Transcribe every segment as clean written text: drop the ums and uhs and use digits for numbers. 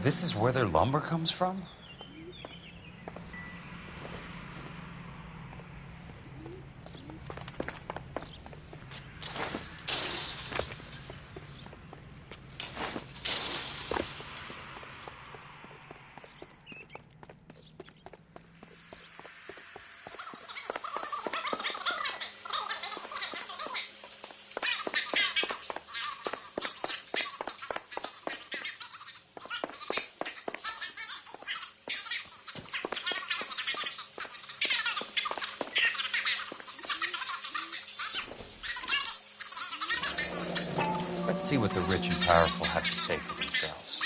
this is where their lumber comes from? Let's see what the rich and powerful have to say for themselves.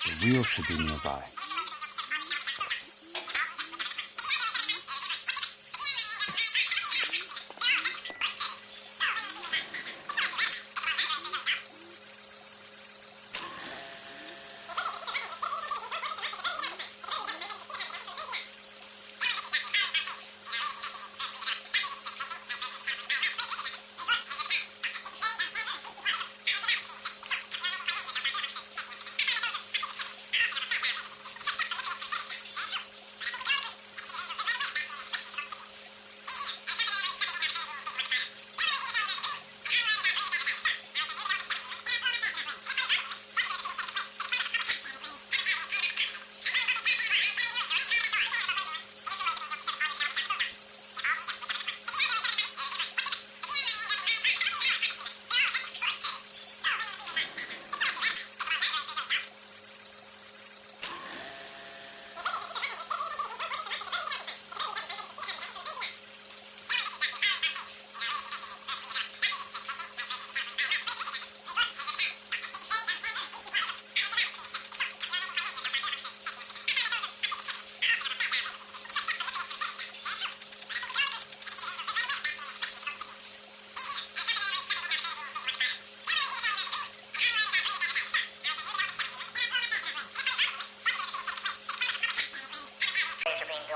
The wheel should be nearby.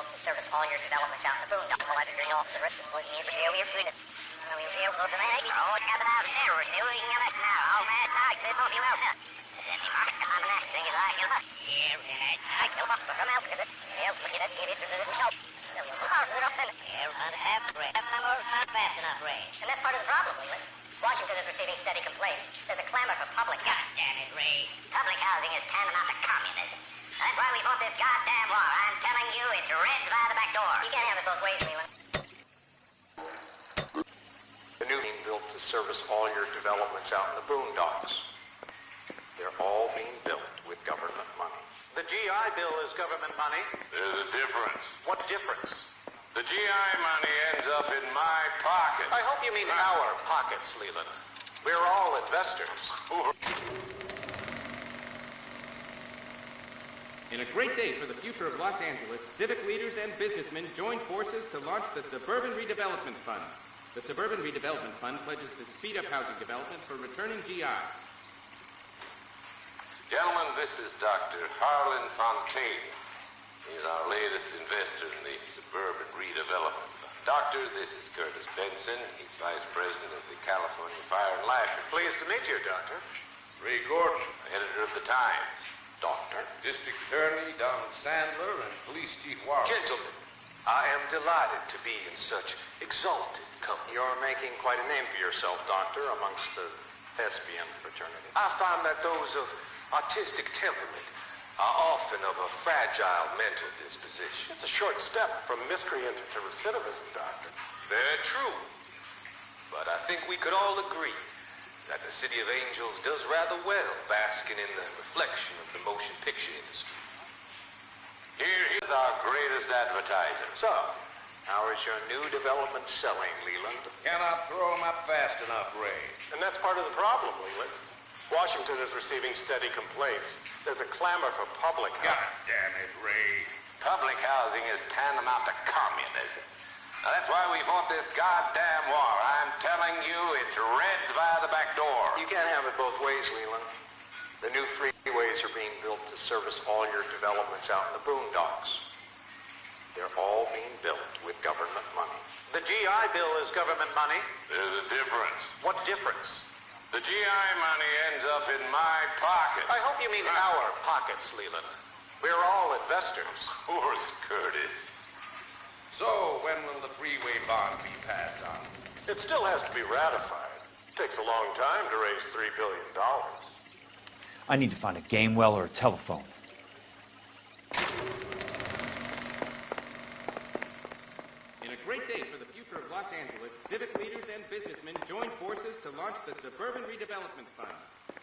To service all your developments out in the boondocks. All editor and officer, employee, your food. And that's part of the problem, Leland. Washington is receiving steady complaints. There's a clamor for public. God damn it, Ray. Public housing is tantamount to communism. That's why we fought this goddamn war. I'm telling you, it's Reds via the back door. You can't have it both ways, Leland. The new being built to service all your developments out in the boondocks. They're all being built with government money. The GI Bill is government money. There's a difference. What difference? The GI money ends up in my pocket. I hope you mean our pockets, Leland. We're all investors. In a great day for the future of Los Angeles, civic leaders and businessmen joined forces to launch the Suburban Redevelopment Fund. The Suburban Redevelopment Fund pledges to speed up housing development for returning GIs. Gentlemen, this is Dr. Harlan Fontaine. He's our latest investor in the Suburban Redevelopment Fund. Doctor, this is Curtis Benson. He's Vice President of the California Fire and Life. Pleased to meet you, Doctor. Ray Gordon, editor of the Times. Doctor. District Attorney Don Sandler and Police Chief Warren. Gentlemen, I am delighted to be in such exalted company. You're making quite a name for yourself, Doctor, amongst the thespian fraternity. I find that those of artistic temperament are often of a fragile mental disposition. It's a short step from miscreant to recidivism, Doctor. Very true. But I think we could all agree that the City of Angels does rather well basking in the reflection of the motion picture industry. Here is our greatest advertiser. So, how is your new development selling, Leland? Cannot throw him up fast enough, Ray. And that's part of the problem, Leland. Washington is receiving steady complaints. There's a clamor for public God housing. damn it, Ray. Public housing is tantamount to communism. Now, that's why we fought this goddamn war. I'm telling you, it's Reds via the back door. You can't have it both ways, Leland. The new freeways are being built to service all your developments out in the boondocks. They're all being built with government money. The GI Bill is government money. There's a difference. What difference? The GI money ends up in my pocket. I hope you mean our pockets, Leland. We're all investors. Of course, Curtis. So, when will the freeway bond be passed on? It still has to be ratified. It takes a long time to raise $3 billion. I need to find a game well or a telephone. In a great day for the future of Los Angeles, civic leaders and businessmen join forces to launch the Suburban Redevelopment Fund.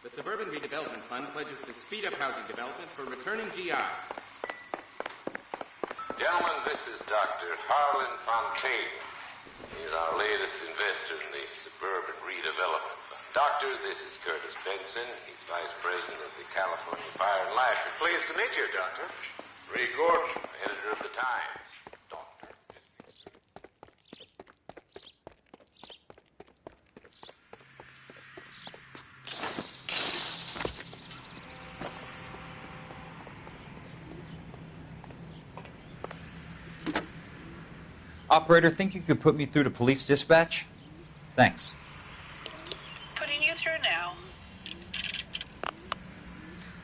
The Suburban Redevelopment Fund pledges to speed up housing development for returning GIs. Gentlemen, this is Dr. Harlan Fontaine. He's our latest investor in the Suburban Redevelopment Fund. Doctor, this is Curtis Benson. He's Vice President of the California Fire and Life. Pleased to meet you, Doctor. Ray Gordon, editor of the Times. Doctor. Operator, think you could put me through to police dispatch? Thanks. Putting you through now.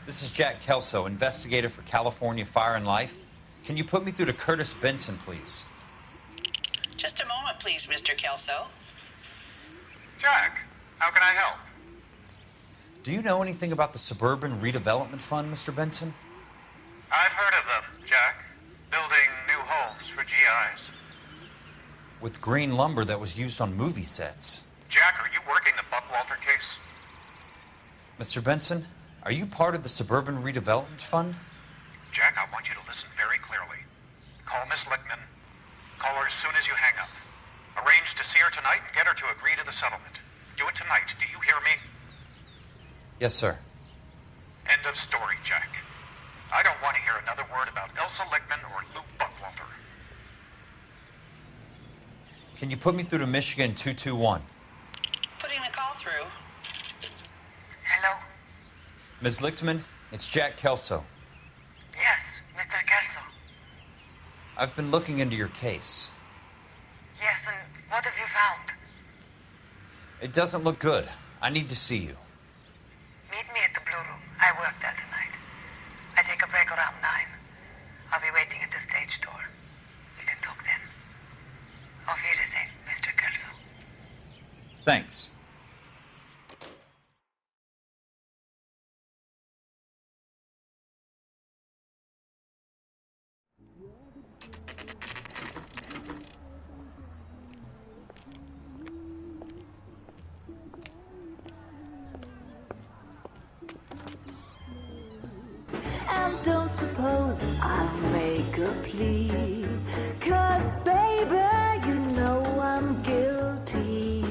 This is Jack Kelso, investigator for California Fire and Life. Can you put me through to Curtis Benson, please? Just a moment, please, Mr. Kelso. Jack, how can I help? Do you know anything about the Suburban Redevelopment Fund, Mr. Benson? I've heard of them, Jack. Building new homes for GIs. With green lumber that was used on movie sets. Jack, are you working the Buckwalter case? Mr. Benson, are you part of the Suburban Redevelopment Fund? Jack, I want you to listen very clearly. Call Miss Lickman. Call her as soon as you hang up. Arrange to see her tonight and get her to agree to the settlement. Do it tonight. Do you hear me? Yes, sir. End of story, Jack. I don't want to hear another word about Elsa Lickman or Luke Buckwalter. Can you put me through to Michigan 221? Putting the call through. Hello? Ms. Lichtman, it's Jack Kelso. Yes, Mr. Kelso. I've been looking into your case. Yes, and what have you found? It doesn't look good. I need to see you. Meet me at the Blue Room. I work there tonight. I take a break around 9. I'll be waiting at the stage door. We can talk then. Auf Wiedersehen, Mr. Kelso. Thanks. And don't suppose I'll make a plea, 'cause baby, you know I'm guilty.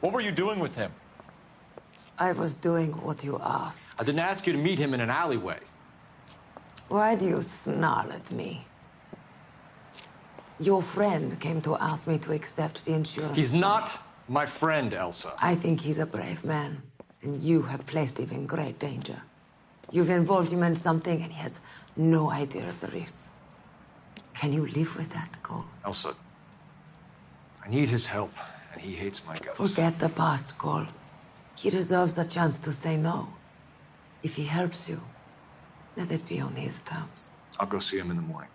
What were you doing with him? I was doing what you asked. I didn't ask you to meet him in an alleyway. Why do you snarl at me? Your friend came to ask me to accept the insurance. He's not my friend, Elsa. I think he's a brave man, and you have placed him in great danger. You've involved him in something, and he has no idea of the risk. Can you live with that, Cole? Elsa, I need his help, and he hates my guts. Forget the past, Cole. He deserves a chance to say no. If he helps you, let it be on his terms. I'll go see him in the morning.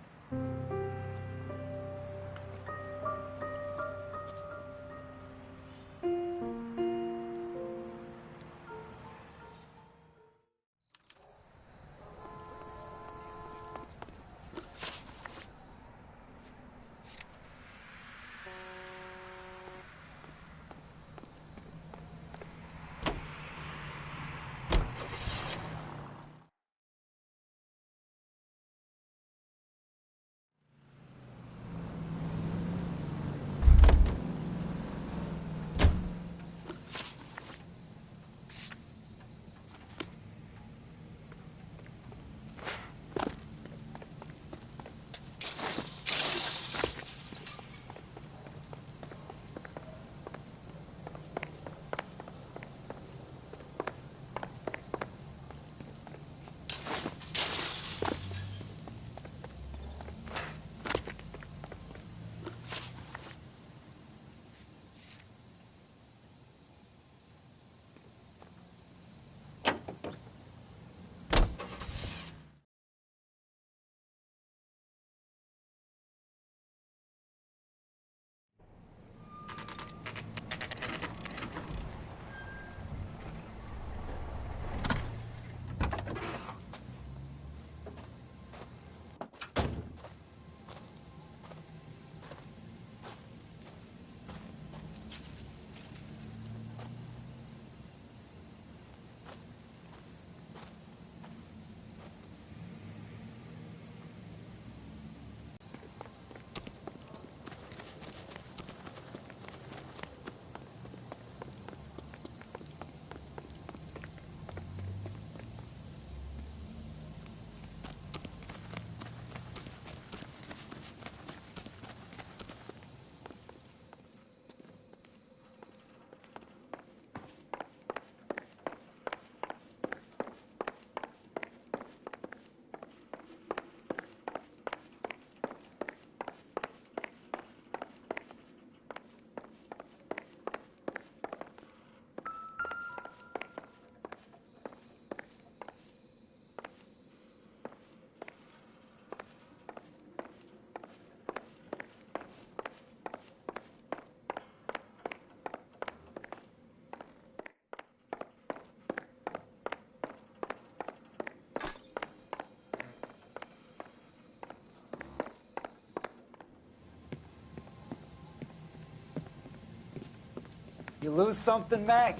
You lose something, Mac?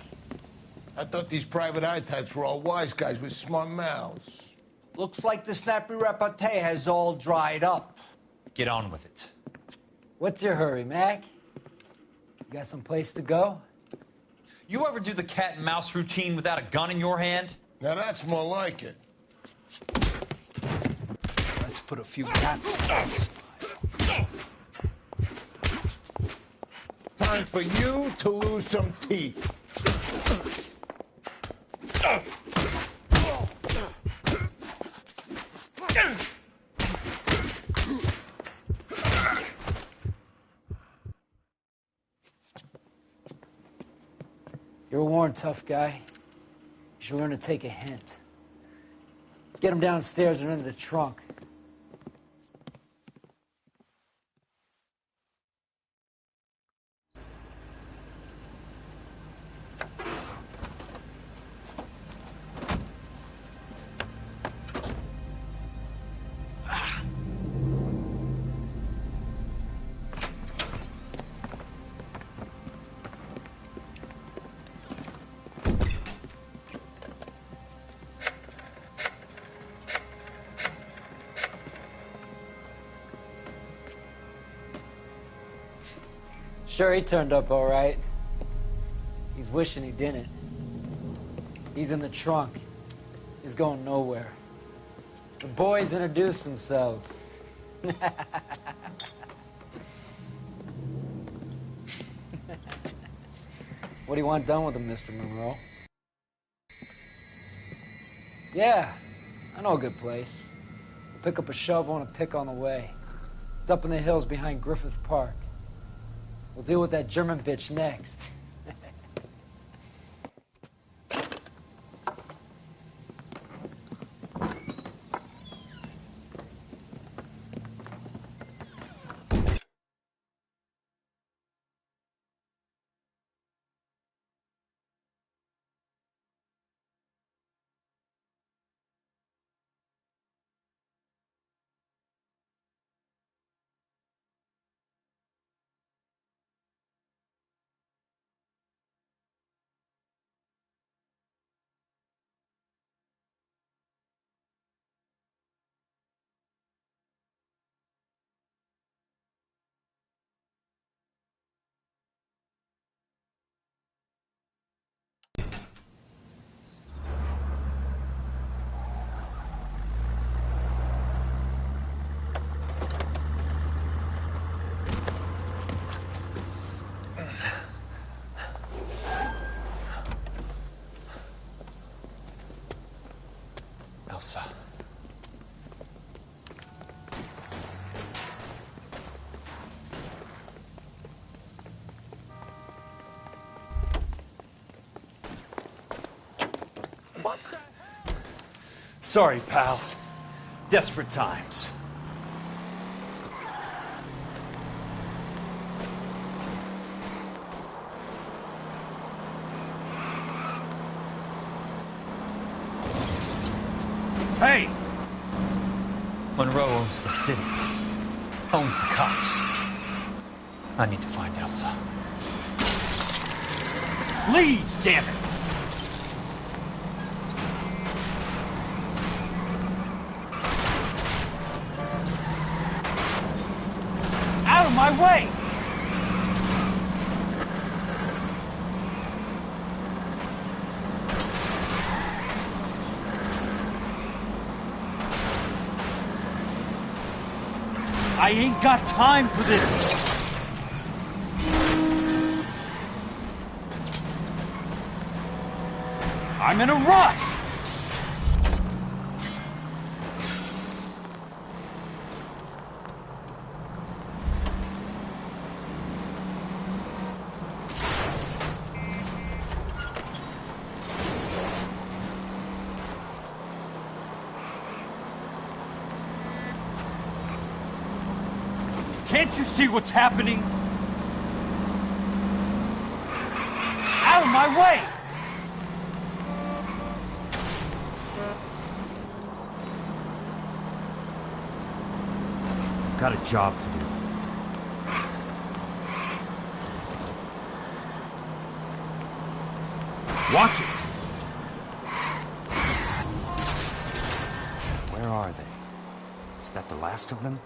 I thought these private eye types were all wise guys with smart mouths. Looks like the snappy repartee has all dried up. Get on with it. What's your hurry, Mac? You got some place to go? You ever do the cat and mouse routine without a gun in your hand? Now that's more like it. Let's put a few raps. Time for you to lose some teeth. You're a worn, tough guy. You should learn to take a hint. Get him downstairs and into the trunk. Sure, he turned up all right. He's wishing he didn't. He's in the trunk. He's going nowhere. The boys introduced themselves. What do you want done with him, Mr. Monroe? Yeah, I know a good place. We'll pick up a shovel and a pick on the way. It's up in the hills behind Griffith Park. We'll deal with that German bitch next. Elsa. What? Sorry, pal. Desperate times. Hey! Monroe owns the city. Owns the cops. I need to find Elsa. Please, damn it! Out of my way! I ain't got time for this! I'm in a rush! Can't you see what's happening? Out of my way! I've got a job to do. Watch it! Where are they? Is that the last of them?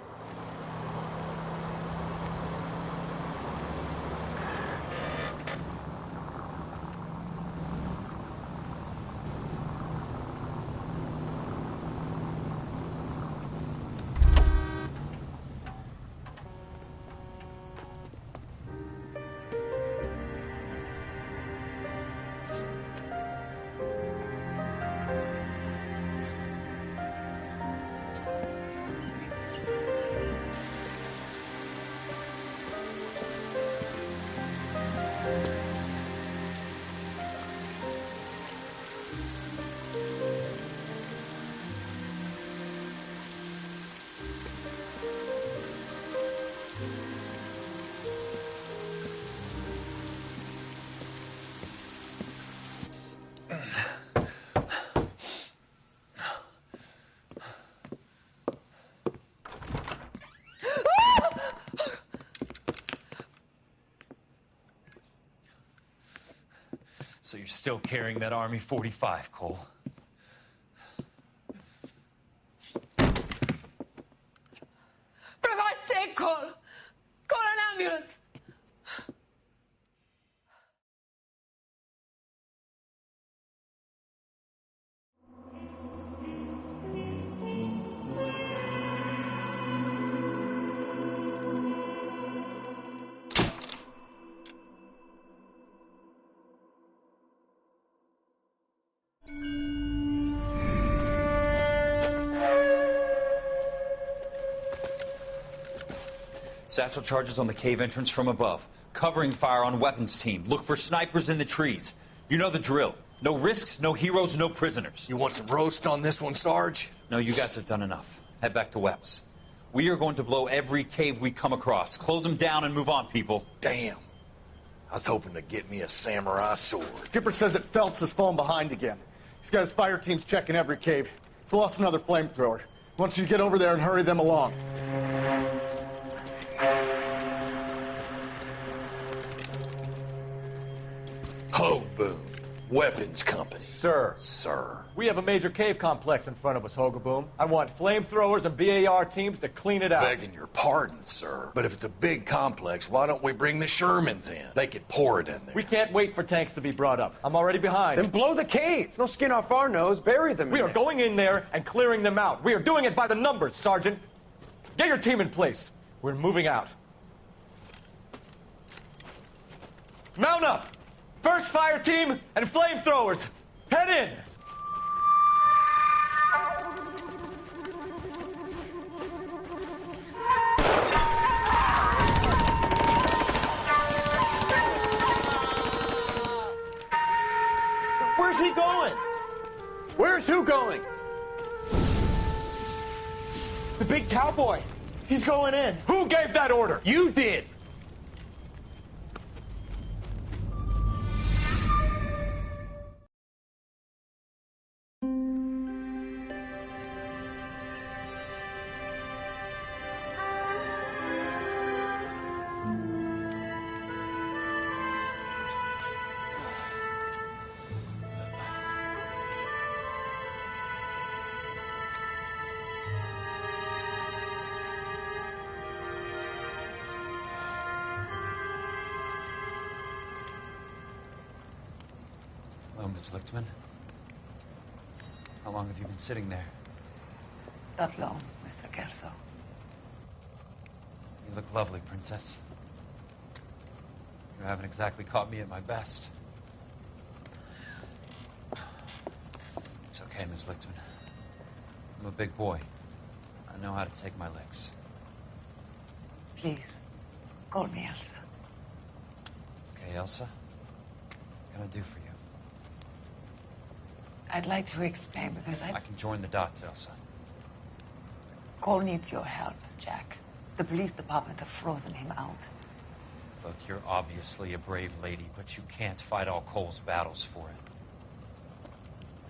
So you're still carrying that Army 45, Cole? For God's sake, Cole! Call an ambulance! Satchel charges on the cave entrance from above. Covering fire on weapons team. Look for snipers in the trees. You know the drill. No risks, no heroes, no prisoners. You want some roast on this one, Sarge? No, you guys have done enough. Head back to Webb's. We are going to blow every cave we come across. Close them down and move on, people. Damn. I was hoping to get me a samurai sword. Skipper says that Phelps has fallen behind again. He's got his fire teams checking every cave. He's lost another flamethrower. He wants you to get over there and hurry them along. Hoboom. Weapons Company. Sir. Sir. We have a major cave complex in front of us, Hogaboom. I want flamethrowers and BAR teams to clean it out. Begging your pardon, sir. But if it's a big complex, why don't we bring the Shermans in? They could pour it in there. We can't wait for tanks to be brought up. I'm already behind. Then blow the cave. No skin off our nose. Bury them. We are going in there and clearing them out. We are doing it by the numbers, Sergeant. Get your team in place. We're moving out. Mount up! First fire team and flamethrowers. Head in! Where's he going? Where's who going? The big cowboy. He's going in. Who gave that order? You did. Hello, Miss Lichtman. How long have you been sitting there? Not long, Mr. Kelso. You look lovely, Princess. You haven't exactly caught me at my best. It's okay, Miss Lichtman. I'm a big boy. I know how to take my licks. Please, call me Elsa. Okay, Elsa? What can I do for you? I'd like to explain because I can join the dots, Elsa. Cole needs your help, Jack. The police department have frozen him out. Look, you're obviously a brave lady, but you can't fight all Cole's battles for it.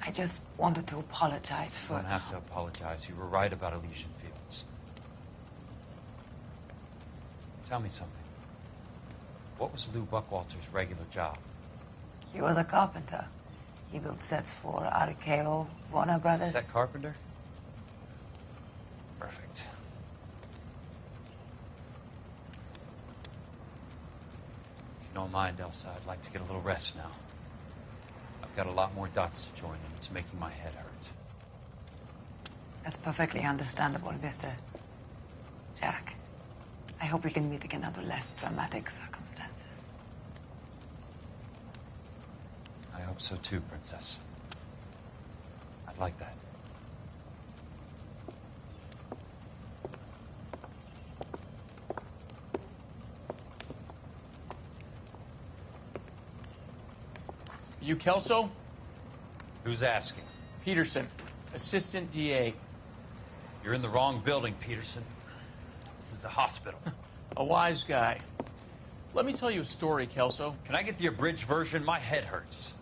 I just wanted to apologize for... You don't have to apologize. You were right about Elysian Fields. Tell me something. What was Lou Buckwalter's regular job? He was a carpenter. He built sets for RKO, Warner Brothers. Set carpenter? Perfect. If you don't mind, Elsa, I'd like to get a little rest now. I've got a lot more dots to join, and it's making my head hurt. That's perfectly understandable, Mr. Jack. I hope we can meet again under less dramatic circumstances. I hope so too, Princess. I'd like that. You Kelso? Who's asking? Peterson, Assistant DA. You're in the wrong building, Peterson. This is a hospital. A wise guy. Let me tell you a story, Kelso. Can I get the abridged version? My head hurts.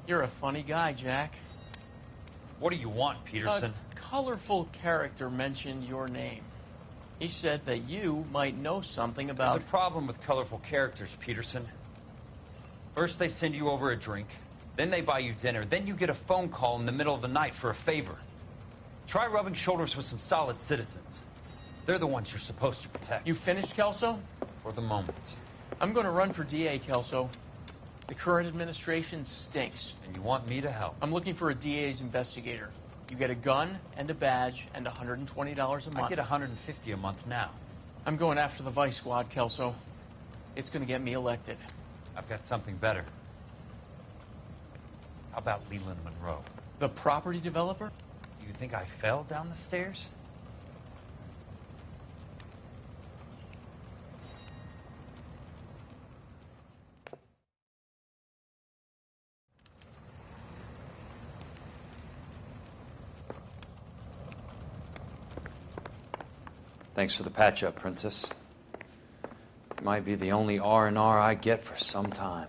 You're a funny guy, Jack. What do you want, Peterson? A colorful character mentioned your name. He said that you might know something about... There's a problem with colorful characters, Peterson. First they send you over a drink, then they buy you dinner, then you get a phone call in the middle of the night for a favor. Try rubbing shoulders with some solid citizens. They're the ones you're supposed to protect. You finished, Kelso? For the moment. I'm going to run for DA, Kelso. The current administration stinks. And you want me to help? I'm looking for a DA's investigator. You get a gun and a badge and $120 a month. I get $150 a month now. I'm going after the Vice Squad, Kelso. It's going to get me elected. I've got something better. How about Leland Monroe? The property developer? You think I fell down the stairs? Thanks for the patch-up, Princess. It might be the only R&R I get for some time.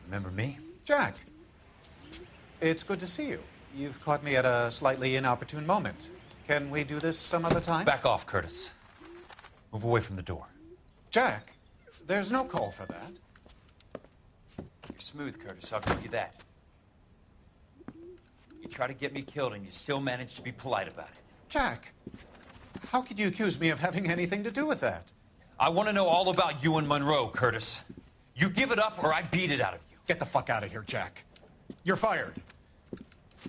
Remember me? Jack. It's good to see you. You've caught me at a slightly inopportune moment. Can we do this some other time? Back off, Curtis. Move away from the door. Jack, there's no call for that. You're smooth, Curtis. I'll give you that. You try to get me killed, and you still manage to be polite about it. Jack, how could you accuse me of having anything to do with that? I want to know all about you and Monroe, Curtis. You give it up, or I beat it out of you. Get the fuck out of here, Jack. You're fired.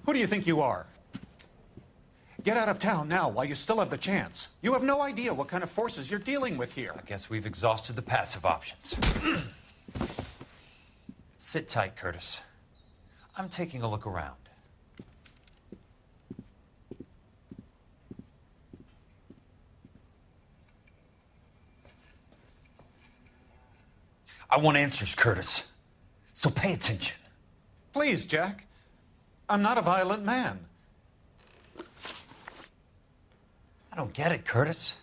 Who do you think you are? Get out of town now while you still have the chance. You have no idea what kind of forces you're dealing with here. I guess we've exhausted the passive options. Sit tight, Curtis. I'm taking a look around. I want answers, Curtis. So pay attention. Please, Jack. I'm not a violent man. I don't get it, Curtis.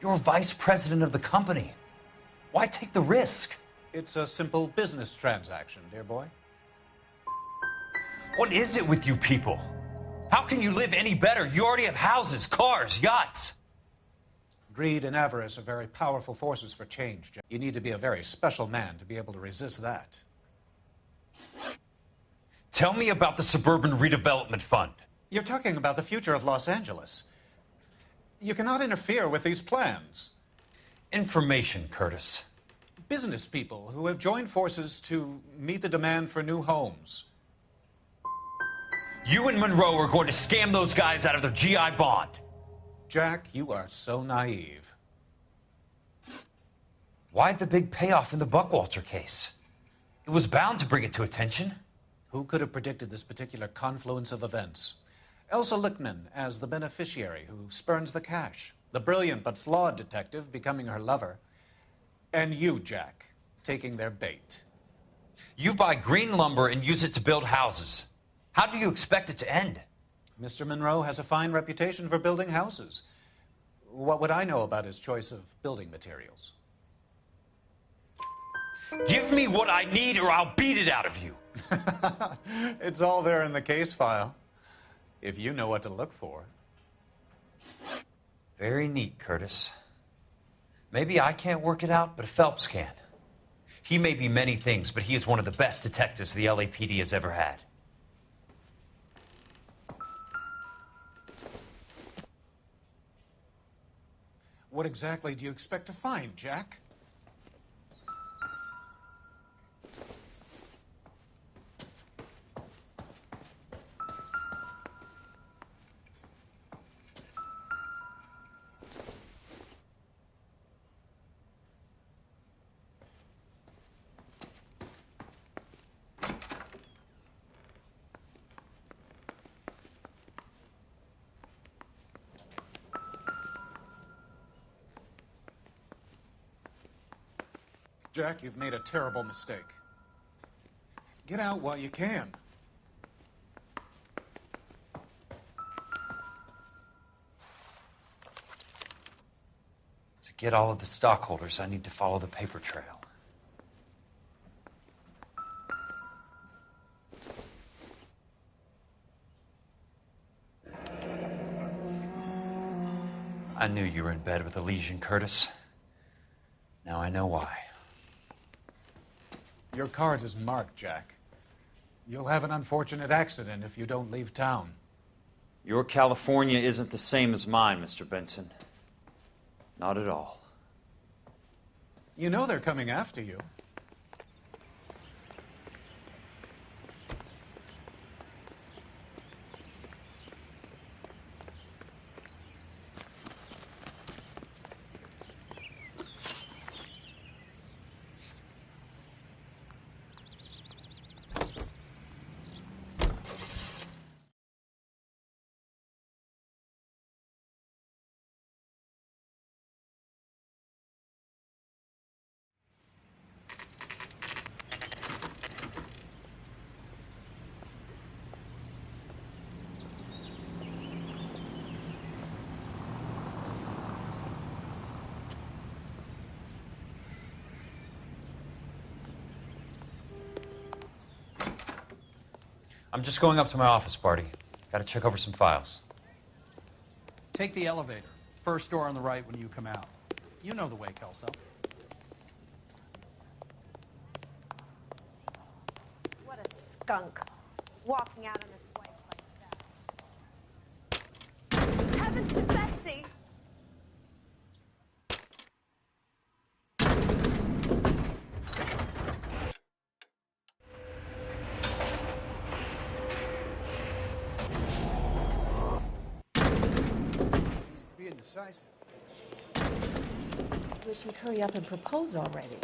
You're vice president of the company. Why take the risk? It's a simple business transaction, dear boy. What is it with you people? How can you live any better? You already have houses, cars, yachts. Greed and avarice are very powerful forces for change, Jack. You need to be a very special man to be able to resist that. Tell me about the Suburban Redevelopment Fund. You're talking about the future of Los Angeles. You cannot interfere with these plans. Information, Curtis. Business people who have joined forces to meet the demand for new homes. You and Monroe are going to scam those guys out of their GI bond. Jack, you are so naive. Why the big payoff in the Buckwalter case? It was bound to bring it to attention. Who could have predicted this particular confluence of events? Elsa Lichtman as the beneficiary who spurns the cash. The brilliant but flawed detective becoming her lover. And you, Jack, taking their bait. You buy green lumber and use it to build houses. How do you expect it to end? Mr. Monroe has a fine reputation for building houses. What would I know about his choice of building materials? Give me what I need or I'll beat it out of you. It's all there in the case file, if you know what to look for. Very neat, Curtis. Maybe I can't work it out, but Phelps can. He may be many things, but he is one of the best detectives the LAPD has ever had. What exactly do you expect to find, Jack? Jack, you've made a terrible mistake. Get out while you can. To get all of the stockholders, I need to follow the paper trail. I knew you were in bed with a lesion, Curtis. Now I know why. Your card is marked, Jack. You'll have an unfortunate accident if you don't leave town. Your California isn't the same as mine, Mr. Benson. Not at all. You know they're coming after you. I'm just going up to my office, Barty. Got to check over some files. Take the elevator. First door on the right when you come out. You know the way, Kelso. What a skunk. Walking out on his wife like that. Heavens to Betsy! Indecisive. Wish he'd hurry up and propose already.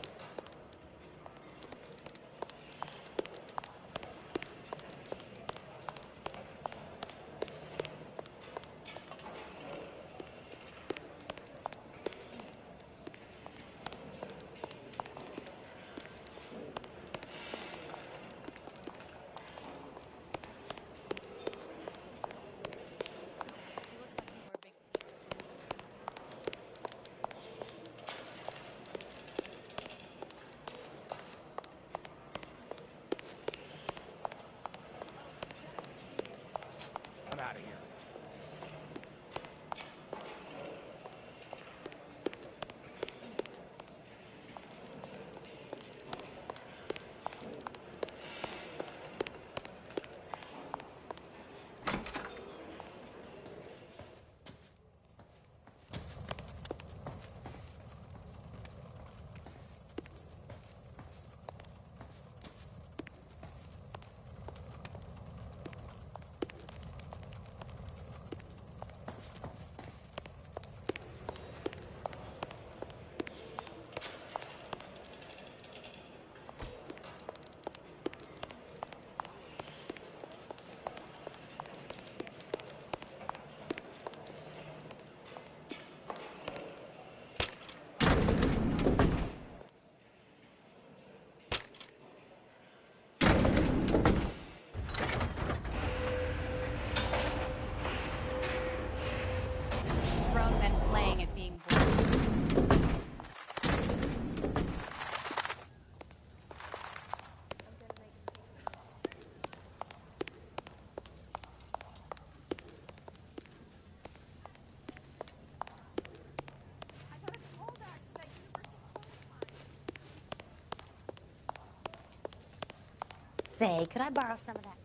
Say, could I borrow some of that?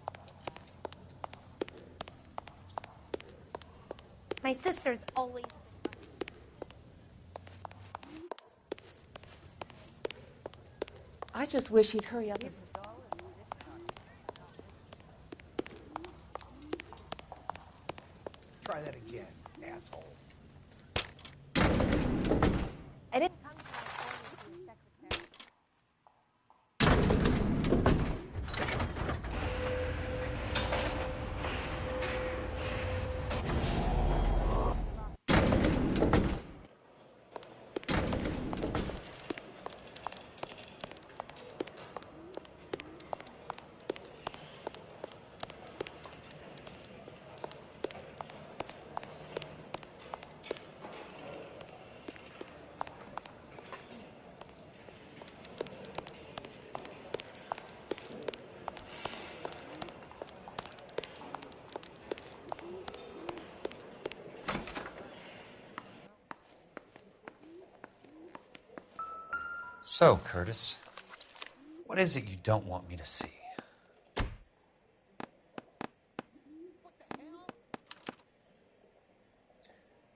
My sister's always I just wish he'd hurry up. Try that again, asshole. I didn't come to California to be a secretary. So, Curtis, what is it you don't want me to see?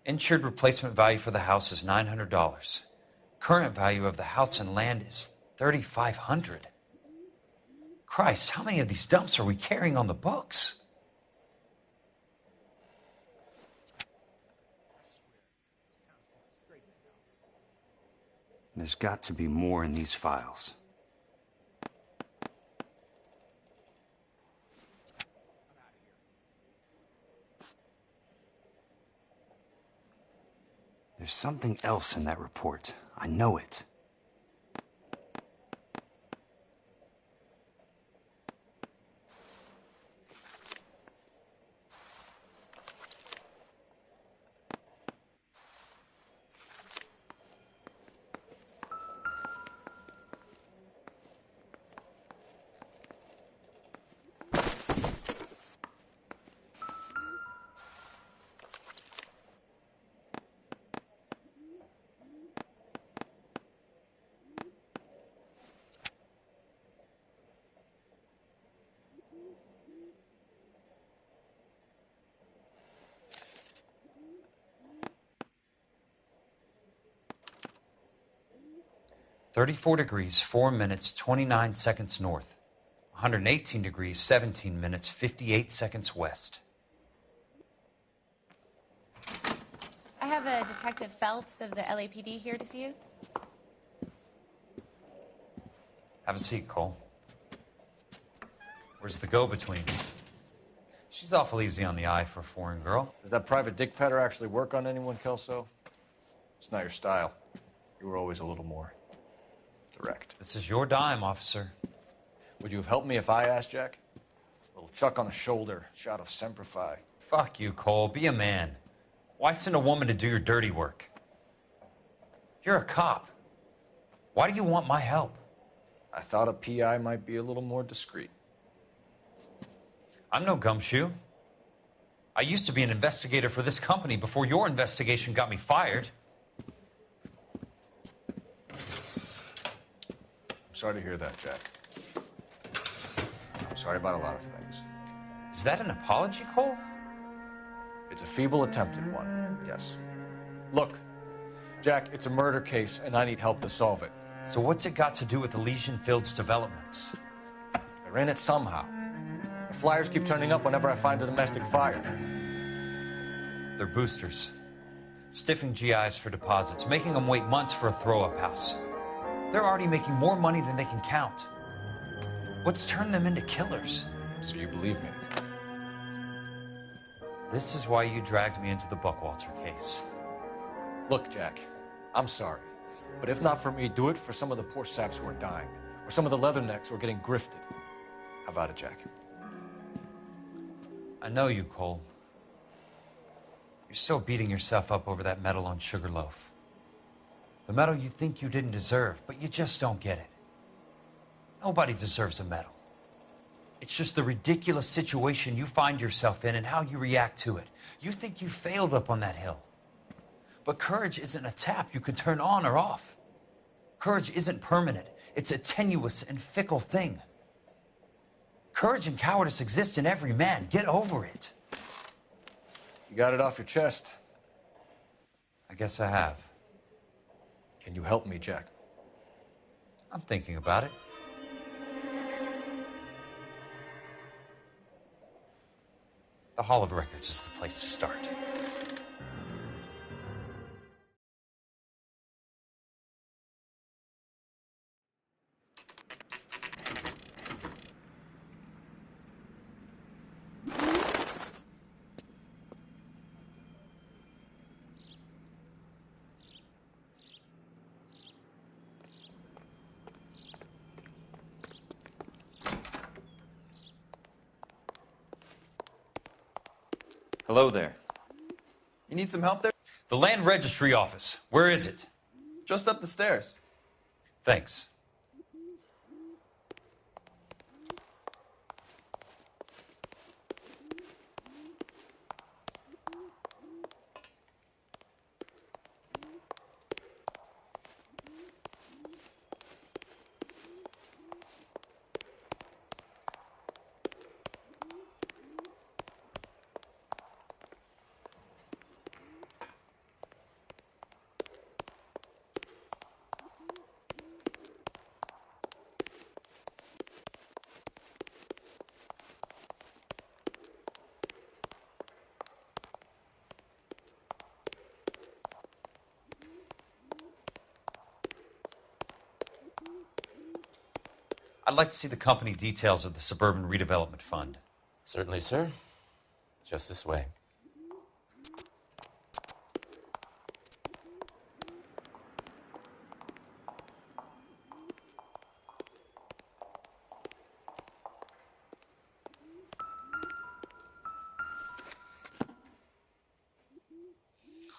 Insured replacement value for the house is $900. Current value of the house and land is $3,500. Christ, how many of these dumps are we carrying on the books? There's got to be more in these files. There's something else in that report. I know it. $34 4 minutes 29 seconds north, 118 degrees 17 minutes 58 seconds west. I have a Detective Phelps of the LAPD here to see you. Have a seat, Cole. Where's the go-between? She's awful easy on the eye for a foreign girl. Does that private dick petter actually work on anyone, Kelso? It's not your style. You were always a little more direct. This is your dime, officer. Would you have helped me if I asked, Jack? A little chuck on the shoulder, shot of Semper Fi. Fuck you, Cole. Be a man. Why send a woman to do your dirty work? You're a cop. Why do you want my help? I thought a PI might be a little more discreet. I'm no gumshoe. I used to be an investigator for this company before your investigation got me fired. I'm sorry to hear that, Jack. I'm sorry about a lot of things. Is that an apology, Cole? It's a feeble attempted one, yes. Look, Jack, it's a murder case, and I need help to solve it. So what's it got to do with Elysian Fields developments? They're in it somehow. The flyers keep turning up whenever I find a domestic fire. They're boosters. Stiffing GIs for deposits, making them wait months for a throw-up house. They're already making more money than they can count. What's turned them into killers? So you believe me? This is why you dragged me into the Buckwalter case. Look, Jack, I'm sorry. But if not for me, do it for some of the poor saps who are dying. Or some of the leathernecks who are getting grifted. How about it, Jack? I know you, Cole. You're still beating yourself up over that medal on Sugarloaf. The medal you think you didn't deserve, but you just don't get it. Nobody deserves a medal. It's just the ridiculous situation you find yourself in and how you react to it. You think you failed up on that hill. But courage isn't a tap you can turn on or off. Courage isn't permanent. It's a tenuous and fickle thing. Courage and cowardice exist in every man. Get over it. You got it off your chest. I guess I have. Can you help me, Jack? I'm thinking about it. The Hall of Records is the place to start. Hello there. You need some help there? The Land Registry Office. Where is it? Just up the stairs. Thanks. I'd like to see the company details of the Suburban Redevelopment Fund. Certainly, sir. Just this way.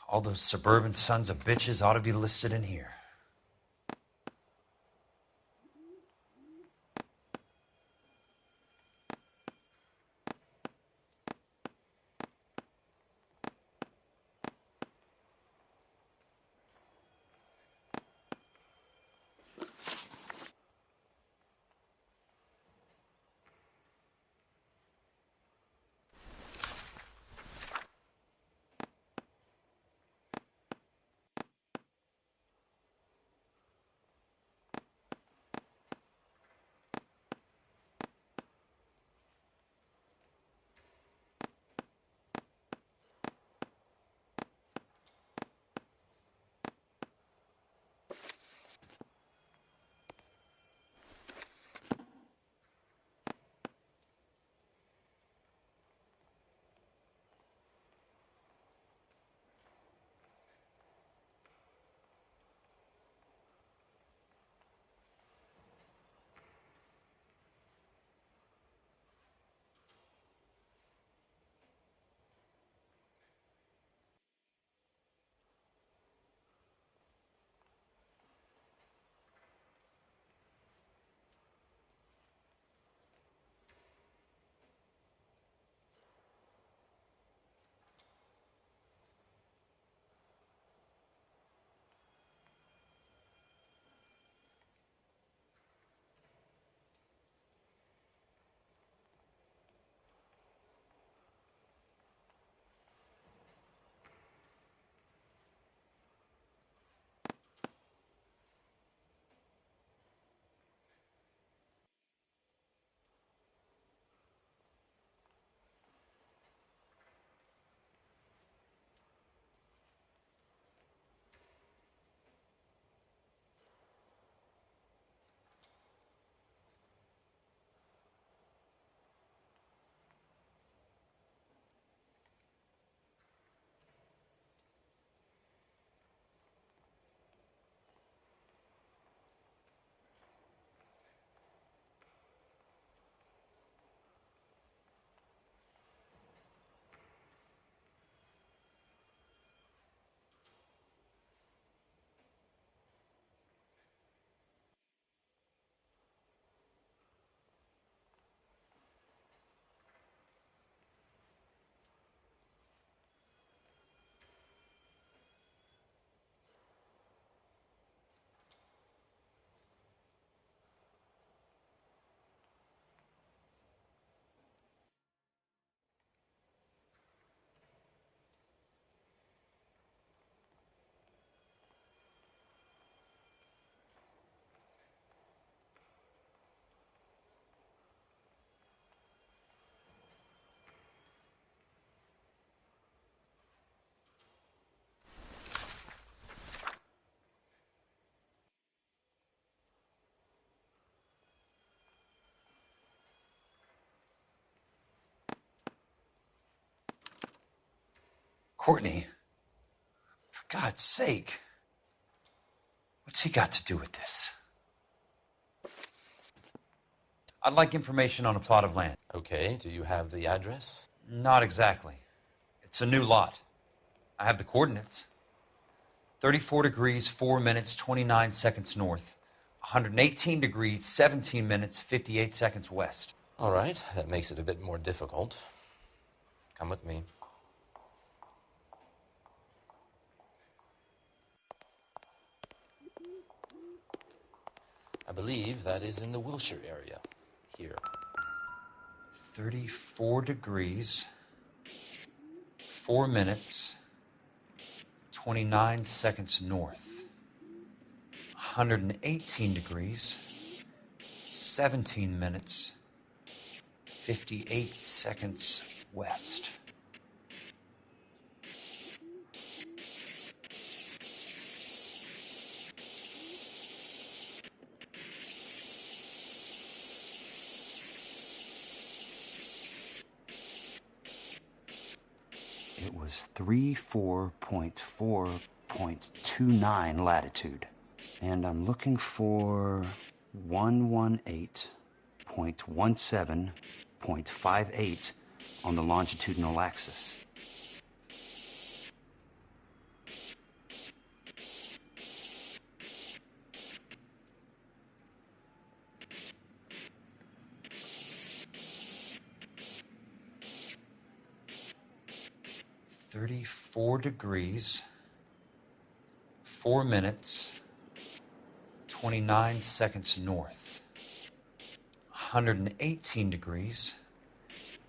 All those suburban sons of bitches ought to be listed in here. Courtney, for God's sake, what's he got to do with this? I'd like information on a plot of land. Okay, do you have the address? Not exactly. It's a new lot. I have the coordinates. 34 degrees, 4 minutes, 29 seconds north. 118 degrees, 17 minutes, 58 seconds west. All right, that makes it a bit more difficult. Come with me. I believe that is in the Wilshire area. Here. 34 degrees, 4 minutes, 29 seconds north. 118 degrees, 17 minutes, 58 seconds west. It was 34.4.29 latitude. And I'm looking for 118.17.58 on the longitudinal axis. Thirty-four degrees, 4 minutes, 29 seconds north. 118 degrees,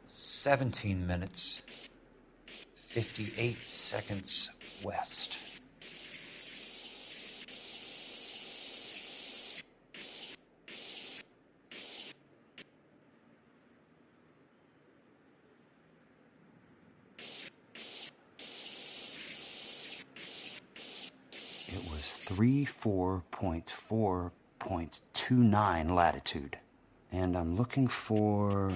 17 minutes, 58 seconds west. It was 34.4.29 latitude. And I'm looking for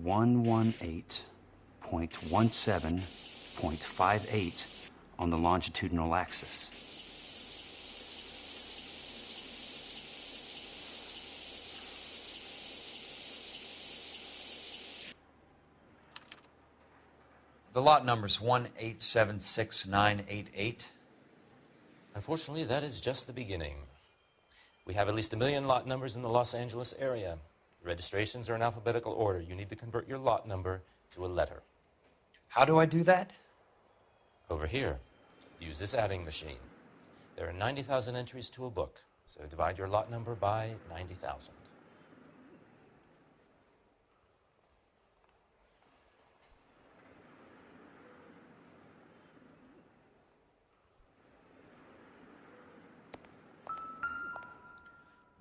118.17.58 on the longitudinal axis. The lot number's 1876988. Unfortunately, that is just the beginning. We have at least 1 million lot numbers in the Los Angeles area. The registrations are in alphabetical order. You need to convert your lot number to a letter. How do I do that? Over here. Use this adding machine. There are 90,000 entries to a book, so divide your lot number by 90,000.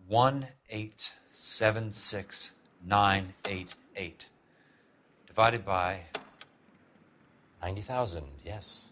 One 1876988 divided by 90,000, yes.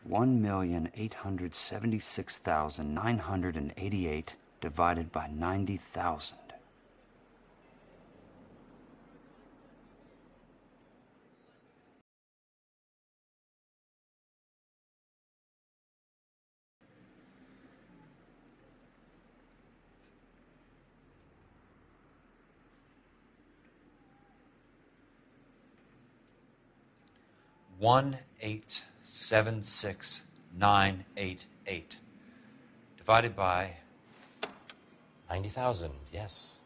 $1,876,988 divided by 90,000. one 1876988 divided by 90,000, yes.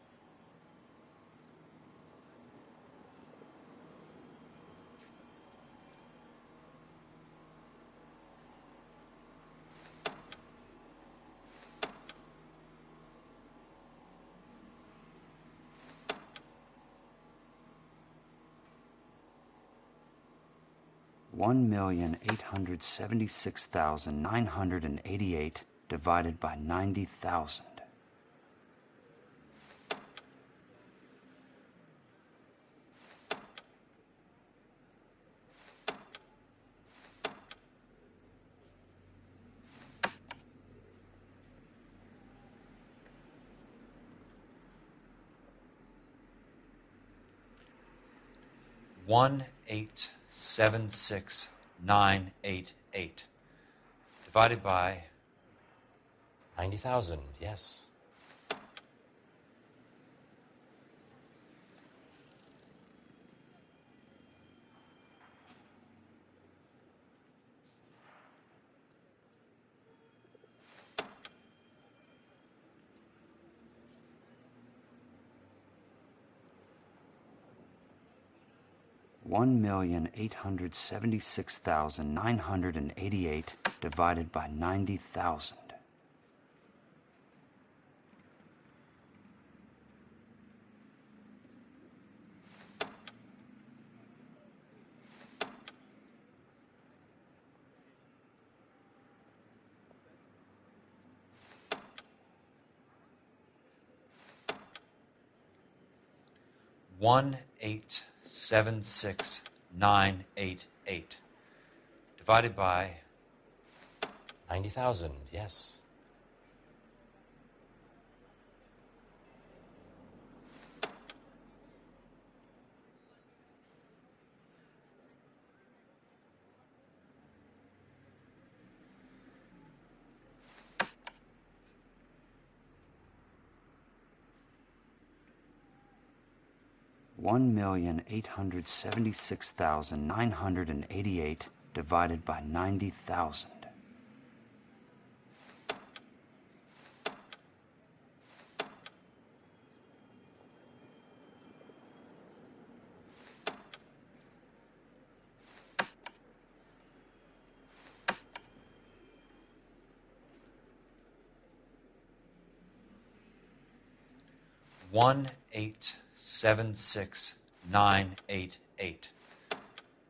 $1,876,988 divided by 90,000. 1,876,988 divided by 90,000, yes. $1,876,988 divided by 90,000. One eight seven six 988 divided by 90,000, yes. $1,876,988 divided by 90,000. One eight seven six 988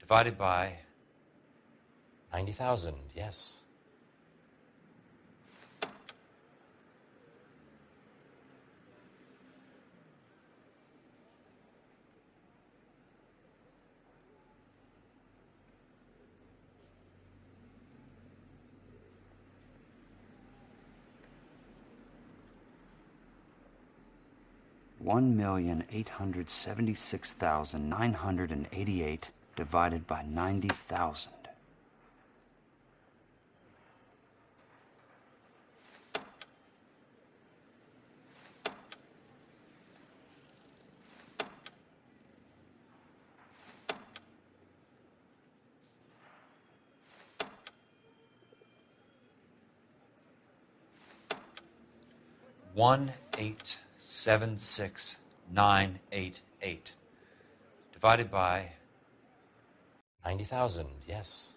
divided by 90,000, yes. $1,876,988 divided by 90,000. One eight seven six 988 divided by 90,000, yes.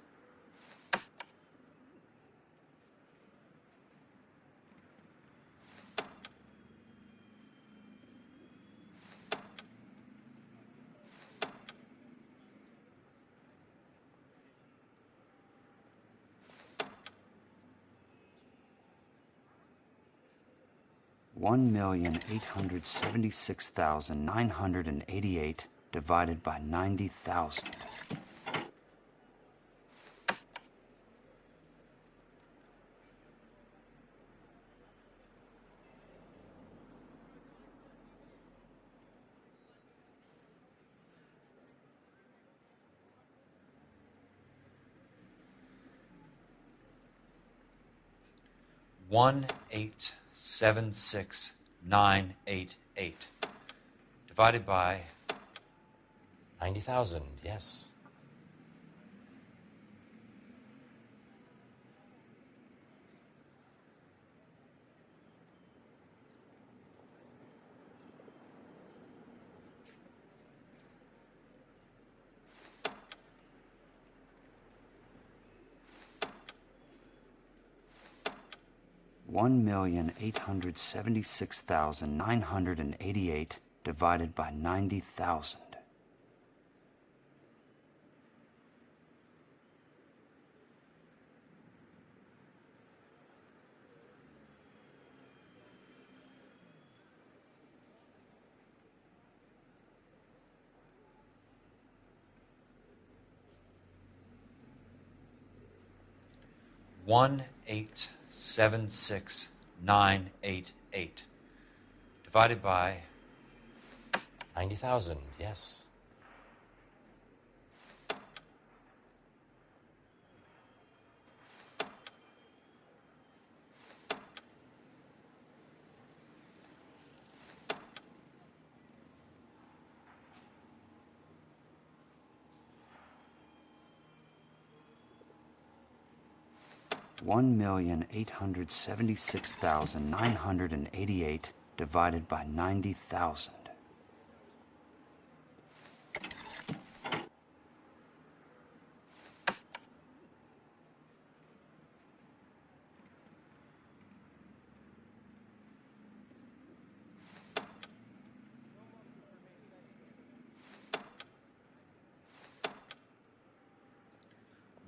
$1,876,988 divided by 90,000. One eight seven six 988 divided by 90,000, yes. $1,876,988 divided by 90,000. One eight seven six 988 divided by 90,000, yes. 1,876,988 divided by 90,000.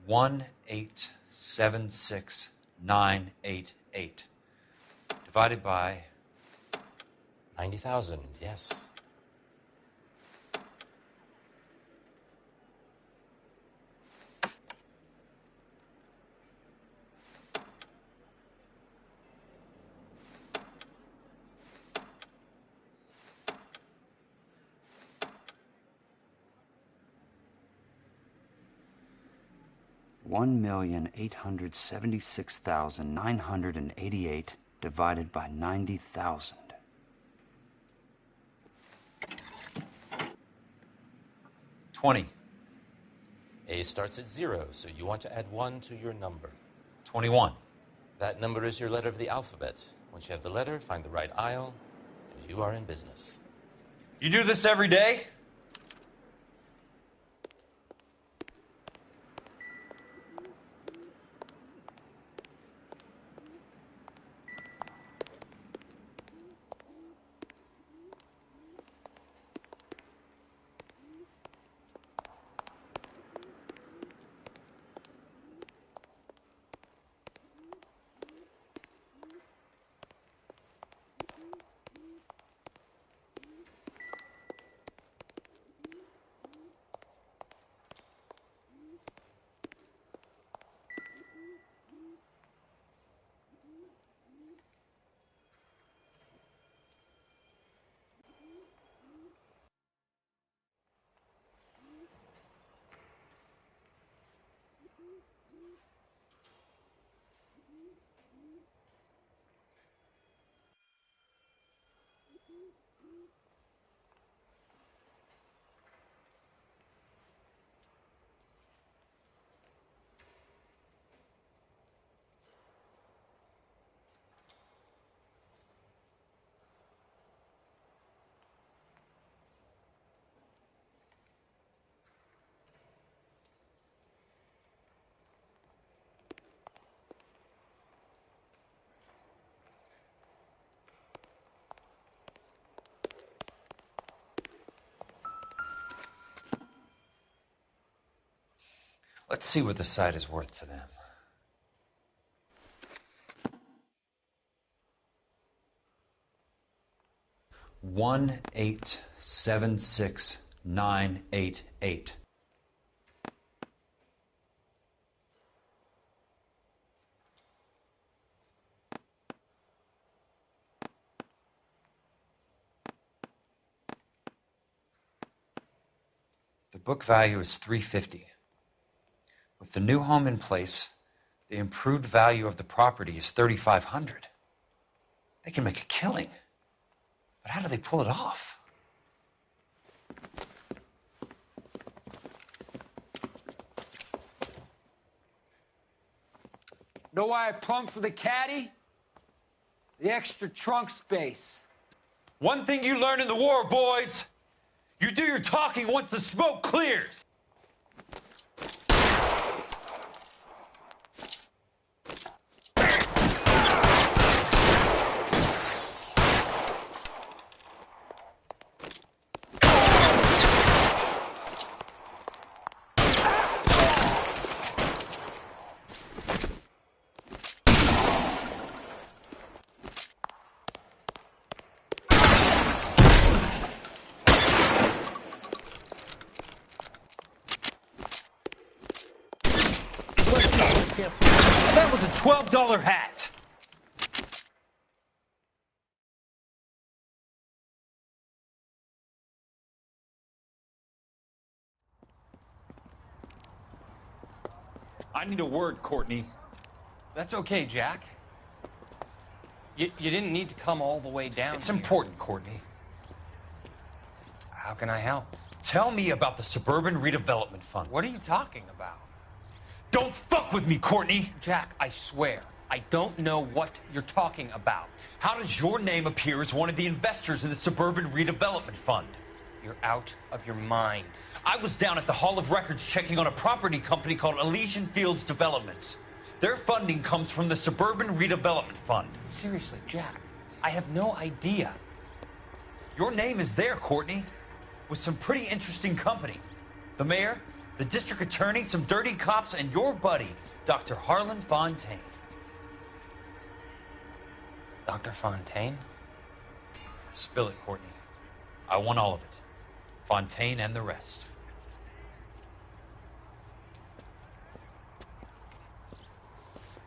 $1,876,988 divided by 90,000, yes. $1,876,988 divided by 90,000. $20. A starts at 0, so you want to add 1 to your number. 21. That number is your letter of the alphabet. Once you have the letter, find the right aisle, and you are in business. You do this every day? Let's see what the site is worth to them. $1,876,988. The book value is $350. With the new home in place, the improved value of the property is $3,500. They can make a killing. But how do they pull it off? Know why I plumbed for the caddy? The extra trunk space. One thing you learn in the war, boys, you do your talking once the smoke clears. That was a $12 hat. I need a word, Courtney. That's okay, Jack. You didn't need to come all the way down. It's important, Courtney. How can I help? Tell me about the Suburban Redevelopment Fund. What are you talking about? Don't fuck with me, Courtney! Jack, I swear, I don't know what you're talking about. How does your name appear as one of the investors in the Suburban Redevelopment Fund? You're out of your mind. I was down at the Hall of Records checking on a property company called Elysian Fields Developments. Their funding comes from the Suburban Redevelopment Fund. Seriously, Jack, I have no idea. Your name is there, Courtney, with some pretty interesting company. The mayor, the district attorney, some dirty cops, and your buddy, Dr. Harlan Fontaine. Dr. Fontaine? Spill it, Courtney. I want all of it. Fontaine and the rest.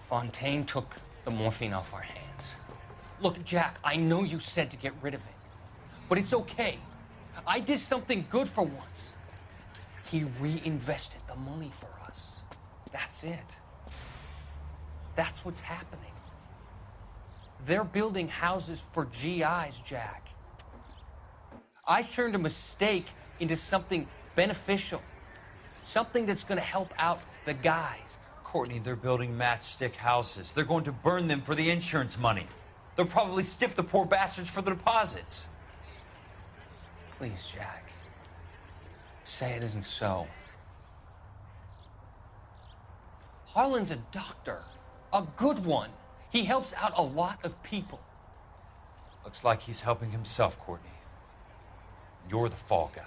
Fontaine took the morphine off our hands. Look, Jack, I know you said to get rid of it, but it's okay. I did something good for once. He reinvested the money for us. That's it. That's what's happening. They're building houses for GIs, Jack. I turned a mistake into something beneficial, something that's going to help out the guys. Courtney, they're building matchstick houses. They're going to burn them for the insurance money. They'll probably stiff the poor bastards for the deposits. Please, Jack. Say it isn't so. Harlan's a doctor. A good one. He helps out a lot of people. Looks like he's helping himself, Courtney. You're the fall guy.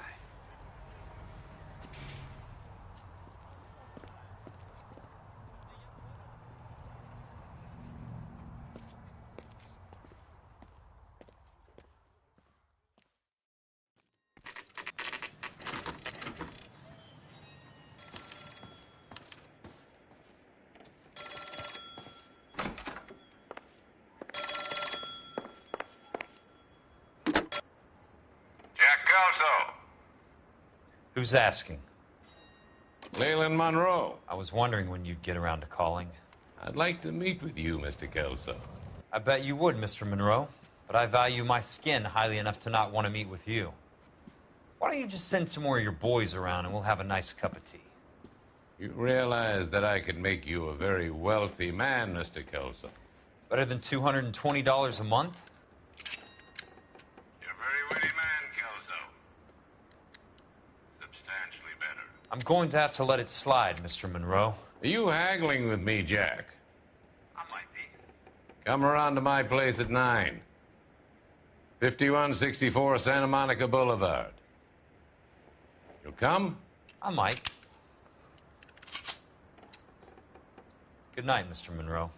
Who's asking? Leland Monroe. I was wondering when you'd get around to calling. I'd like to meet with you, Mr. Kelso. I bet you would, Mr. Monroe. But I value my skin highly enough to not want to meet with you. Why don't you just send some more of your boys around and we'll have a nice cup of tea? You realize that I could make you a very wealthy man, Mr. Kelso. Better than $220 a month? You're a very witty man, Kelso. Substantially better. I'm going to have to let it slide, Mr. Monroe. Are you haggling with me, Jack? I might be. Come around to my place at 9. 5164 Santa Monica Boulevard. You'll come? I might. Good night, Mr. Monroe.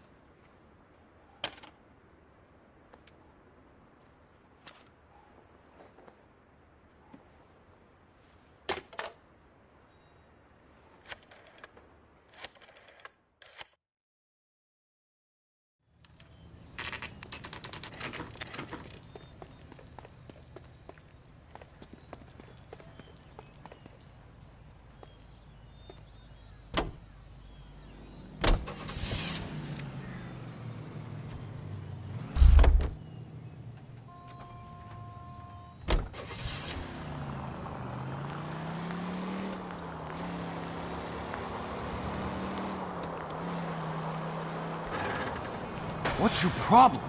What's your problem?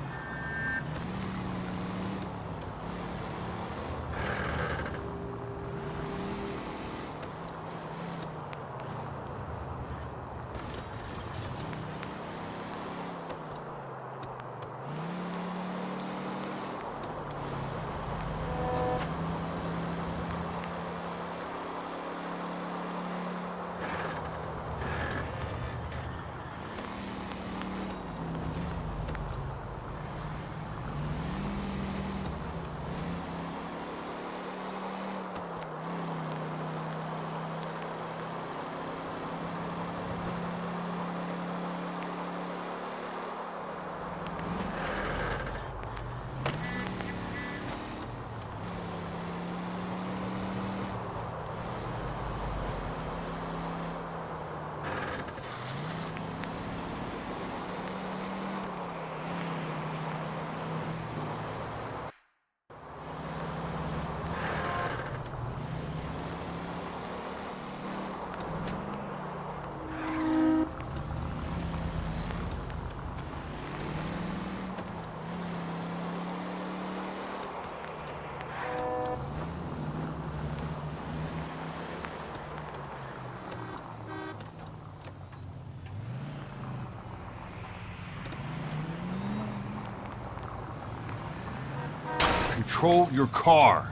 control your car.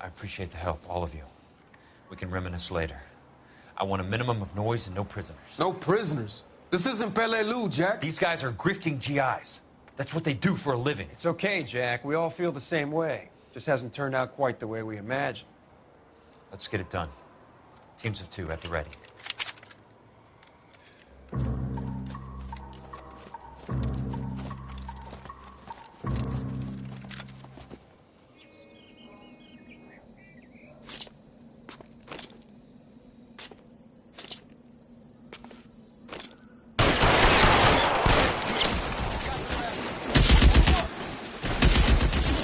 I appreciate the help, all of you. We can reminisce later. I want a minimum of noise and no prisoners. No prisoners? This isn't L.A, Jack. These guys are grifting GIs. That's what they do for a living. It's okay, Jack. We all feel the same way. Just hasn't turned out quite the way we imagined. Let's get it done. Teams of 2 at the ready.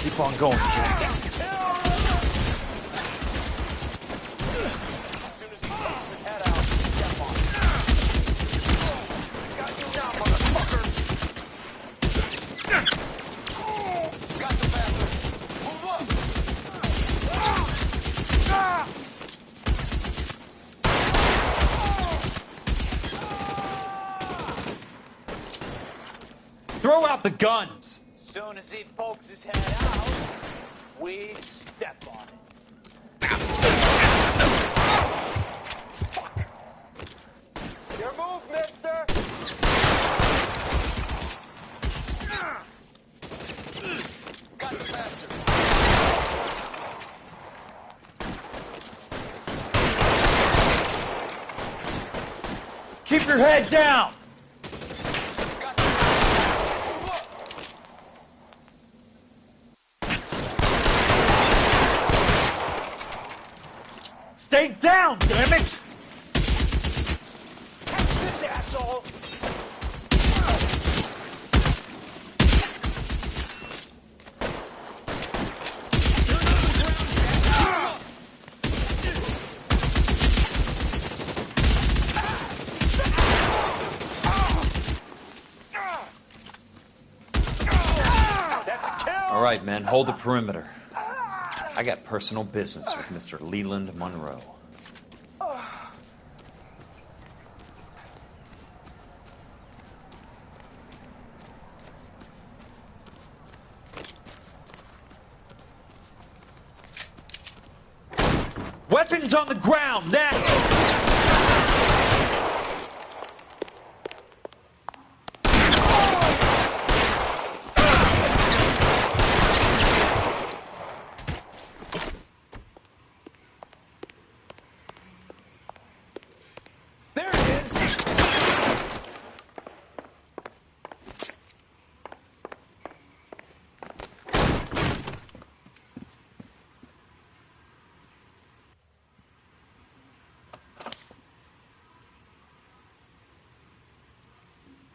Keep on going, Jack. Throw out the guns! Soon as he pokes his head out, we step on it. Your move, mister! Got the bastard. Keep your head down! Stay down, damn it! Catch this asshole! That's a kill! All right, men, hold the perimeter. I got personal business with Mr. Leland Monroe. Weapons on the ground, now! There it is!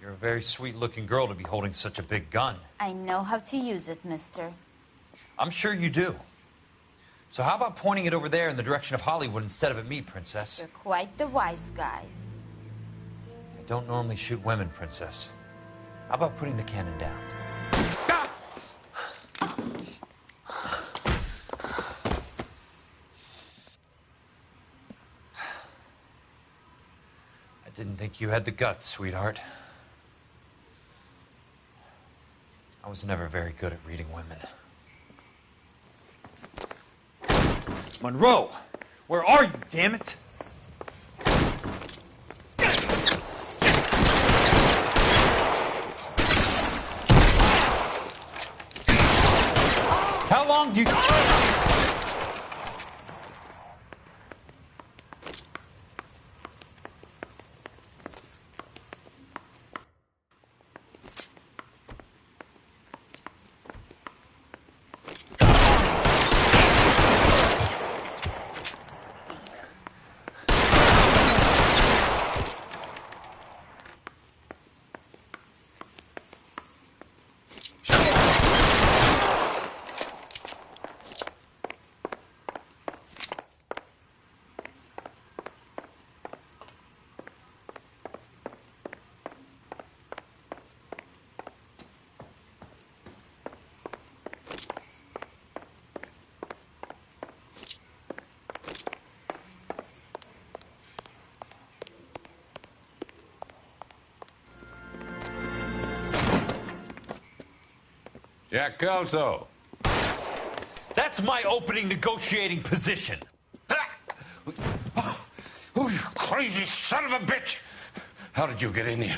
You're a very sweet-looking girl to be holding such a big gun. I know how to use it, mister. I'm sure you do. So how about pointing it over there in the direction of Hollywood instead of at me, Princess? You're quite the wise guy. I don't normally shoot women, Princess. How about putting the cannon down? I didn't think you had the guts, sweetheart. I was never very good at reading women. Monroe! Where are you, damn it? How long do you... Jack Kelso. That's my opening negotiating position. Oh, you crazy son of a bitch! How did you get in here?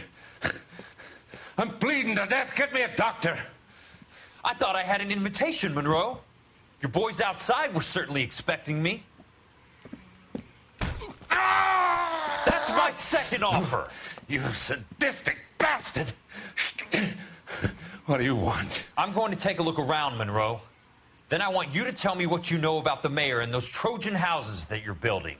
I'm bleeding to death. Get me a doctor. I thought I had an invitation, Monroe. Your boys outside were certainly expecting me. That's my second offer. You sadistic bastard! What do you want? I'm going to take a look around, Monroe. Then I want you to tell me what you know about the mayor and those Trojan houses that you're building.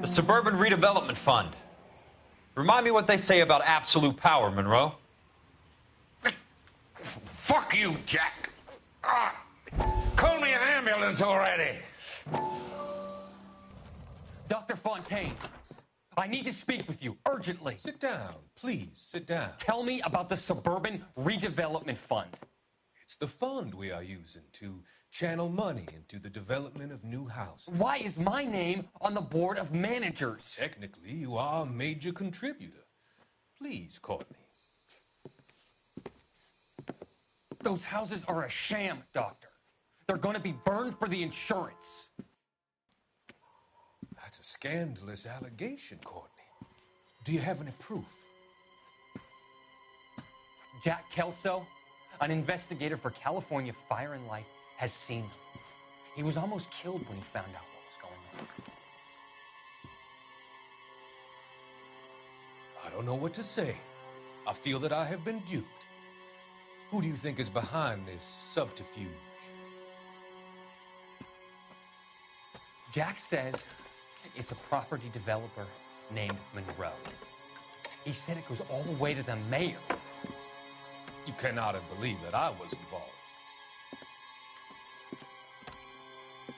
The Suburban Redevelopment Fund. Remind me what they say about absolute power, Monroe. Fuck you, Jack. Call me an ambulance already. Dr. Fontaine, I need to speak with you urgently. Sit down. Please, sit down. Tell me about the Suburban Redevelopment Fund. It's the fund we are using to channel money into the development of new houses. Why is my name on the board of managers? Technically, you are a major contributor. Please, Courtney. Those houses are a sham, Doctor. They're going to be burned for the insurance. That's a scandalous allegation, Courtney. Do you have any proof? Jack Kelso, an investigator for California Fire and Life, has seen them. He was almost killed when he found out what was going on. I don't know what to say. I feel that I have been duped. Who do you think is behind this subterfuge? Jack says it's a property developer named Monroe. He said it goes all the way to the mayor. You cannot believe that I was involved.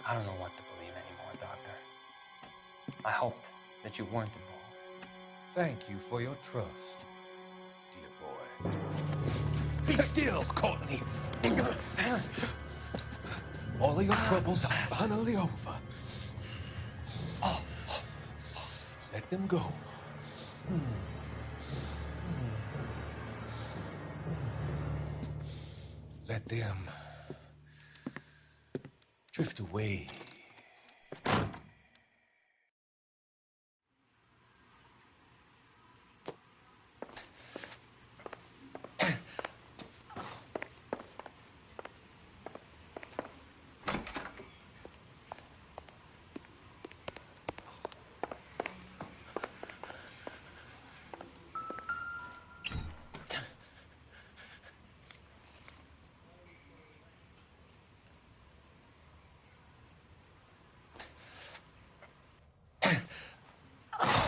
I don't know what to believe anymore, Doctor. I hoped that you weren't involved. Thank you for your trust, dear boy. Be still, Courtney. All of your troubles are finally over. Let them go. Let them drift away.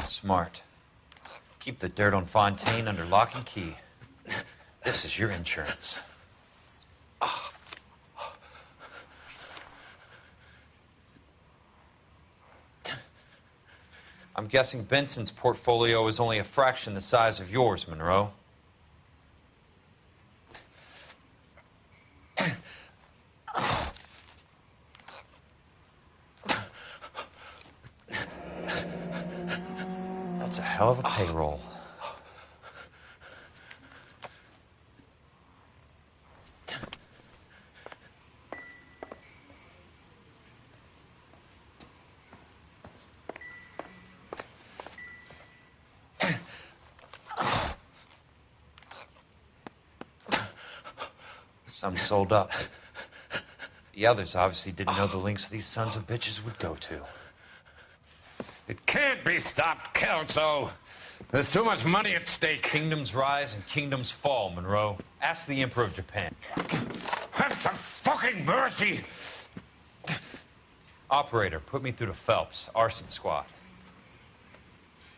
Smart. Keep the dirt on Fontaine under lock and key. This is your insurance. I'm guessing Benson's portfolio is only a fraction the size of yours, Monroe. That's a hell of a payroll. Some sold up. The others obviously didn't know the lengths these sons of bitches would go to. It can't be stopped, Kelso. There's too much money at stake. Kingdoms rise and kingdoms fall, Monroe. Ask the Emperor of Japan. Have some fucking mercy! Operator, put me through to Phelps, arson squad.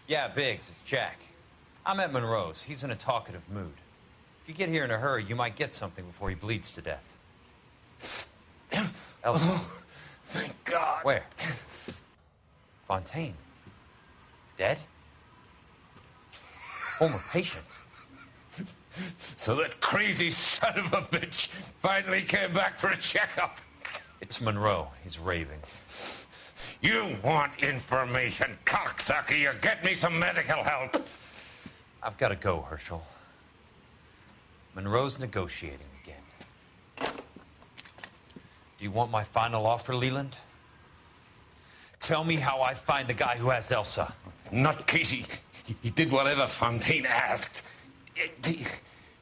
Yeah, Biggs, it's Jack. I'm at Monroe's. He's in a talkative mood. If you get here in a hurry, you might get something before he bleeds to death. Elsa. Oh, thank God. Where? Fontaine. Dead? Former patient. So that crazy son of a bitch finally came back for a checkup. It's Monroe. He's raving. You want information, cocksucker. You get me some medical help. I've got to go, Herschel. Monroe's negotiating again. Do you want my final offer, Leland? Tell me how I find the guy who has Elsa. Nutcase, he did whatever Fontaine asked.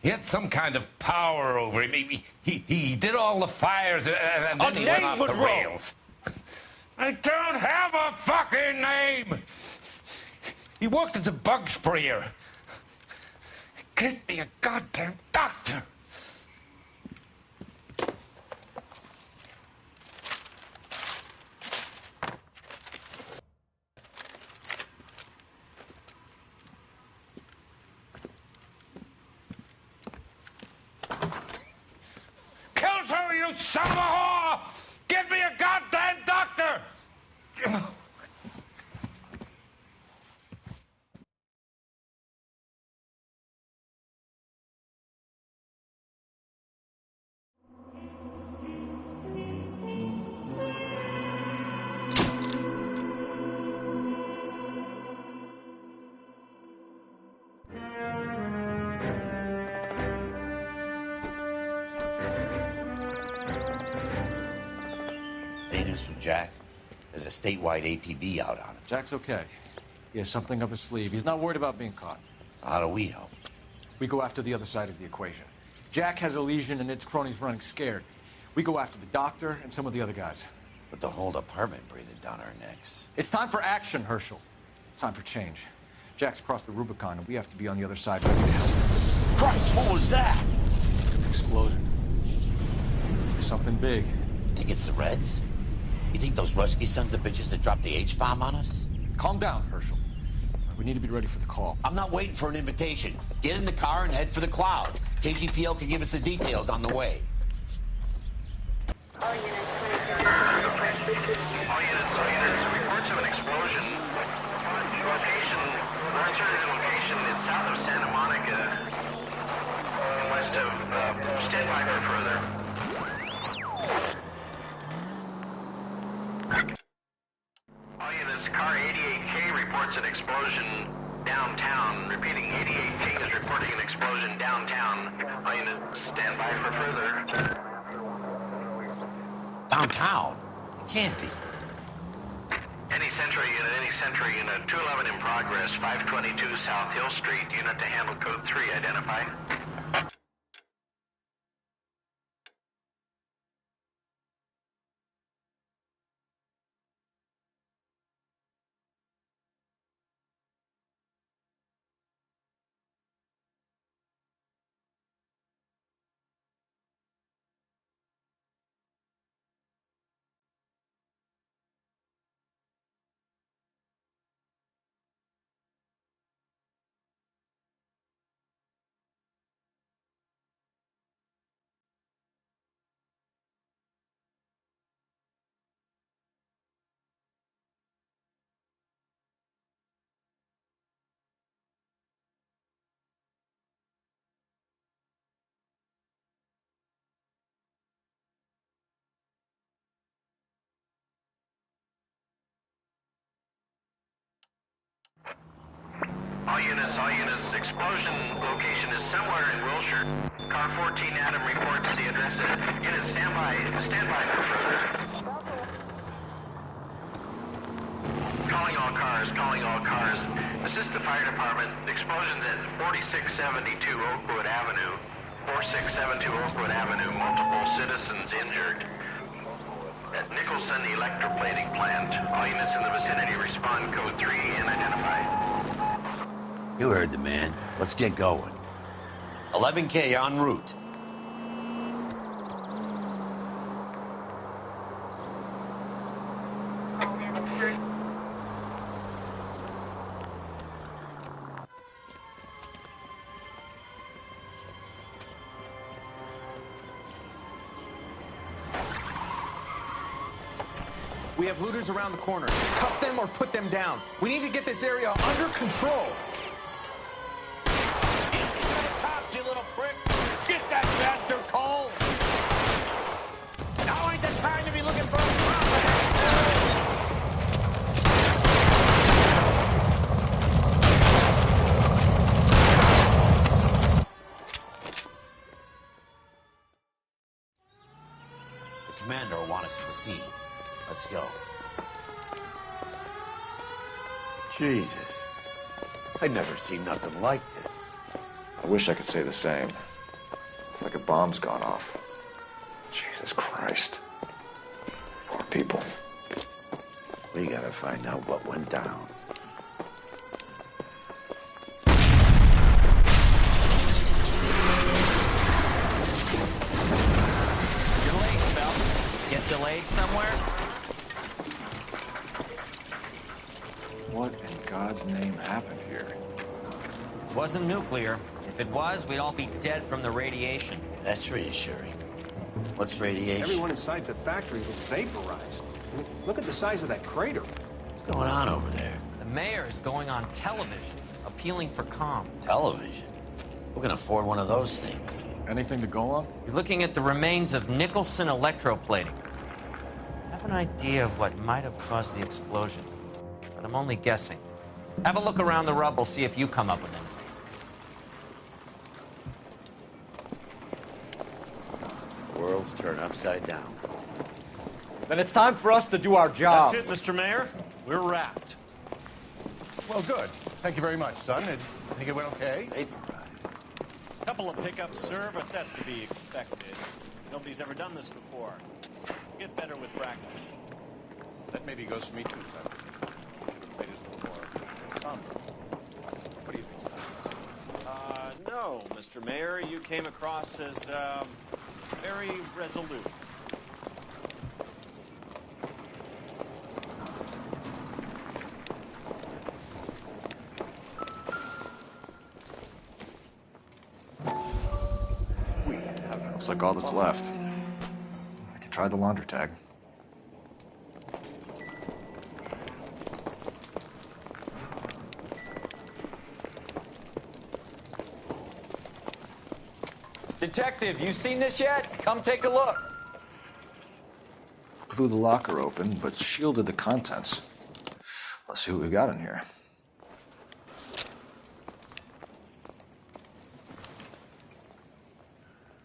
He had some kind of power over him. He did all the fires, and then he went off the rails. I don't have a fucking name! He worked as a bug sprayer. Get me a goddamn doctor! Kelso, you son of a whore! Get me a goddamn doctor! Any news from Jack? There's a statewide APB out on him. Jack's okay. He has something up his sleeve. He's not worried about being caught. How do we help? We go after the other side of the equation. Jack has a legion and its cronies running scared. We go after the doctor and some of the other guys. But the whole department breathing down our necks. It's time for action, Herschel. It's time for change. Jack's crossed the Rubicon, and we have to be on the other side ready to help. Christ, what was that? Explosion. Something big. You think it's the Reds? You think those Rusky sons of bitches that dropped the H-bomb on us? Calm down, Herschel. We need to be ready for the call. I'm not waiting for an invitation. Get in the car and head for the cloud. KGPL can give us the details on the way. All units, reports of an explosion. Location, alternative location is south of Santa Monica, west of, stand by for further. All units, car 88K reports an explosion downtown. Repeating, 88K is reporting an explosion downtown. All units, stand by for further. Downtown? It can't be. Any Central unit, 211 in progress, 522 South Hill Street, unit to handle code 3, identify. All units, explosion location is somewhere in Wilshire. Car 14 Adam reports the address. Unit, stand by for further. Calling all cars. Assist the fire department. Explosions at 4672 Oakwood Avenue. 4672 Oakwood Avenue, multiple citizens injured. At Nicholson Electroplating Plant, all units in the vicinity respond code 3 and identify. You heard the man. Let's get going. 11K en route. We have looters around the corner. Cuff them or put them down. We need to get this area under control. Cops, you little prick! Get that bastard, Cole! Now ain't the time to be looking commander will want us at the scene. Let's go. Jesus. I've never seen nothing like this. I wish I could say the same. It's like a bomb's gone off. Jesus Christ. Poor people. We gotta find out what went down. You're late, Phelps. Get delayed somewhere? What in God's name happened here? Wasn't nuclear. If it was, we'd all be dead from the radiation. That's reassuring. What's radiation? Everyone inside the factory was vaporized. I mean, look at the size of that crater. What's going on over there? The mayor is going on television, appealing for calm. Television? Who can afford one of those things? Anything to go on? You're looking at the remains of Nicholson electroplating. I have an idea of what might have caused the explosion, but I'm only guessing. Have a look around the rubble, see if you come up with it. Worlds turn upside down. Then it's time for us to do our job. That's it, Mr. Mayor. We're wrapped. Well, good. Thank you very much, son. I think it went okay. Vaporized. Couple of pickups, sir, but that's to be expected. Nobody's ever done this before. Get better with practice. That maybe goes for me too, son. Should have played it a little more somber. What do you think, son? No, Mr. Mayor. You came across as, very resolute. Looks like all that's left. I could try the launder tag. Detective, you seen this yet? Come take a look. Blew the locker open, but shielded the contents. Let's see what we got in here.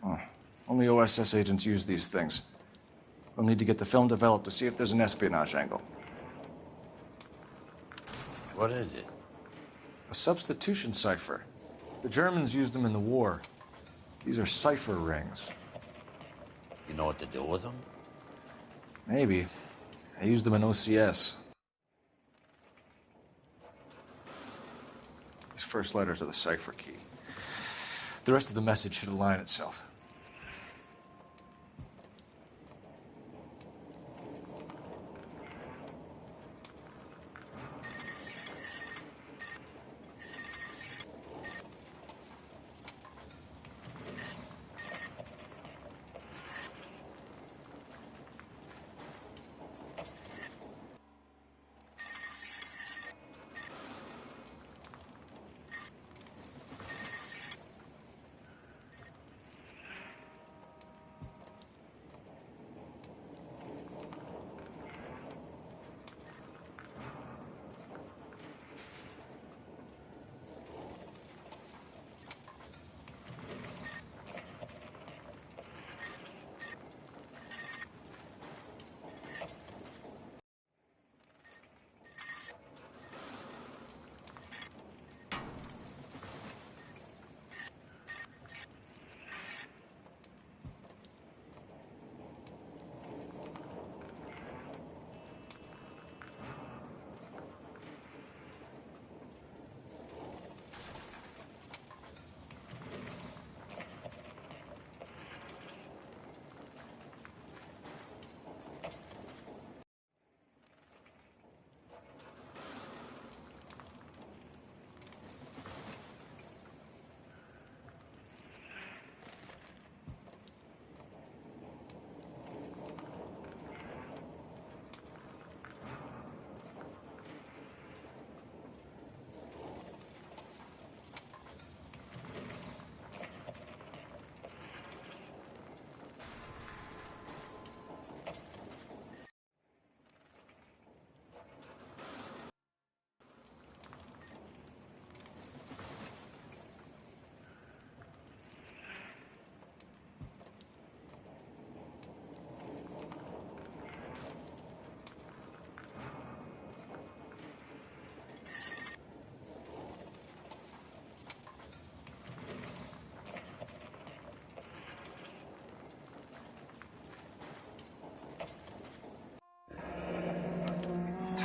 Oh, only OSS agents use these things. We'll need to get the film developed to see if there's an espionage angle. What is it? A substitution cipher. The Germans used them in the war. These are cipher rings. You know what to do with them? Maybe. I used them in OCS. These first letters are the cipher key. The rest of the message should align itself.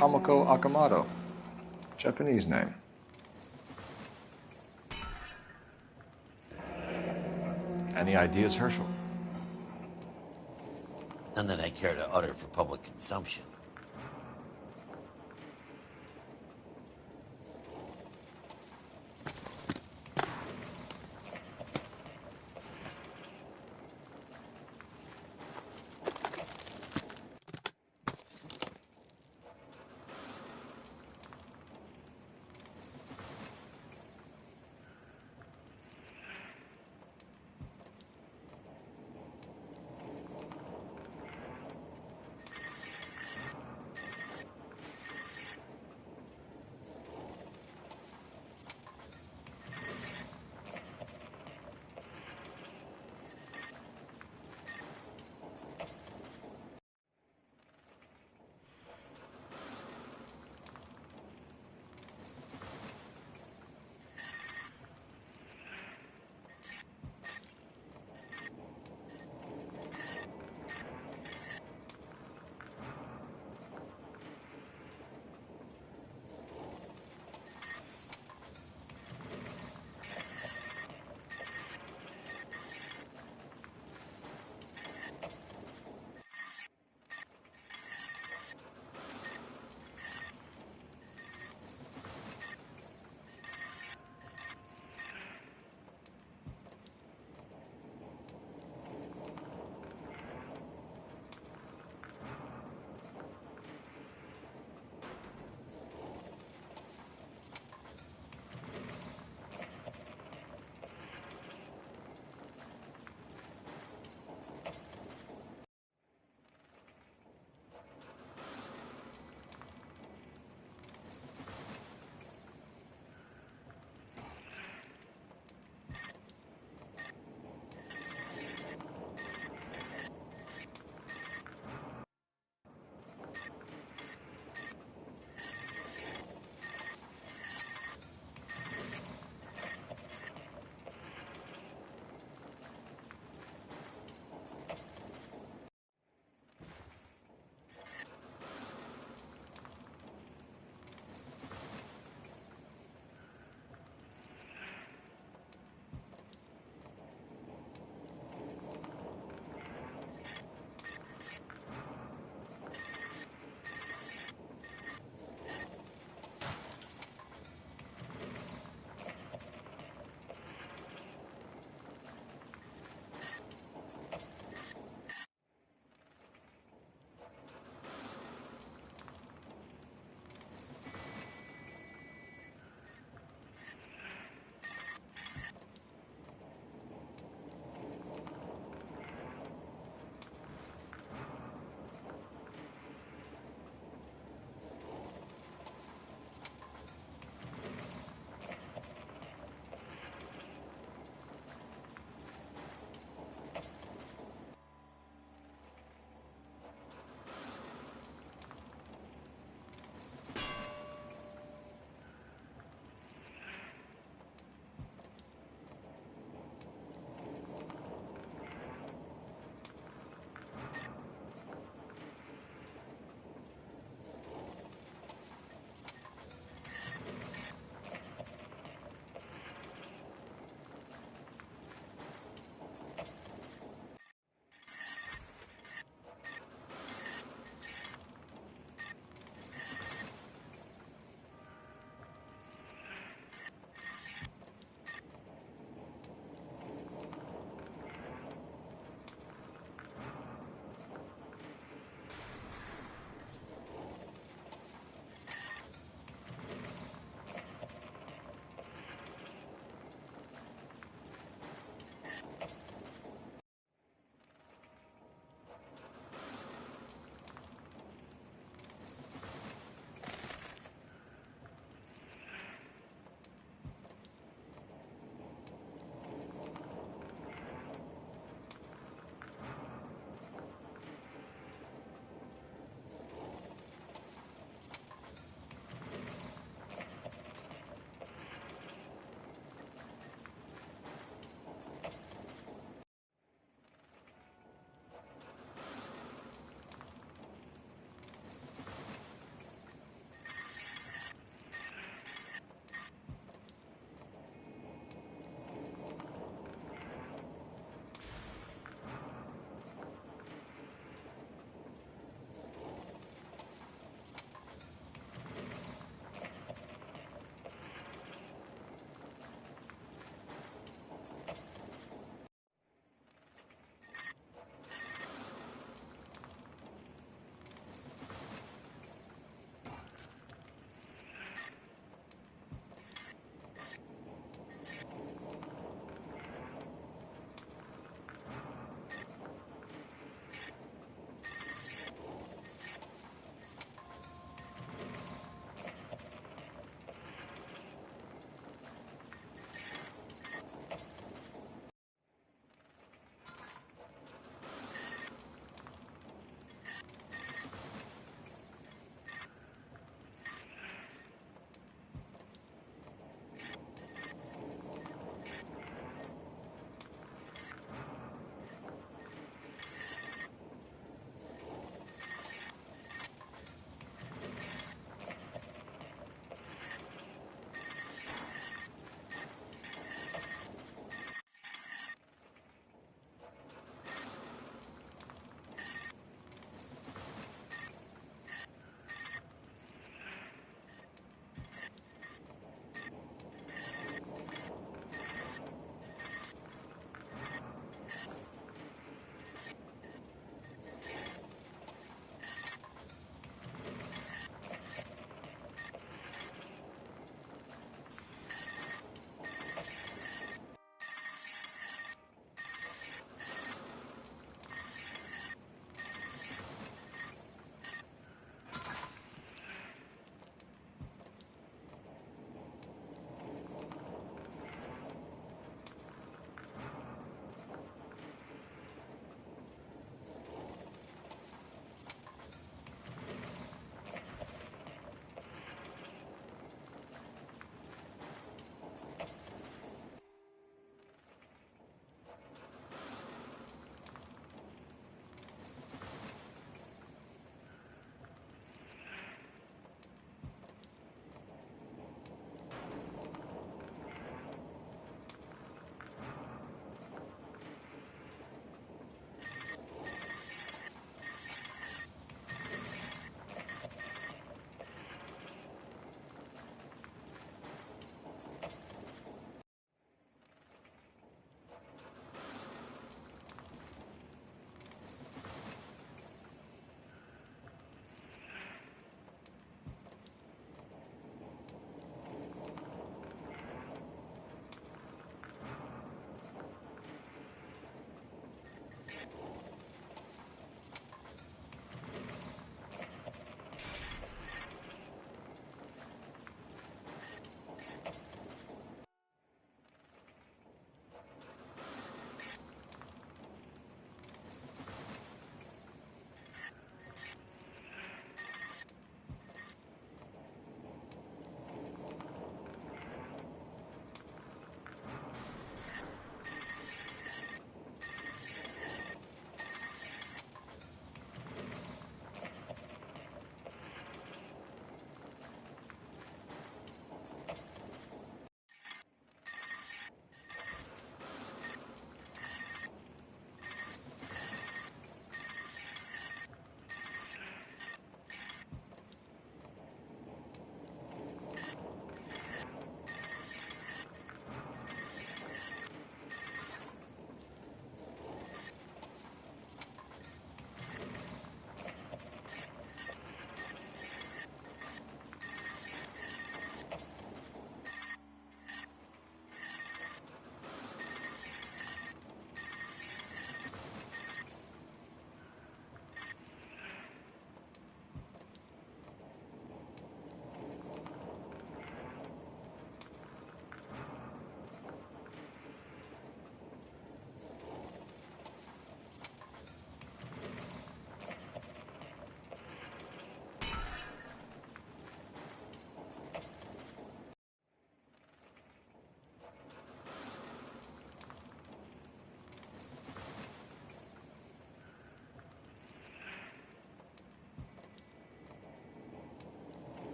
Tomoko Akamoto. Japanese name. Any ideas, Herschel? None that I care to utter for public consumption.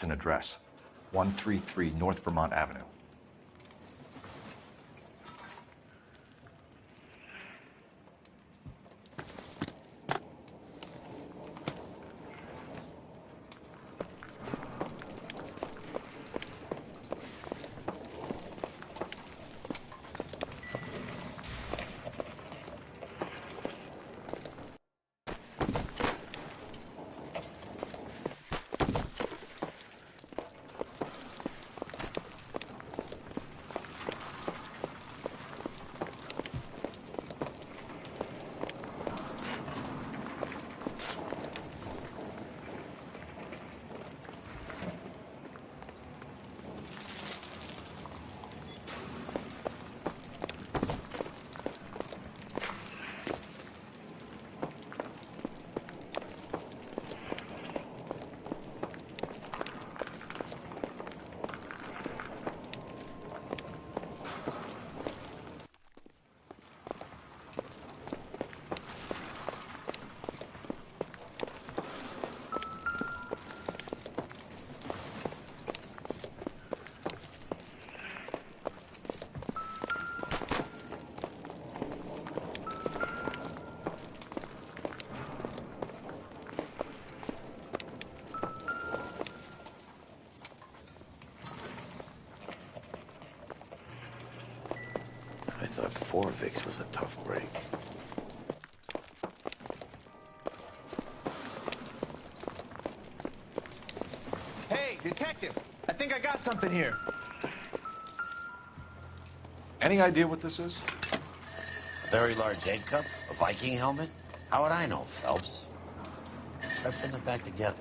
It's an address. 133 North Vermont Avenue. I thought Forvix was a tough break. Hey, detective! I think I got something here. Any idea what this is? A very large head cup? A Viking helmet? How would I know, Phelps? Try putting it back together.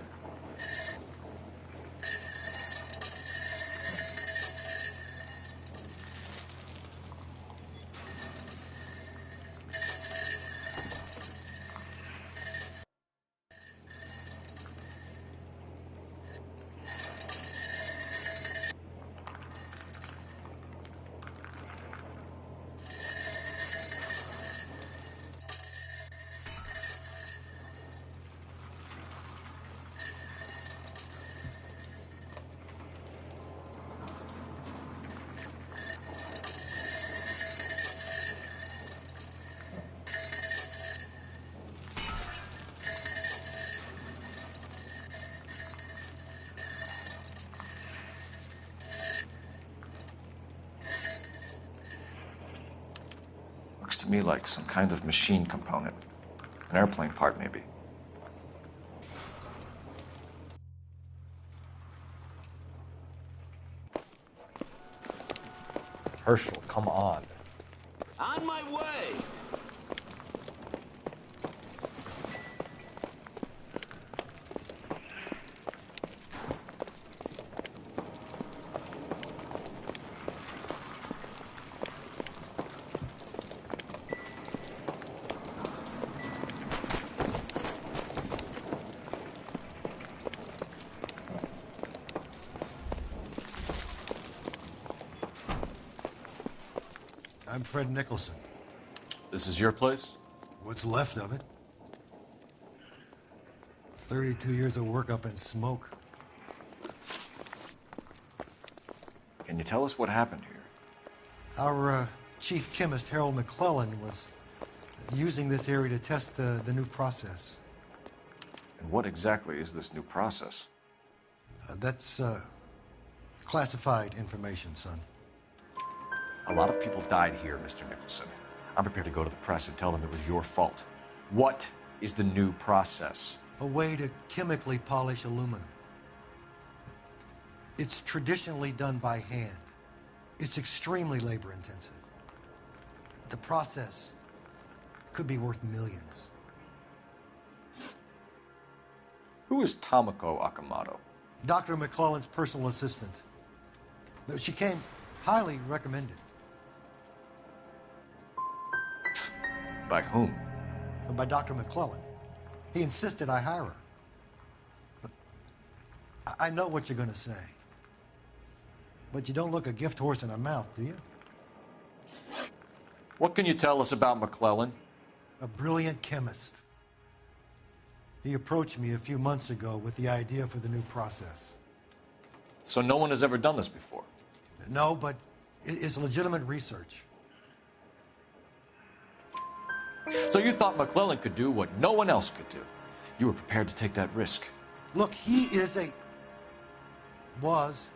Looks to me like some kind of machine component. An airplane part, maybe. Herschel, come on. On my way! I'm Fred Nicholson. This is your place? What's left of it. 32 years of work up in smoke. Can you tell us what happened here? Our chief chemist, Harold McClellan, was using this area to test the new process. And what exactly is this new process? That's classified information, son. A lot of people died here, Mr. Nicholson. I'm prepared to go to the press and tell them it was your fault. What is the new process? A way to chemically polish aluminum. It's traditionally done by hand. It's extremely labor intensive. The process could be worth millions. Who is Tomoko Akamoto? Dr. McClellan's personal assistant. She came highly recommended. By whom? By Dr. McClellan. He insisted I hire her. But I know what you're going to say. But you don't look a gift horse in the mouth, do you? What can you tell us about McClellan? A brilliant chemist. He approached me a few months ago with the idea for the new process. So no one has ever done this before? No, but it's legitimate research. So you thought McClellan could do what no one else could do. You were prepared to take that risk. Look, he was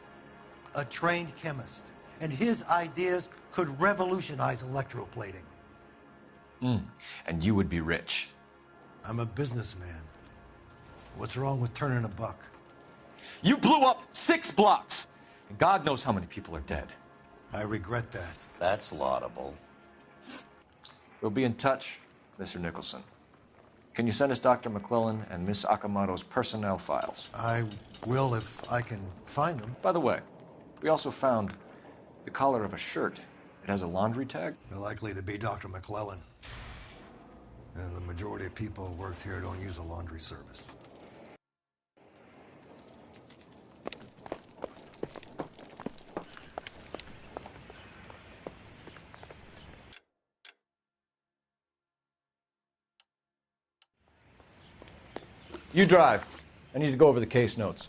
a trained chemist, and his ideas could revolutionize electroplating. And you would be rich. I'm a businessman. What's wrong with turning a buck? You blew up 6 blocks, and God knows how many people are dead. I regret that. That's laudable. We'll be in touch, Mr. Nicholson. Can you send us Dr. McClellan and Miss Akamoto's personnel files? I will if I can find them. By the way, we also found the collar of a shirt. It has a laundry tag. They're likely to be Dr. McClellan. And the majority of people who work here don't use a laundry service. You drive. I need to go over the case notes.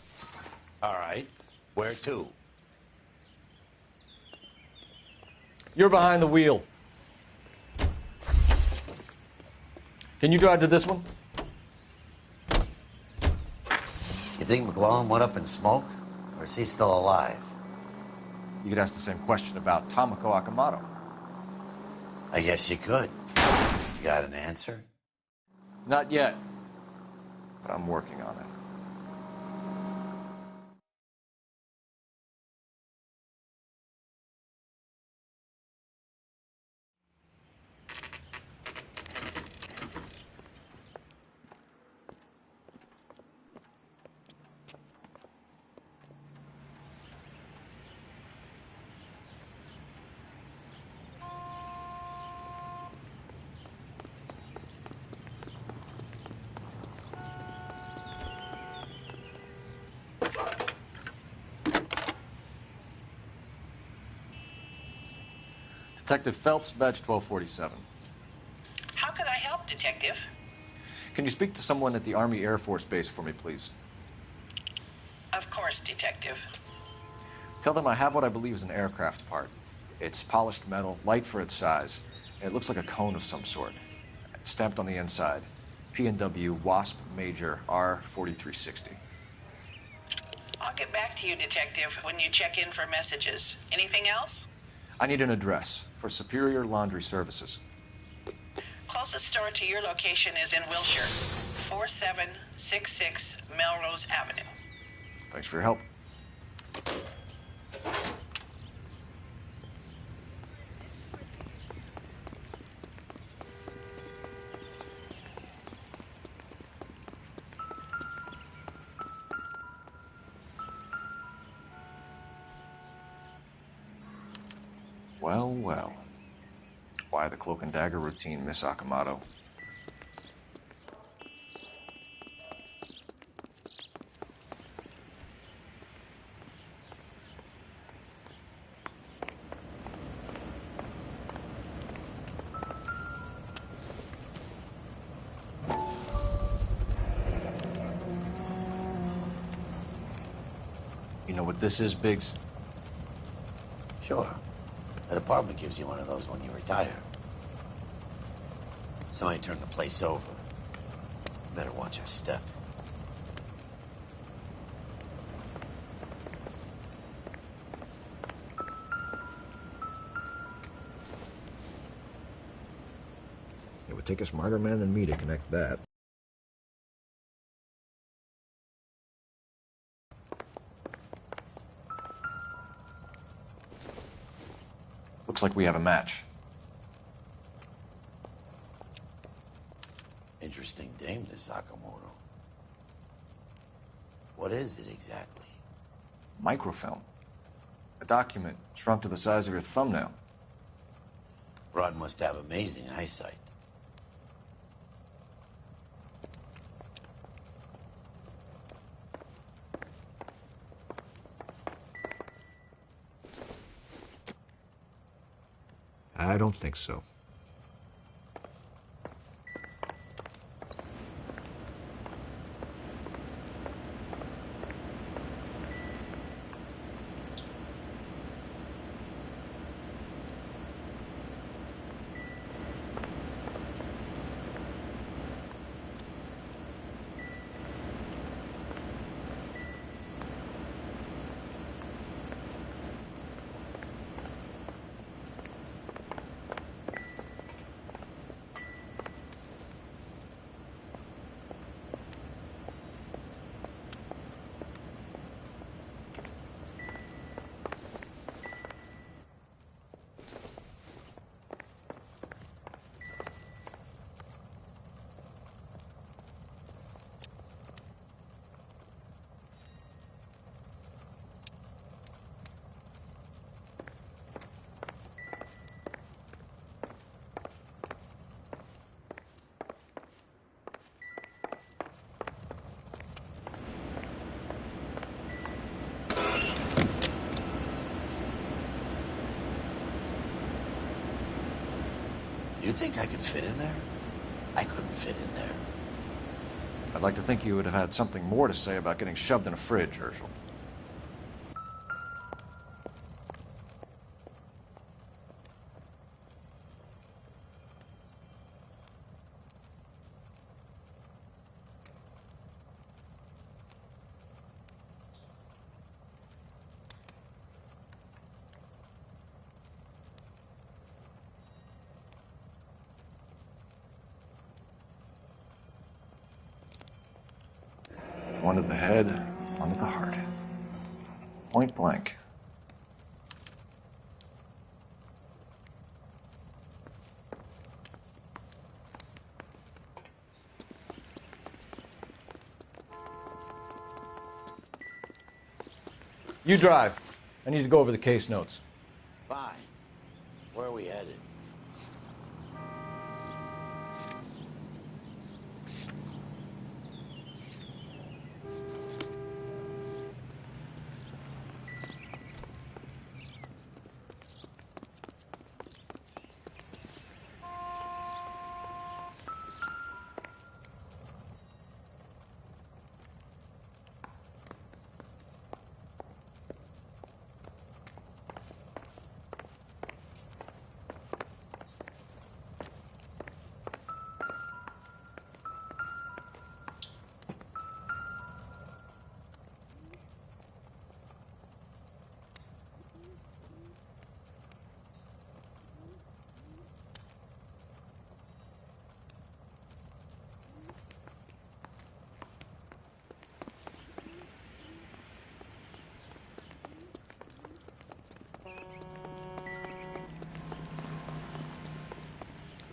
All right. Where to? You're behind the wheel. Can you drive to this one? You think McClellan went up in smoke? Or is he still alive? You could ask the same question about Tomoko Akamoto. I guess you could. You got an answer? Not yet. But I'm working on it. Detective Phelps, badge 1247. How can I help, Detective? Can you speak to someone at the Army Air Force Base for me, please? Of course, Detective. Tell them I have what I believe is an aircraft part. It's polished metal, light for its size. It looks like a cone of some sort. It's stamped on the inside. P&W Wasp Major R4360. I'll get back to you, Detective, when you check in for messages. Anything else? I need an address for Superior Laundry Services. Closest store to your location is in Wilshire, 4766 Melrose Avenue. Thanks for your help. Well, well. Why the cloak and dagger routine, Miss Akamoto? You know what this is, Biggs? Sure. The department gives you one of those when you retire. Somebody turned the place over. Better watch your step. It would take a smarter man than me to connect that. Looks like we have a match. Interesting dame, this Sakamoto. What is it exactly? Microfilm. A document shrunk to the size of your thumbnail. Rod must have amazing eyesight. I don't think so. You think I could fit in there? I couldn't fit in there. I'd like to think you would have had something more to say about getting shoved in a fridge, Herschel. One to the head, one to the heart. Point blank. You drive. I need to go over the case notes. Fine. Where are we headed?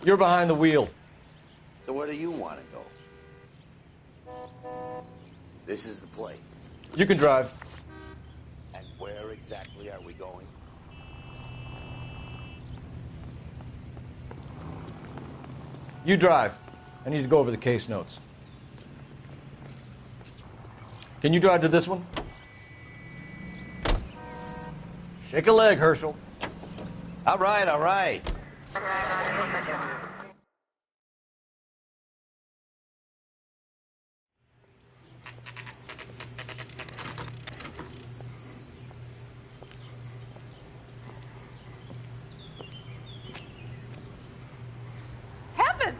You're behind the wheel. So where do you want to go? This is the place. You can drive. And where exactly are we going? You drive. I need to go over the case notes. Can you drive to this one? Shake a leg, Herschel. All right, all right. Heavens!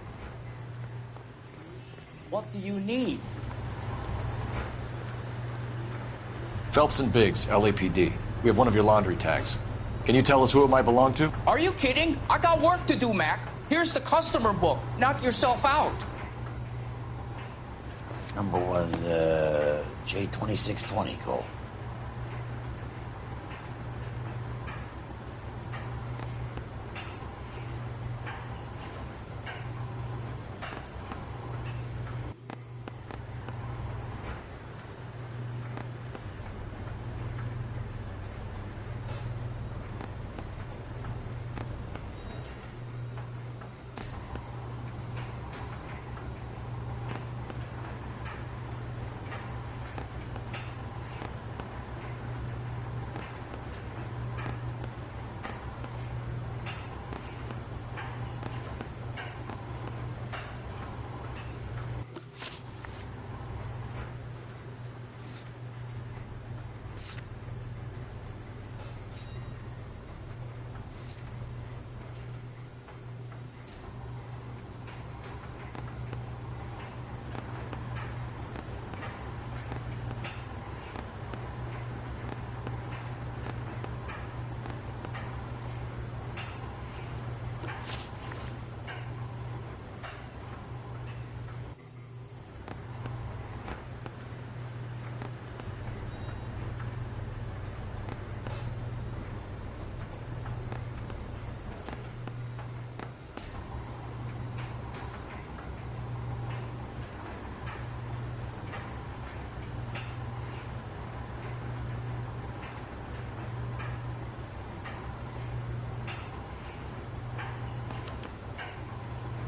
What do you need? Phelps and Biggs, LAPD. We have one of your laundry tags. Can you tell us who it might belong to? Are you kidding? I got work to do, Mac. Here's the customer book. Knock yourself out. Number was J2620, Cole.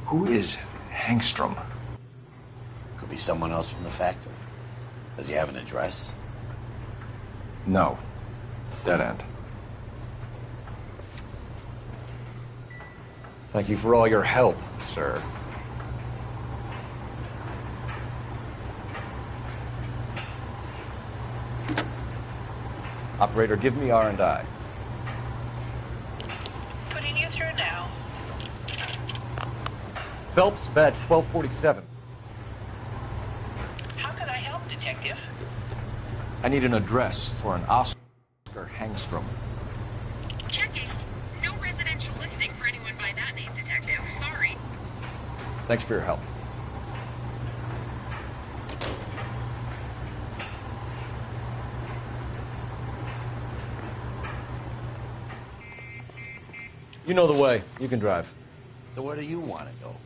Who is Hangstrom? Could be someone else from the factory. Does he have an address? No. Dead end. Thank you for all your help, sir. Operator, give me R&I. Putting you through now. Phelps, badge 1247. How can I help, Detective? I need an address for an Oscar Hangstrom. Checking. No residential listing for anyone by that name, Detective. Sorry. Thanks for your help. You know the way. You can drive. So where do you want to go?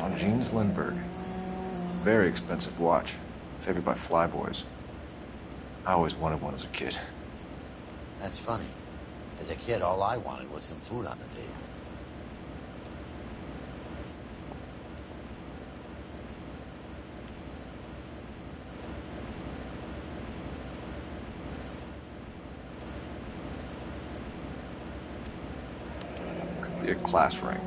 On Jeans Lindbergh. Very expensive watch. Favored by flyboys. I always wanted one as a kid. That's funny. As a kid, all I wanted was some food on the table. Could be a class ring.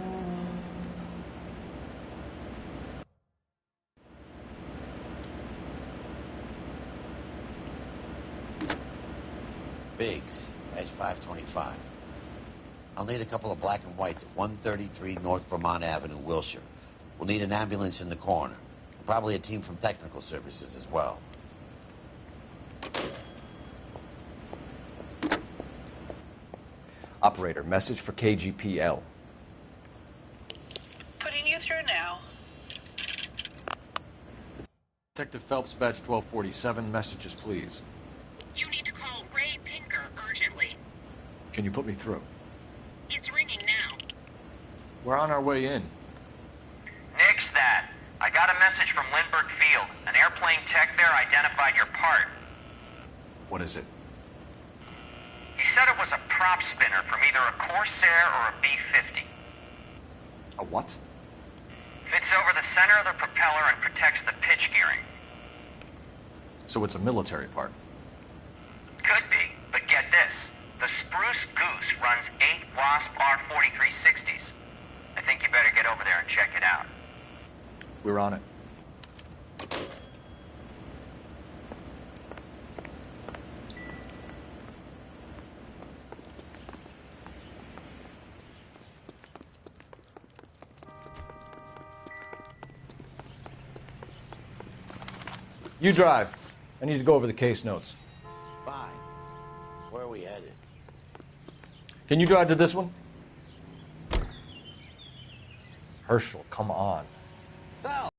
Biggs, edge 525. I'll need a couple of black and whites at 133 North Vermont Avenue, Wilshire. We'll need an ambulance in the corner. Probably a team from technical services as well. Operator, message for KGPL. Putting you through now. Detective Phelps, badge 1247. Messages, please. You need to call Ray Pinker urgently. Can you put me through? It's ringing now. We're on our way in. Nix that. I got a message from Lindbergh Field. An airplane tech there identified your part. What is it? He said it was a prop spinner from either a Corsair or a B-50. A what? Fits over the center of the propeller and protects the pitch gearing. So it's a military part. Could be, but get this. The Spruce Goose runs 8 Wasp R-4360s. I think you better get over there and check it out. We're on it. You drive. I need to go over the case notes. Fine. Where are we headed? Can you drive to this one? Herschel, come on. Val!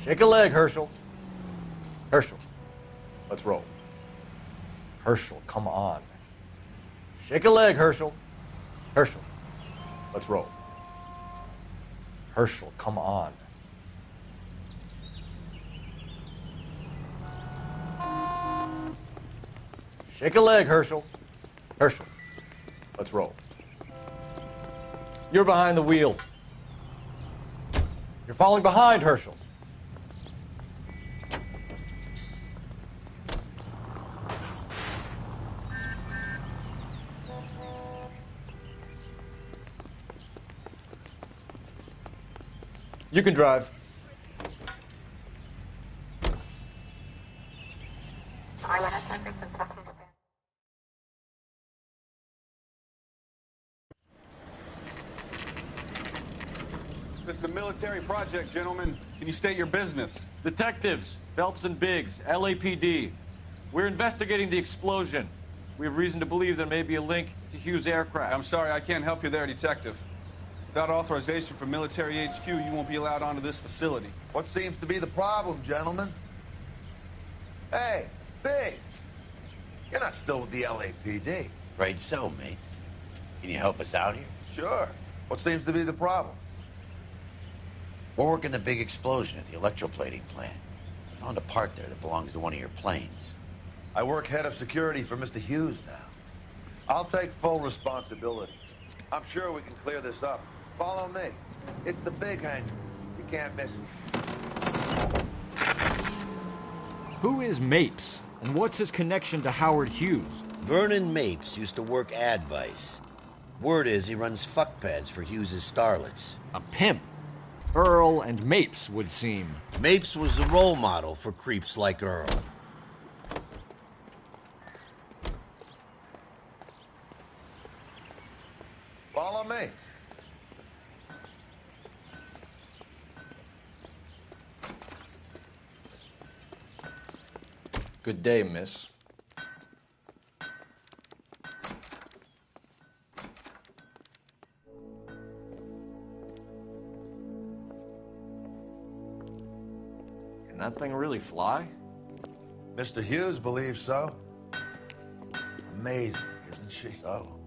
Shake a leg, Herschel. Herschel, Let's roll. Herschel, come on. Shake a leg, Herschel. Herschel, let's roll. Herschel, come on. Shake a leg, Herschel. Herschel, let's roll. You're behind the wheel. You're falling behind, Herschel. You can drive. This is a military project, gentlemen. Can you state your business? Detectives, Phelps and Biggs, LAPD. We're investigating the explosion. We have reason to believe there may be a link to Hughes' aircraft. I'm sorry, I can't help you there, Detective. Without authorization from military HQ, you won't be allowed onto this facility. What seems to be the problem, gentlemen? Hey, Biggs. You're not still with the LAPD. Afraid so, mates. Can you help us out here? Sure. What seems to be the problem? We're working the big explosion at the electroplating plant. I found a part there that belongs to one of your planes. I work head of security for Mr. Hughes now. I'll take full responsibility. I'm sure we can clear this up. Follow me. It's the big hangar. You can't miss it. Who is Mapes, and what's his connection to Howard Hughes? Vernon Mapes used to work Advice. Word is he runs fuck pads for Hughes' starlets. A pimp. Earl and Mapes would seem. Mapes was the role model for creeps like Earl. Follow me. Good day, miss. Can that thing really fly? Mr. Hughes believes so. Amazing, isn't she? So,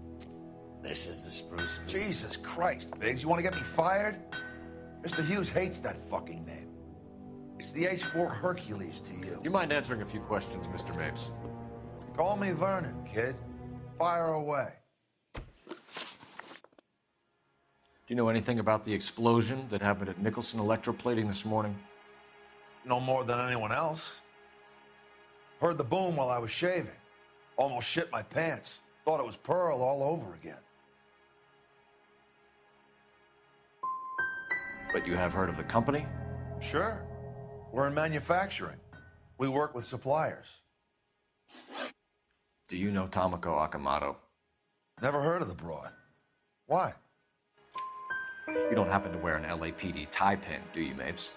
this is the spruce. Jesus Christ, Biggs, you want to get me fired? Mr. Hughes hates that fucking name. It's the H-4 Hercules to you. You mind answering a few questions, Mr. Mapes? Call me Vernon, kid. Fire away. Do you know anything about the explosion that happened at Nicholson Electroplating this morning? No more than anyone else. Heard the boom while I was shaving. Almost shit my pants. Thought it was Pearl all over again. But you have heard of the company? Sure. We're in manufacturing. We work with suppliers. Do you know Tomoko Akamoto? Never heard of the broad. Why? You don't happen to wear an LAPD tie pin, do you, Mapes?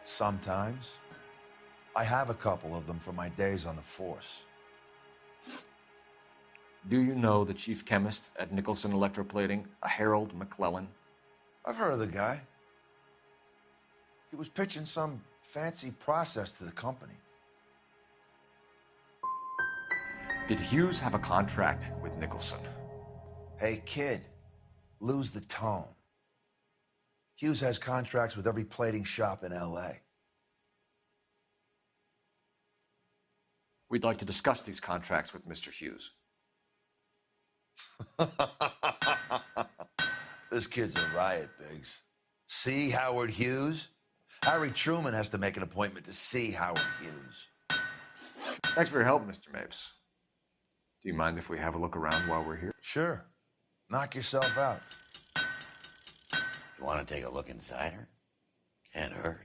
Sometimes. I have a couple of them from my days on the force. Do you know the chief chemist at Nicholson Electroplating, a Harold McClellan? I've heard of the guy. He was pitching some fancy process to the company. Did Hughes have a contract with Nicholson? Hey, kid, lose the tone. Hughes has contracts with every plating shop in L.A. We'd like to discuss these contracts with Mr. Hughes. This kid's a riot, Biggs. See Howard Hughes? Harry Truman has to make an appointment to see Howard Hughes. Thanks for your help, Mr. Mapes. Do you mind if we have a look around while we're here? Sure. Knock yourself out. You want to take a look inside her? Can't hurt.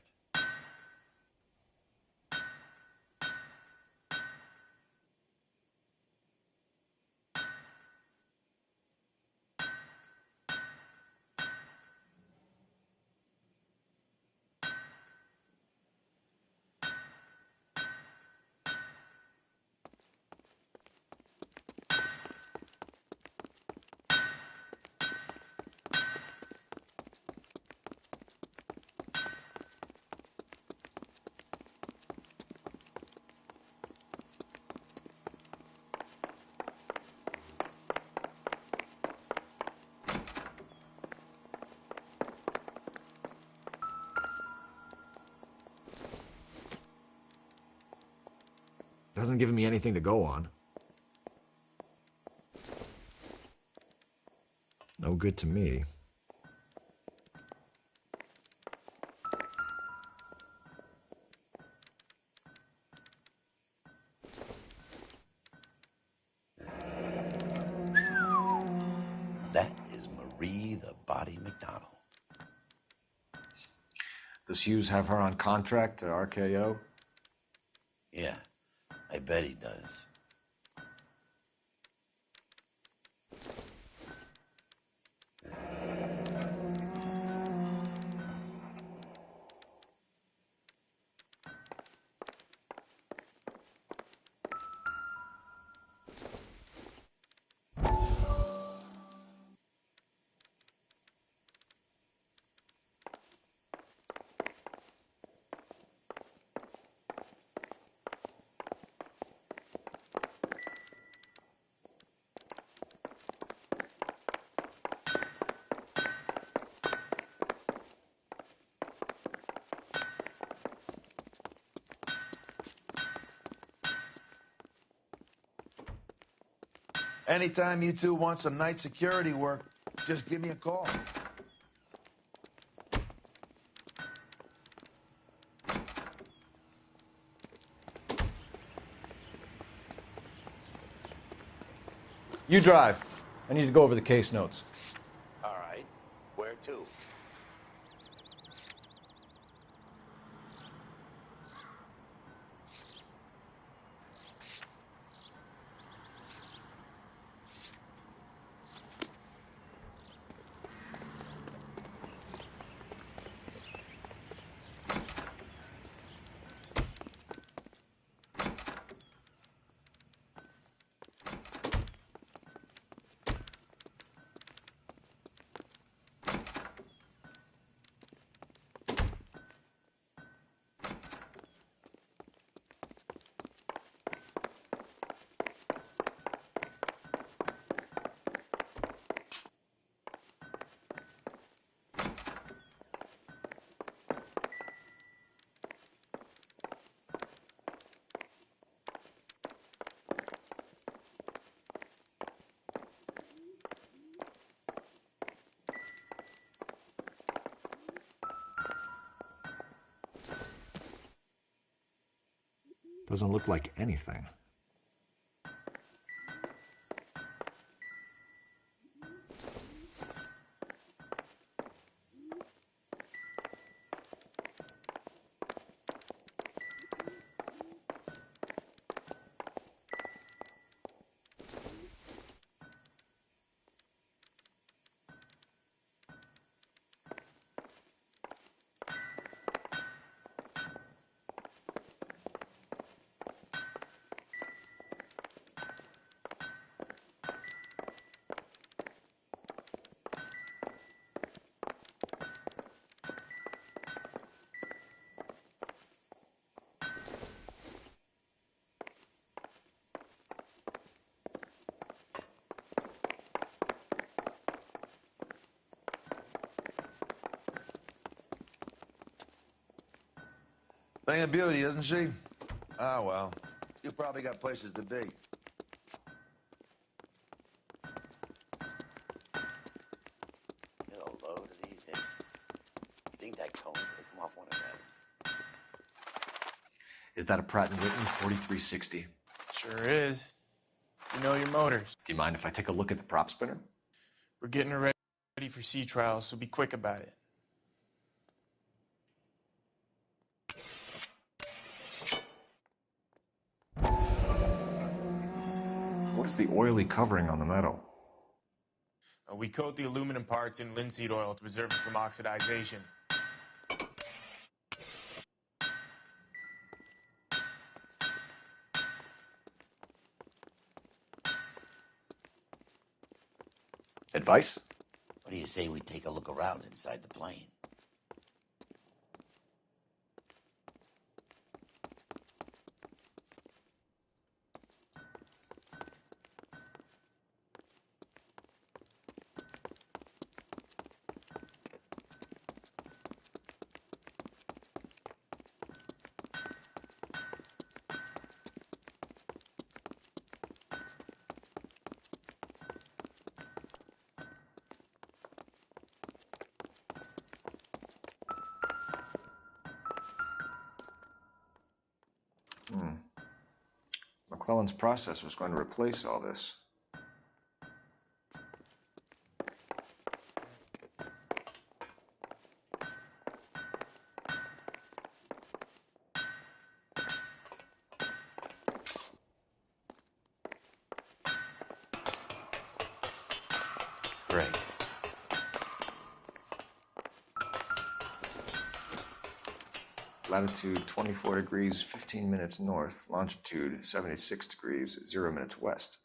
Hasn't given me anything to go on. No good to me. That is Marie the Body McDonald. Does Hughes have her on contract to RKO? Yeah, I bet he does. Anytime you two want some night security work, just give me a call. You drive. I need to go over the case notes. All right. Where to? Doesn't look like anything. Thing of beauty, isn't she? Ah, well. You probably got places to be. Get a load of these in. You think that cone could have come off one of them? Is that a Pratt & Whitney 4360? Sure is. You know your motors. Do you mind if I take a look at the prop spinner? We're getting her ready for sea trials, so be quick about it. What is the oily covering on the metal? We coat the aluminum parts in linseed oil to preserve it from oxidization. Advice? What do you say we take a look around inside the plane? McClellan's process was going to replace all this. Great. Latitude 24 degrees, 15 minutes north. Longitude 76 degrees, 0 minutes west.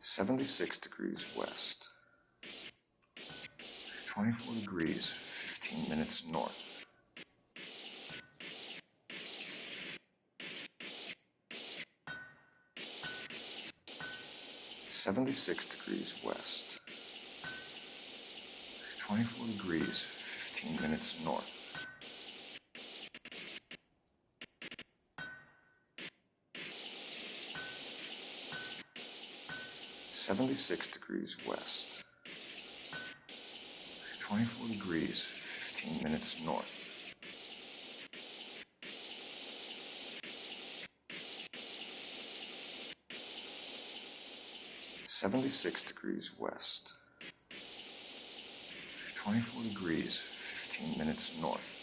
.76 degrees west. 24 degrees, 15 minutes north. .76 degrees west. 24 degrees, 15 minutes north. .76 degrees west. 24 degrees, 15 minutes north. .76 degrees west. 24 degrees, 15 minutes north.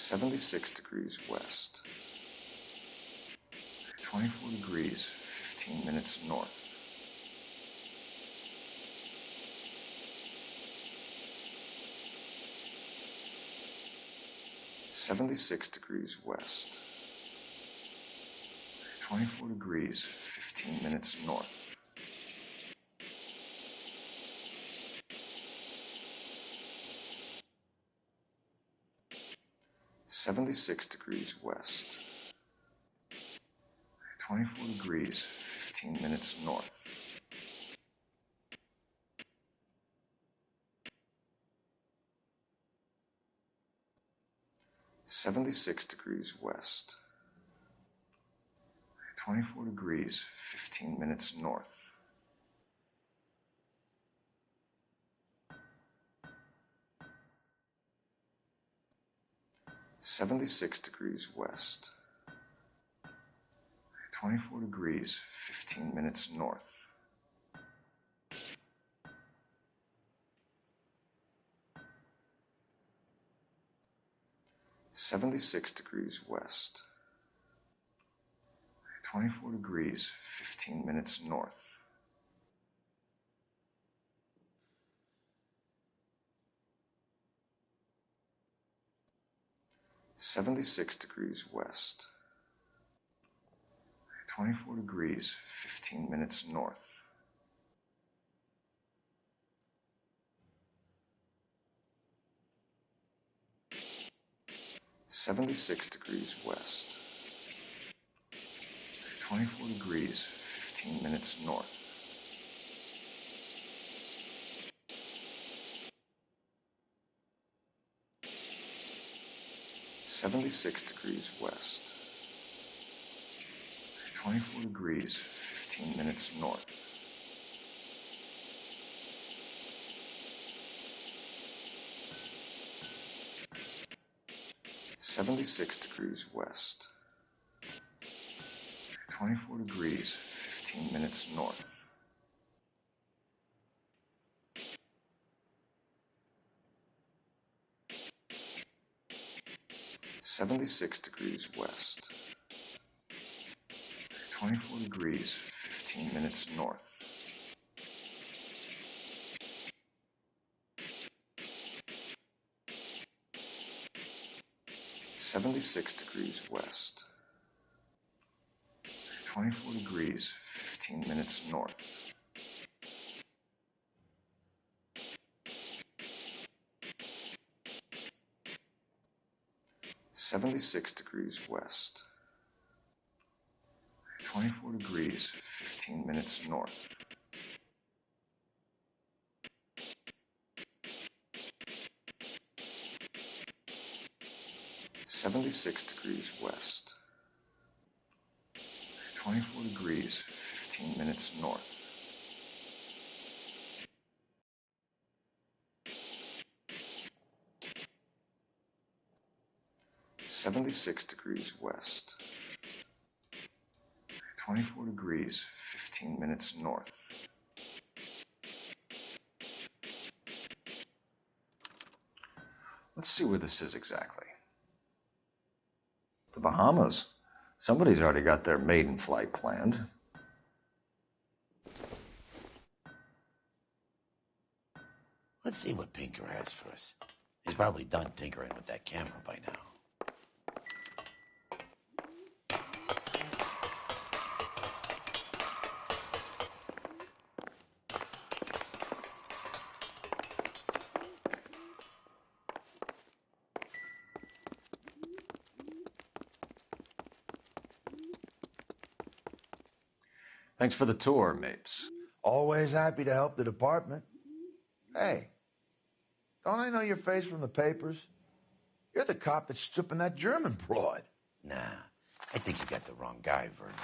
.76 degrees west. 24 degrees, 15 minutes north. .76 degrees west. 24 degrees, 15 minutes north. .76 degrees west. 24 degrees, 15 minutes north. .76 degrees west. 24 degrees, 15 minutes north. .76 degrees west. 24 degrees, 15 minutes north. .76 degrees west. 24 degrees, 15 minutes north. .76 degrees west. 24 degrees, 15 minutes north. .76 degrees west. 24 degrees, 15 minutes north. .76 degrees west. 24 degrees, 15 minutes north. .76 degrees west. 24 degrees, 15 minutes north. .76 degrees west. 24 degrees, 15 minutes north. .76 degrees west. 24 degrees, 15 minutes north. 76 degrees west. 24 degrees, 15 minutes north. (76 degrees west). 24 degrees, 15 minutes north. (76 degrees west). 24 degrees, 15 minutes north. Let's see where this is exactly. The Bahamas. Somebody's already got their maiden flight planned. Let's see what Pinker has for us. He's probably done tinkering with that camera by now. Thanks for the tour, Mapes. Always happy to help the department. Hey, don't I know your face from the papers? You're the cop that's stripping that German broad. Nah, I think you got the wrong guy, Vernon.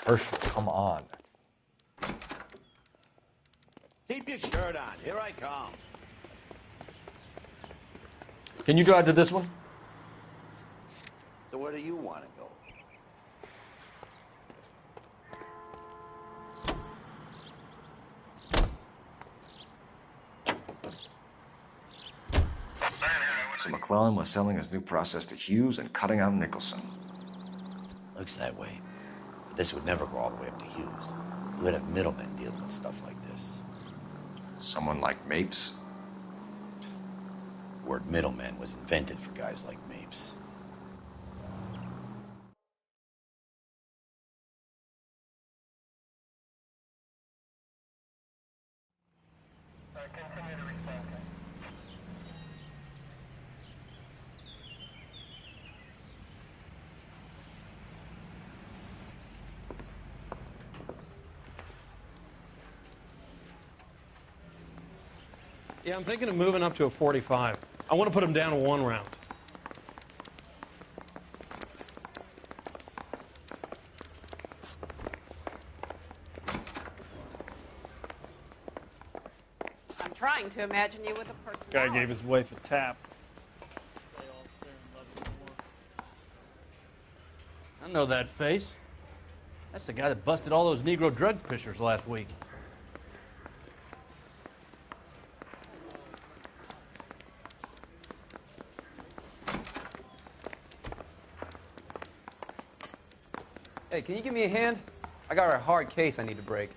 Herschel, come on. Keep your shirt on. Here I come. Can you drive to this one? So where do you want to go? So McClellan was selling his new process to Hughes and cutting out Nicholson. Looks that way. But this would never go all the way up to Hughes. You would have middlemen dealing with stuff like this. Someone like Mapes? The word middleman was invented for guys like Mapes. Yeah, I'm thinking of moving up to a 45. I want to put them down to 1 round. I'm trying to imagine you with a person. Guy gave his wife a tap. I know that face. That's the guy that busted all those Negro drug pushers last week. Hey, can you give me a hand? I got a hard case I need to break.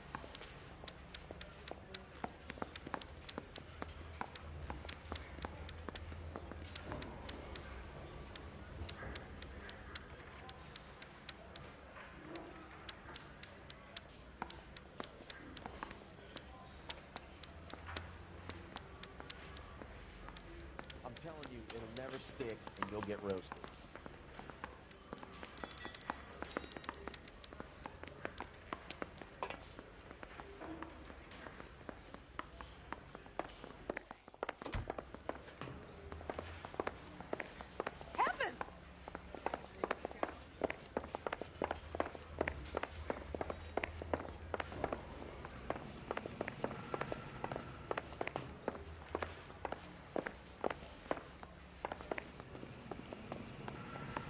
I'm telling you, it'll never stick, and you'll get roasted.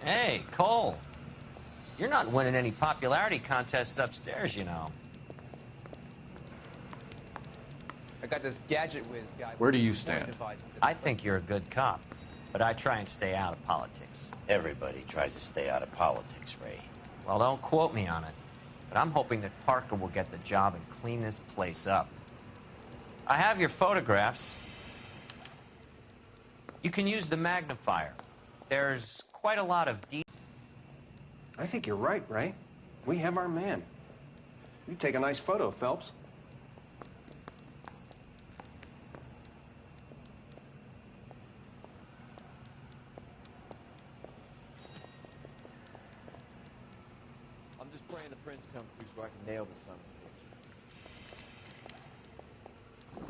Hey, Cole. You're not winning any popularity contests upstairs, you know. I got this gadget whiz guy. Where do you stand? I think you're a good cop, but I try and stay out of politics. Everybody tries to stay out of politics, Ray. Well, don't quote me on it, but I'm hoping that Parker will get the job and clean this place up. I have your photographs. You can use the magnifier. There's quite a lot of detail. I think you're right, Ray. We have our man. You take a nice photo, Phelps. I'm just praying the prints come through so I can nail the son of a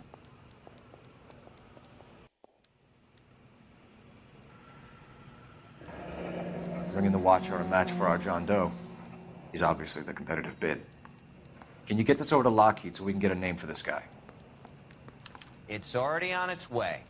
bitch. Bringing the Watcher a match for our John Doe. He's obviously the competitive bid. Can you get this over to Lockheed so we can get a name for this guy? It's already on its way.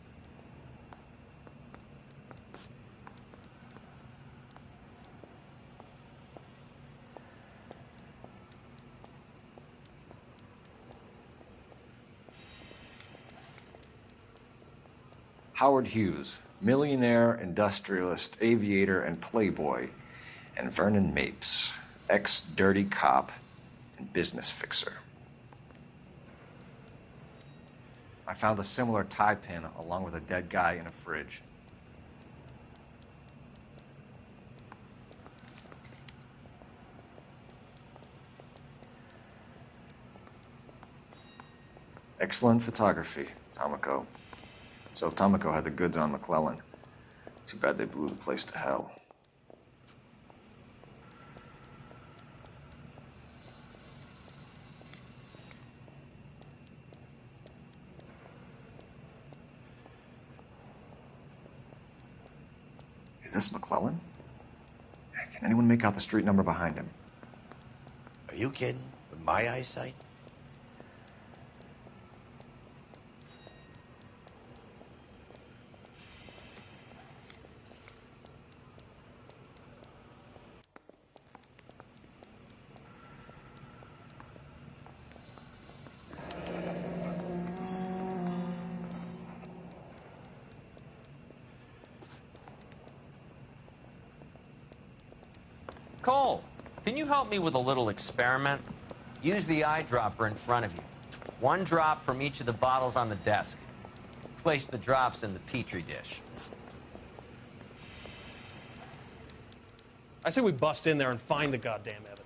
Howard Hughes, millionaire, industrialist, aviator, and playboy, and Vernon Mapes, ex-dirty cop and business fixer. I found a similar tie pin along with a dead guy in a fridge. Excellent photography, Tomoko. So Tomoko had the goods on McClellan. Too bad they blew the place to hell. Is this McClellan? Can anyone make out the street number behind him? Are you kidding? With my eyesight? Cole, can you help me with a little experiment? Use the eyedropper in front of you. One drop from each of the bottles on the desk. Place the drops in the Petri dish. I say we bust in there and find the goddamn evidence.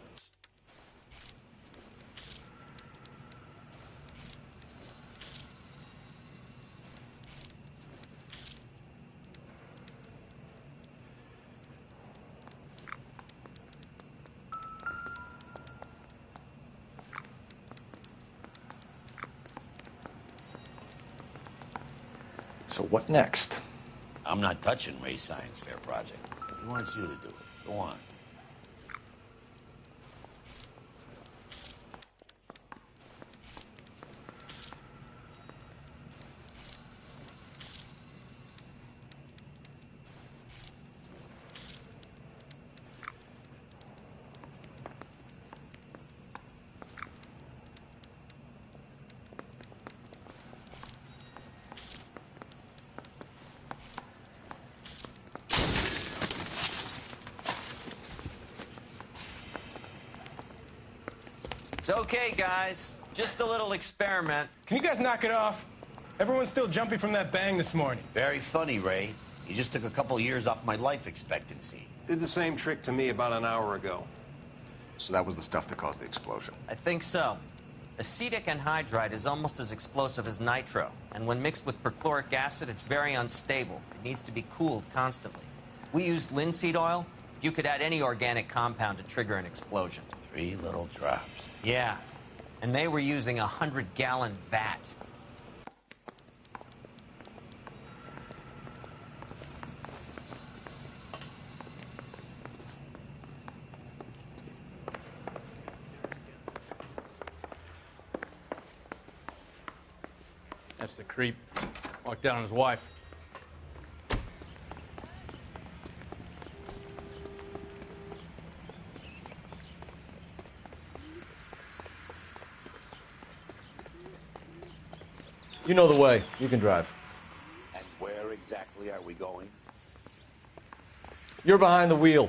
So what next? I'm not touching Ray's science fair project. He wants you to do it. Go on. It's okay, guys. Just a little experiment. Can you guys knock it off? Everyone's still jumpy from that bang this morning. Very funny, Ray. You just took a couple years off my life expectancy. Did the same trick to me about an hour ago. So that was the stuff that caused the explosion. I think so. Acetic anhydride is almost as explosive as nitro, and when mixed with perchloric acid, it's very unstable. It needs to be cooled constantly. We used linseed oil. You could add any organic compound to trigger an explosion. 3 little drops. Yeah, and they were using a 100-gallon vat. That's the creep. Walked down on his wife. You know the way. You can drive. And where exactly are we going? You're behind the wheel.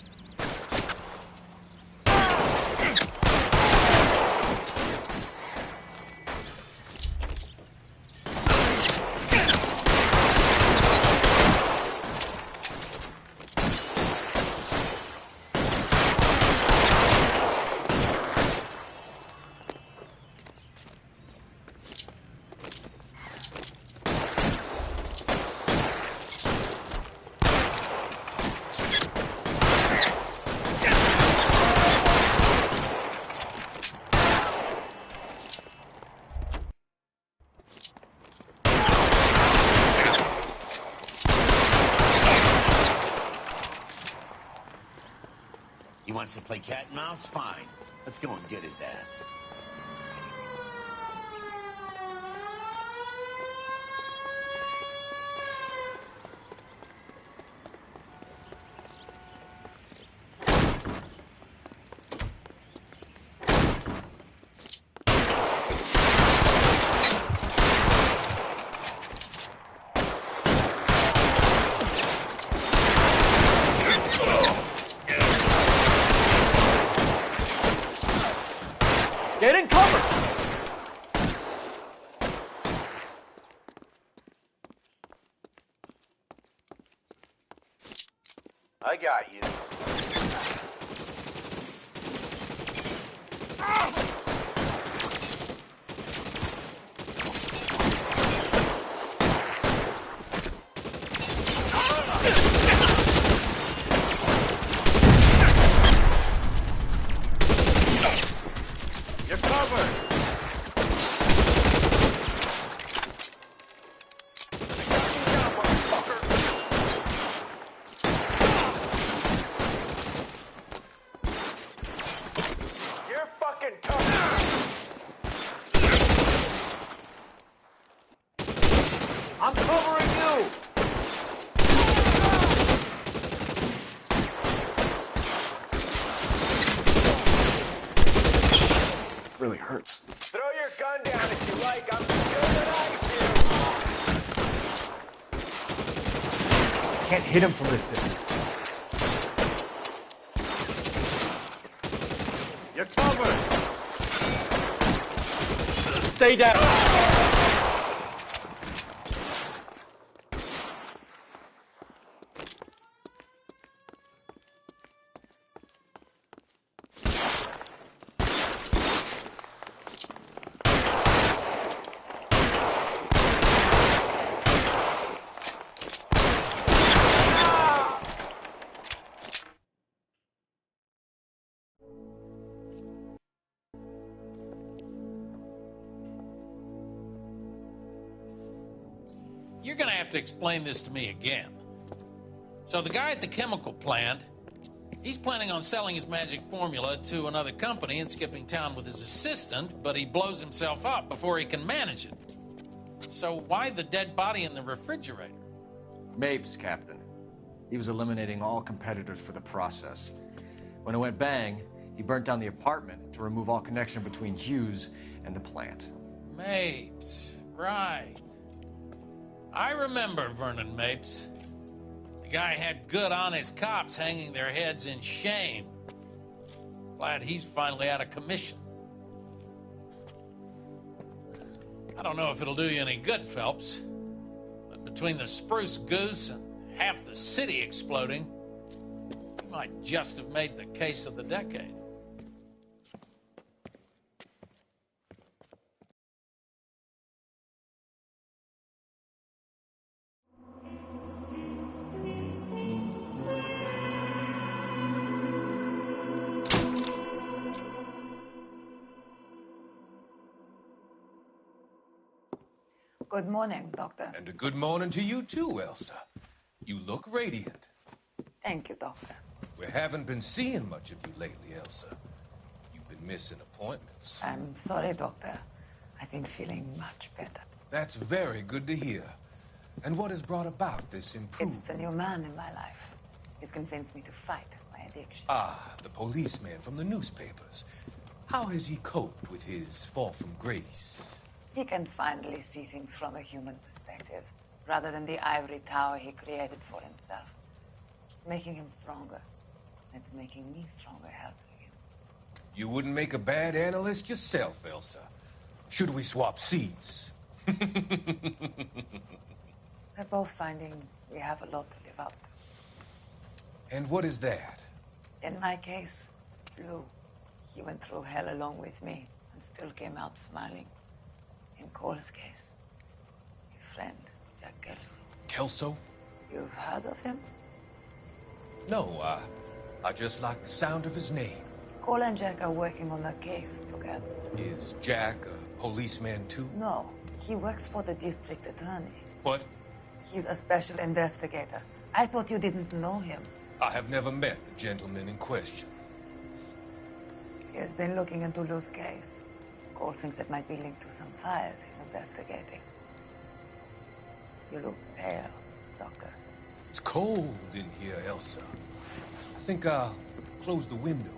wants to play cat and mouse? Fine. Let's go and get his ass. Get in cover! I got you. You're covered. You're fucking covered. I'm covering you. Really hurts. Throw your gun down if you like. I'm still gonna Can't hit him from this distance. You're covered. Stay down. You're going to have to explain this to me again. So the guy at the chemical plant, he's planning on selling his magic formula to another company and skipping town with his assistant, but he blows himself up before he can manage it. So why the dead body in the refrigerator? Mapes, Captain. He was eliminating all competitors for the process. When it went bang, he burnt down the apartment to remove all connection between Hughes and the plant. Mapes, right. I remember Vernon Mapes. The guy had good, honest cops hanging their heads in shame. Glad he's finally out of commission. I don't know if it'll do you any good, Phelps, but between the Spruce Goose and half the city exploding, you might just have made the case of the decade. Good morning, Doctor. And a good morning to you too, Elsa. You look radiant. Thank you, Doctor. We haven't been seeing much of you lately, Elsa. You've been missing appointments. I'm sorry, Doctor. I've been feeling much better. That's very good to hear. And what has brought about this improvement? It's the new man in my life. He's convinced me to fight my addiction. Ah, the policeman from the newspapers. How has he coped with his fall from grace? He can finally see things from a human perspective, rather than the ivory tower he created for himself. It's making him stronger. It's making me stronger helping him. You wouldn't make a bad analyst yourself, Elsa. Should we swap seats? We're both finding we have a lot to live up to. And what is that? In my case, Lou. He went through hell along with me and still came out smiling. In Cole's case, his friend, Jack Kelso. Kelso? You've heard of him? No, I just like the sound of his name. Cole and Jack are working on a case together. Is Jack a policeman too? No, he works for the district attorney. What? He's a special investigator. I thought you didn't know him. I have never met the gentleman in question. He has been looking into Lou's case. Cole thinks it might be linked to some fires he's investigating. You look pale, Doctor. It's cold in here, Elsa. I think I'll close the window.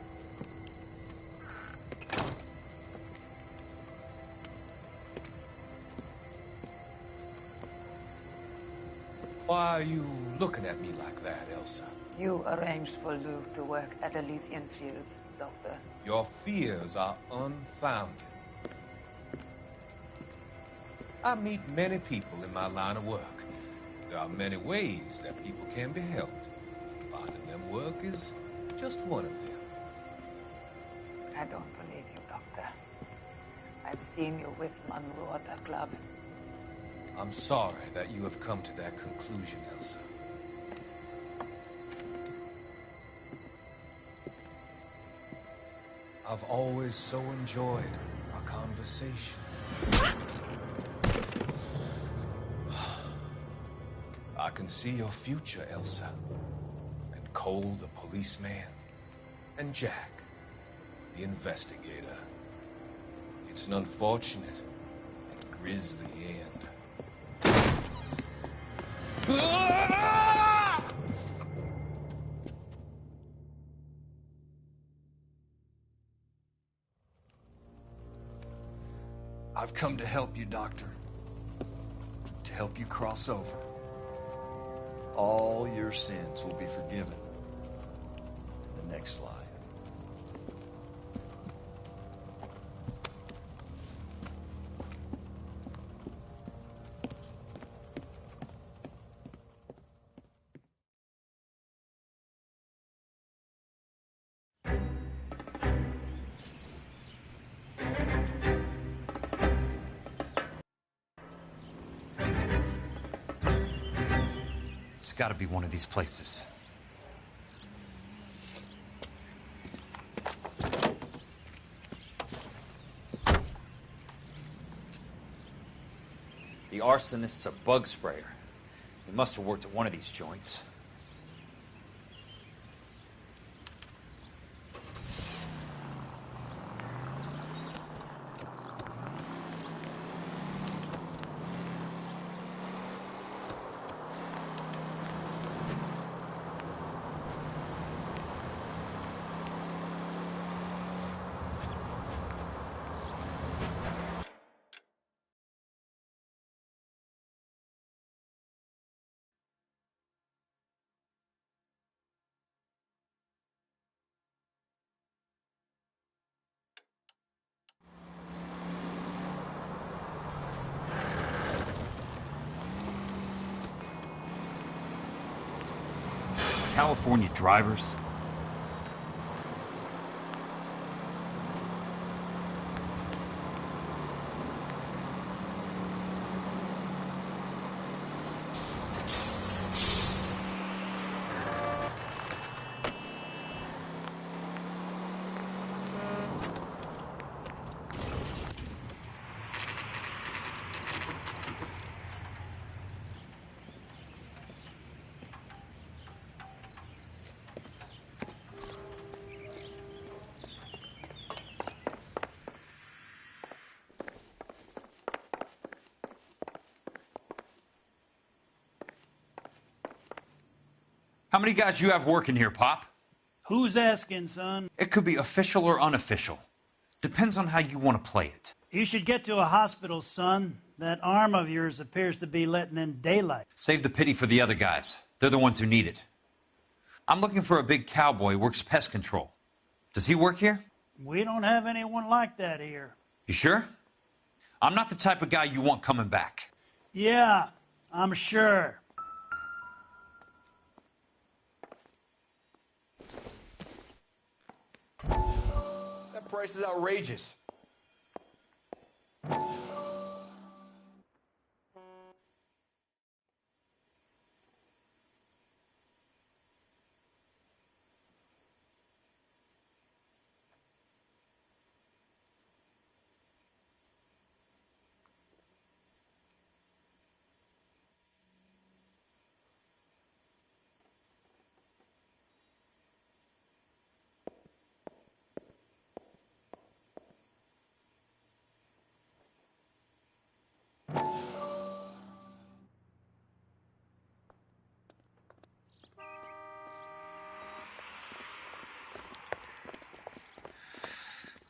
Why are you looking at me like that, Elsa? You arranged for Lou to work at Elysian Fields, Doctor. Your fears are unfounded. I meet many people in my line of work. There are many ways that people can be helped. Finding them work is just one of them. I don't believe you, Doctor. I've seen you with Monroe at the club. I'm sorry that you have come to that conclusion, Elsa. I've always so enjoyed our conversation. I can see your future, Elsa. And Cole, the policeman. And Jack, the investigator. It's an unfortunate and grisly end. I've come to help you, Doctor. To help you cross over. All your sins will be forgiven in the next life. It's got to be one of these places. The arsonist's a bug sprayer. He must have worked at one of these joints. California drivers. How many guys you have working here, Pop? Who's asking, son? It could be official or unofficial. Depends on how you want to play it. You should get to a hospital, son. That arm of yours appears to be letting in daylight. Save the pity for the other guys. They're the ones who need it. I'm looking for a big cowboy who works pest control. Does he work here? We don't have anyone like that here. You sure? I'm not the type of guy you want coming back. Yeah, I'm sure. That price is outrageous.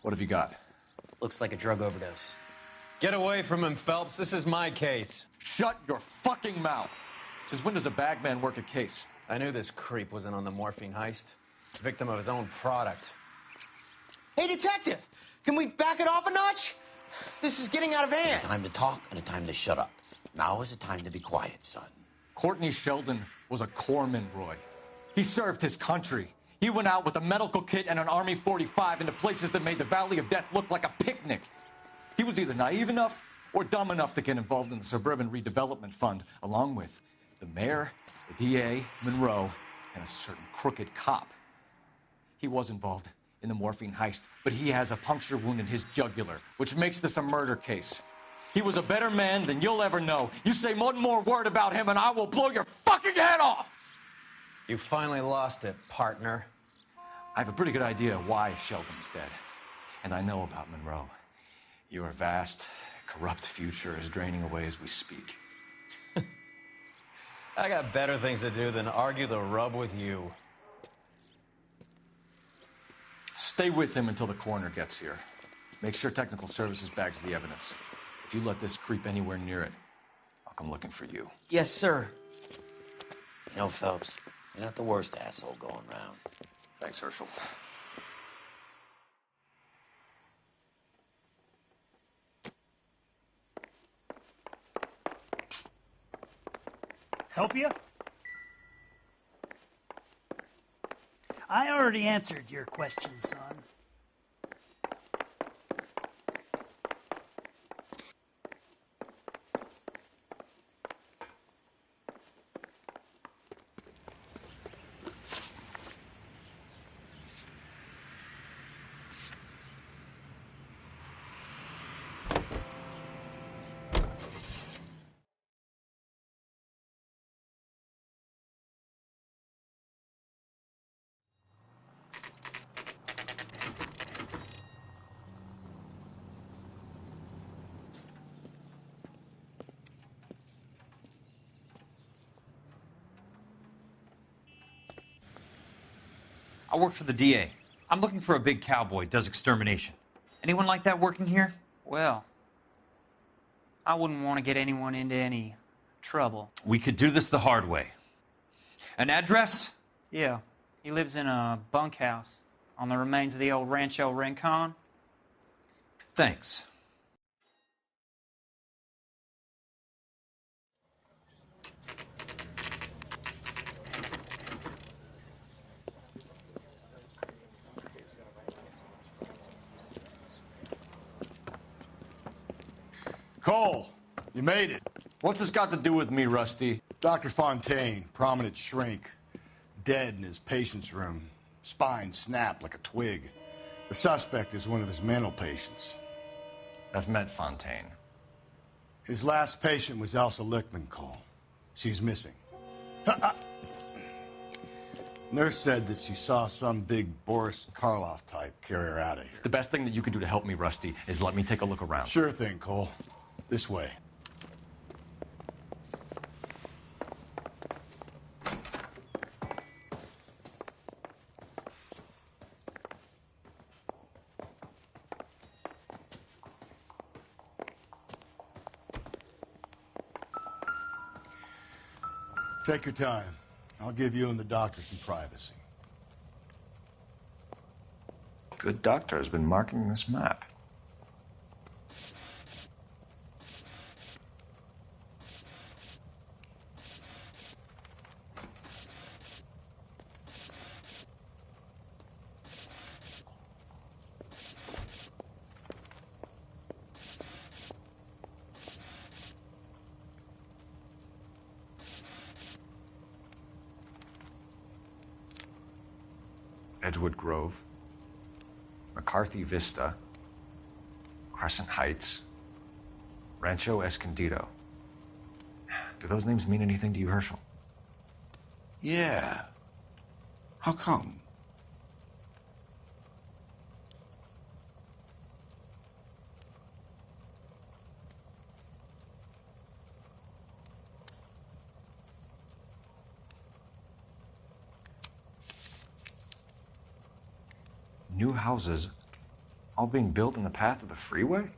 What have you got? Looks like a drug overdose. Get away from him, Phelps. This is my case. Shut your fucking mouth! Since when does a bagman work a case? I knew this creep wasn't on the morphine heist. Victim of his own product. Hey, detective! Can we back it off a notch? This is getting out of hand. A time to talk and a time to shut up. Now is a time to be quiet, son. Courtney Sheldon was a corpsman, Roy. He served his country. He went out with a medical kit and an Army 45 into places that made the Valley of Death look like a picnic. He was either naive enough or dumb enough to get involved in the Suburban Redevelopment Fund, along with the mayor, the DA, Monroe, and a certain crooked cop. He was involved in the morphine heist, but he has a puncture wound in his jugular, which makes this a murder case. He was a better man than you'll ever know. You say one more word about him and I will blow your fucking head off! You finally lost it, partner. I have a pretty good idea why Sheldon's dead. And I know about Monroe. Your vast, corrupt future is draining away as we speak. I got better things to do than argue the rub with you. Stay with him until the coroner gets here. Make sure technical services bags the evidence. If you let this creep anywhere near it, I'll come looking for you. Yes, sir. You know, Phelps, you're not the worst asshole going round. Thanks, Herschel. Help you? I already answered your question, son. I work for the DA. I'm looking for a big cowboy, does extermination. Anyone like that working here? Well, I wouldn't want to get anyone into any trouble. We could do this the hard way. An address? Yeah, he lives in a bunkhouse on the remains of the old Rancho Rincon. Thanks. Cole, you made it. What's this got to do with me, Rusty? Dr. Fontaine, prominent shrink, dead in his patient's room. Spine snapped like a twig. The suspect is one of his mental patients. I've met Fontaine. His last patient was Elsa Lichtman, Cole. She's missing. Nurse said that she saw some big Boris Karloff type carry her out of here. The best thing that you can do to help me, Rusty, is let me take a look around. Sure thing, Cole. This way. Take your time. I'll give you and the doctor some privacy. Good doctor has been marking this map. Edgewood Grove, McCarthy Vista, Crescent Heights, Rancho Escondido. Do those names mean anything to you, Herschel? Yeah. How come? New houses All being built in the path of the freeway?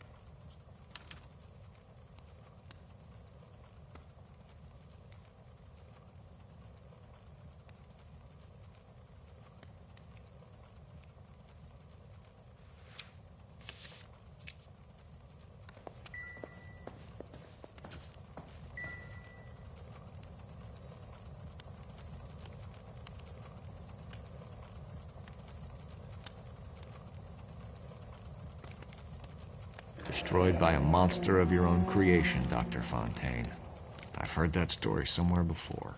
Destroyed by a monster of your own creation, Dr. Fontaine. I've heard that story somewhere before.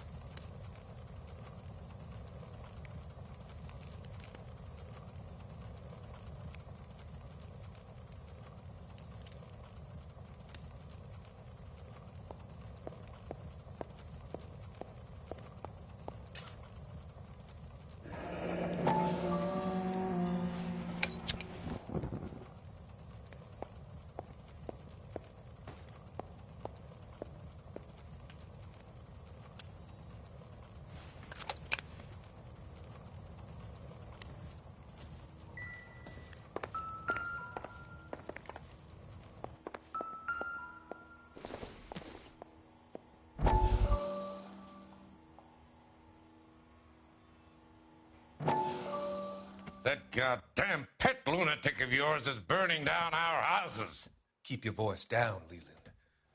That goddamn pet lunatic of yours is burning down our houses. Keep your voice down, Leland.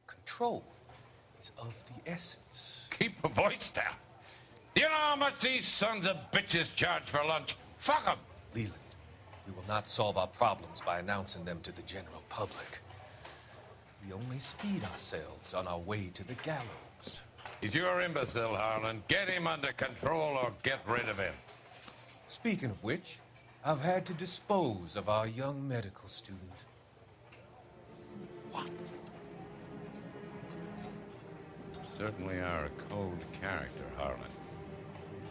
Control is of the essence. Keep your voice down? You know how much these sons of bitches charge for lunch? Fuck them! Leland, we will not solve our problems by announcing them to the general public. We only speed ourselves on our way to the gallows. He's your imbecile, Harlan. Get him under control or get rid of him. Speaking of which, I've had to dispose of our young medical student. What? Certainly are a cold character, Harlan.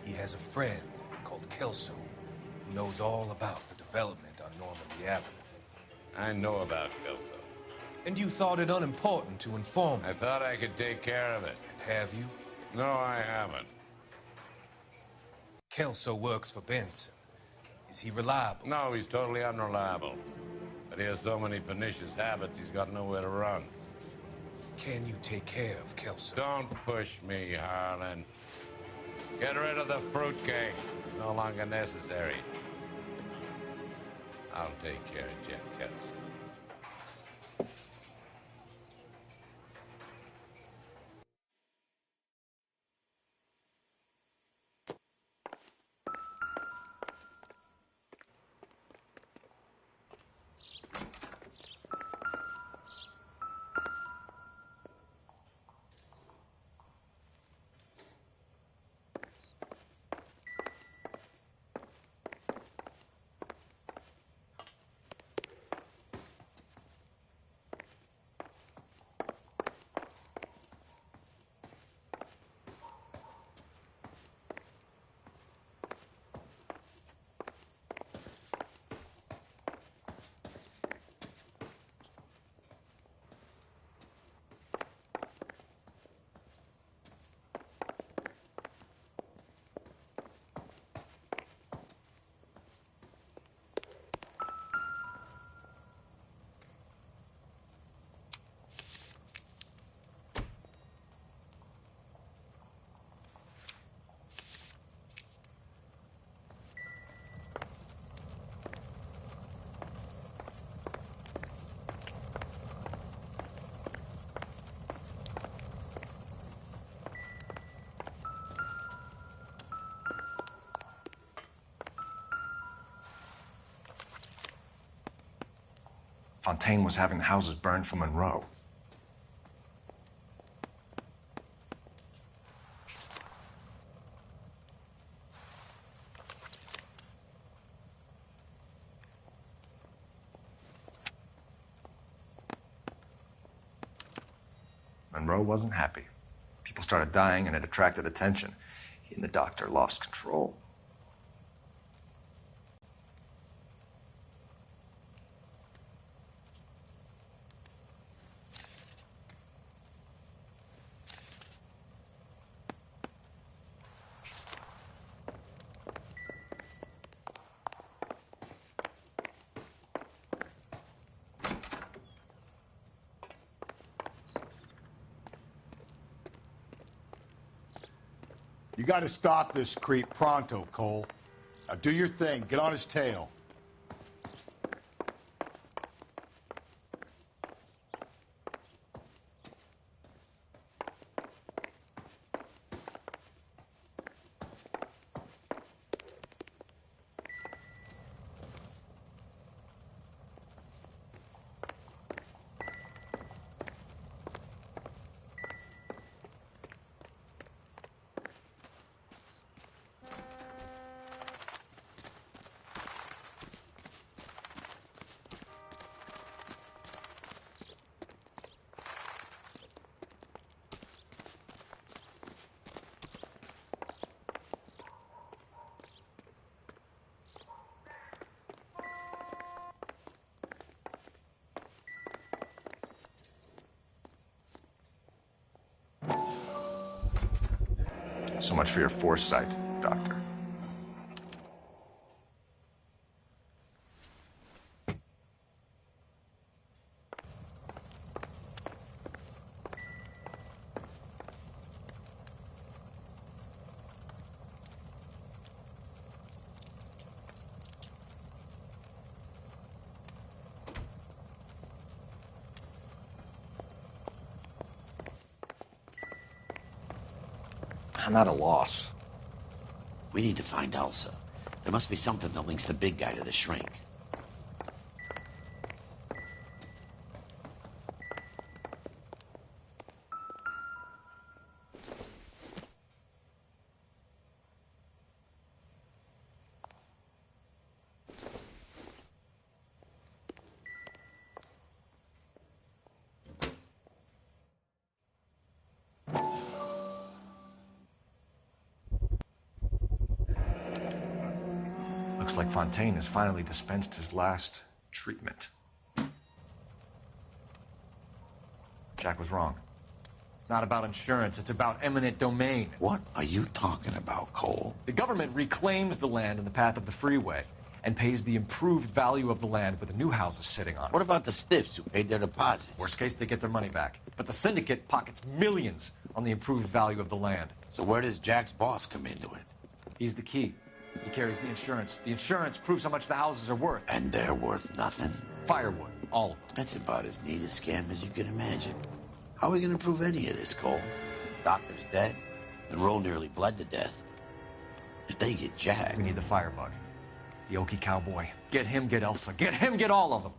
He has a friend called Kelso who knows all about the development on Normandy Avenue. I know about Kelso. And you thought it unimportant to inform me. I thought I could take care of it. And have you? No, I haven't. Kelso works for Benson. Is he reliable? No, he's totally unreliable. But he has so many pernicious habits, he's got nowhere to run. Can you take care of Kelso? Don't push me, Harlan. Get rid of the fruitcake. It's no longer necessary. I'll take care of Jeff Kelso. Fontaine was having the houses burned for Monroe. Monroe wasn't happy. People started dying and it attracted attention. He and the doctor lost control. You got to stop this creep pronto, Cole. Now do your thing. Get on his tail. So much for your foresight, Doctor. I'm at a loss. We need to find Elsa. There must be something that links the big guy to the shrink. Looks like Fontaine has finally dispensed his last treatment. Jack was wrong. It's not about insurance, it's about eminent domain. What are you talking about, Cole? The government reclaims the land in the path of the freeway and pays the improved value of the land with the new houses sitting on it. What about the stiffs who paid their deposits? Worst case, they get their money back. But the syndicate pockets millions on the improved value of the land. So where does Jack's boss come into it? He's the key. He carries the insurance. The insurance proves how much the houses are worth. And they're worth nothing? Firewood, all of them. That's about as neat a scam as you can imagine. How are we going to prove any of this, Cole? Doctor's dead, and Roll nearly bled to death. If they get Jack... We need the firebug. The Okie cowboy. Get him, get Elsa. Get him, get all of them.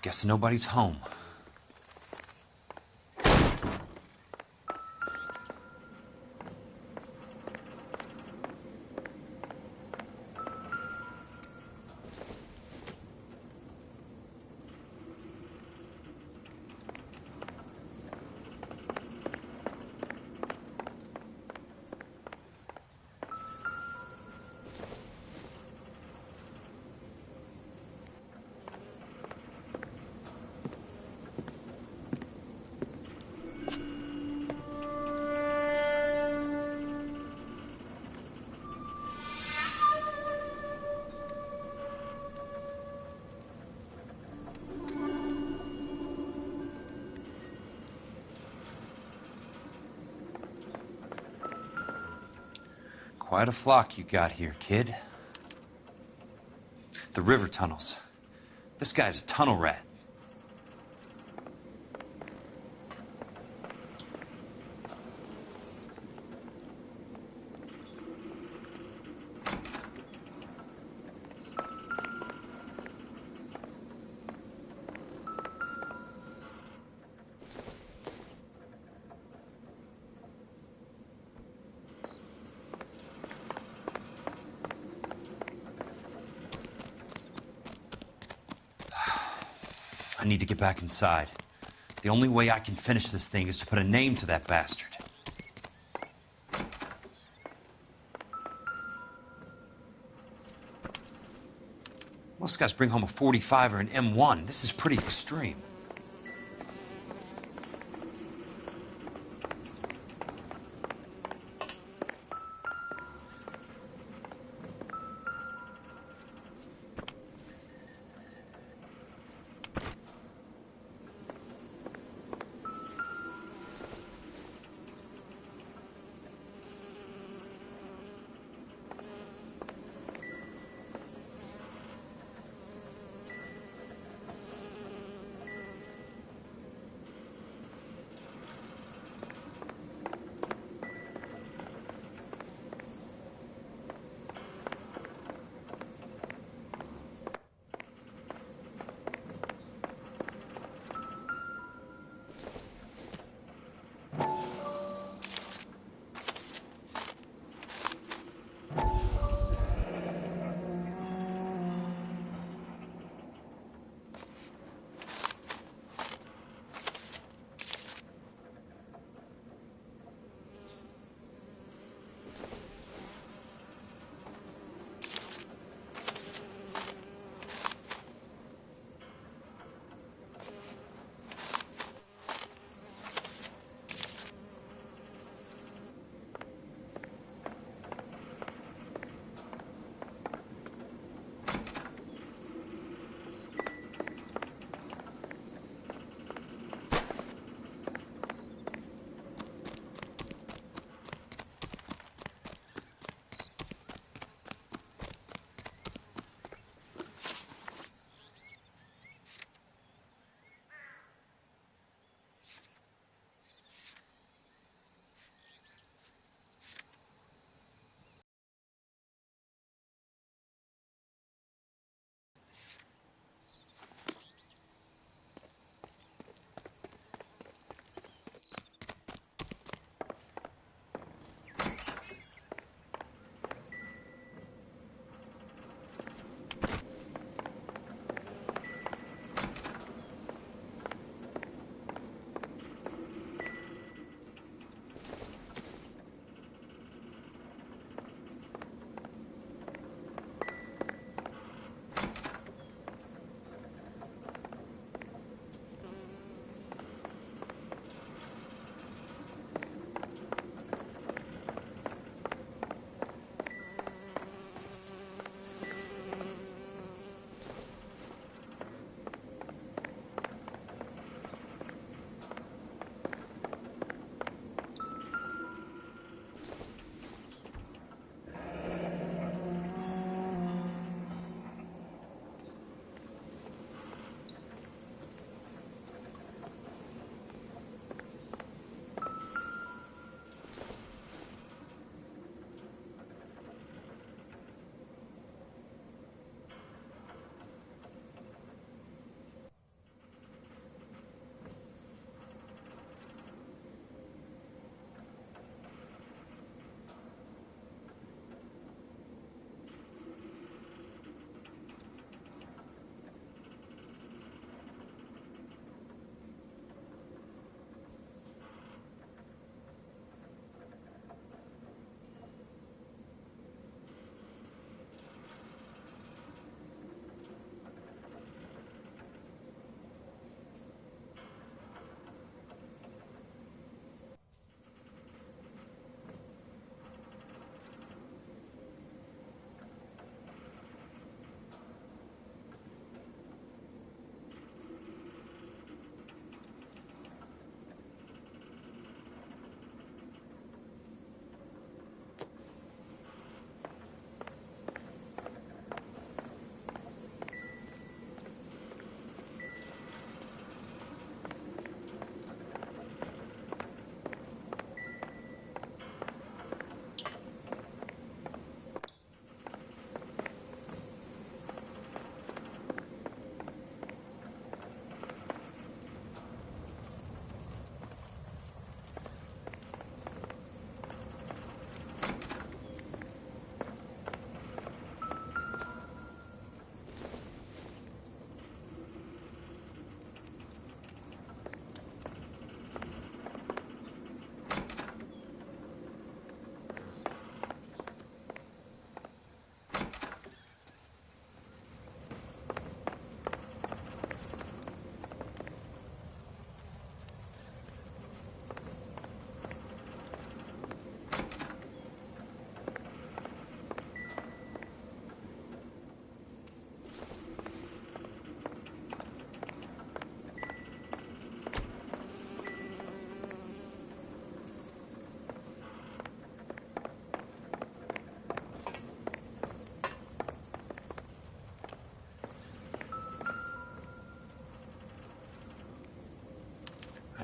Guess nobody's home. Quite a flock you got here, kid. The river tunnels. This guy's a tunnel rat. I need to get back inside. The only way I can finish this thing is to put a name to that bastard. Most guys bring home a 45 or an M1. This is pretty extreme.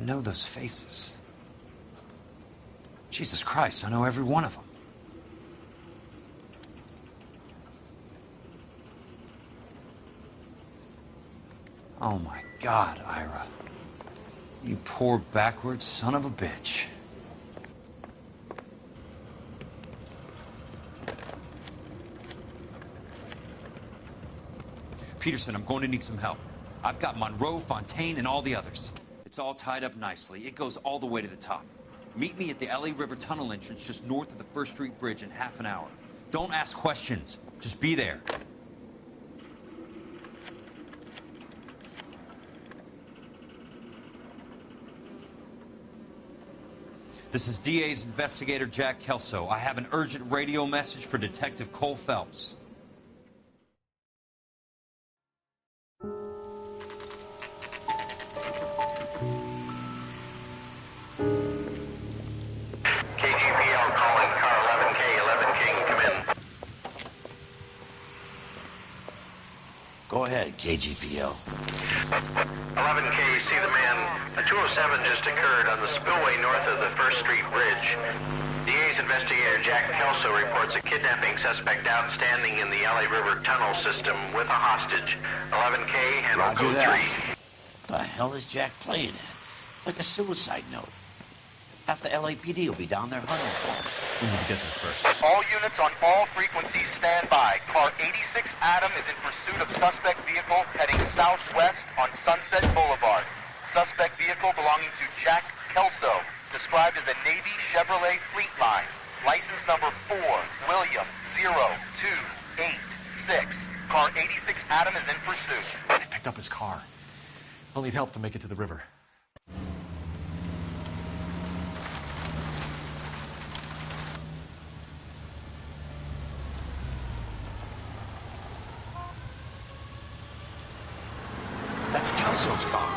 know those faces. Jesus Christ, I know every one of them. Oh my God, Ira. You poor backwards son of a bitch. Peterson, I'm going to need some help. I've got Monroe, Fontaine, and all the others. It's all tied up nicely. It goes all the way to the top. Meet me at the L.A. River Tunnel entrance just north of the First Street Bridge in half an hour. Don't ask questions. Just be there. This is DA's investigator Jack Kelso. I have an urgent radio message for Detective Cole Phelps. KGPL calling car 11K, 11 King, come in. Go ahead, KGPL. 11K, see the man. A 207 just occurred on the spillway north of the First Street Bridge. DA's investigator Jack Kelso reports a kidnapping suspect outstanding in the L.A. River tunnel system with a hostage. 11K, handle Roger code that. 3. The hell is Jack playing at? Like a suicide note. Half the LAPD will be down there hunting for him. We need to get there first. All units on all frequencies stand by. Car 86 Adam is in pursuit of suspect vehicle heading southwest on Sunset Boulevard. Suspect vehicle belonging to Jack Kelso, described as a Navy Chevrolet Fleetline. License number 4, William 0286. Car 86 Adam is in pursuit. They picked up his car. I'll need help to make it to the river. That's Kelso's car.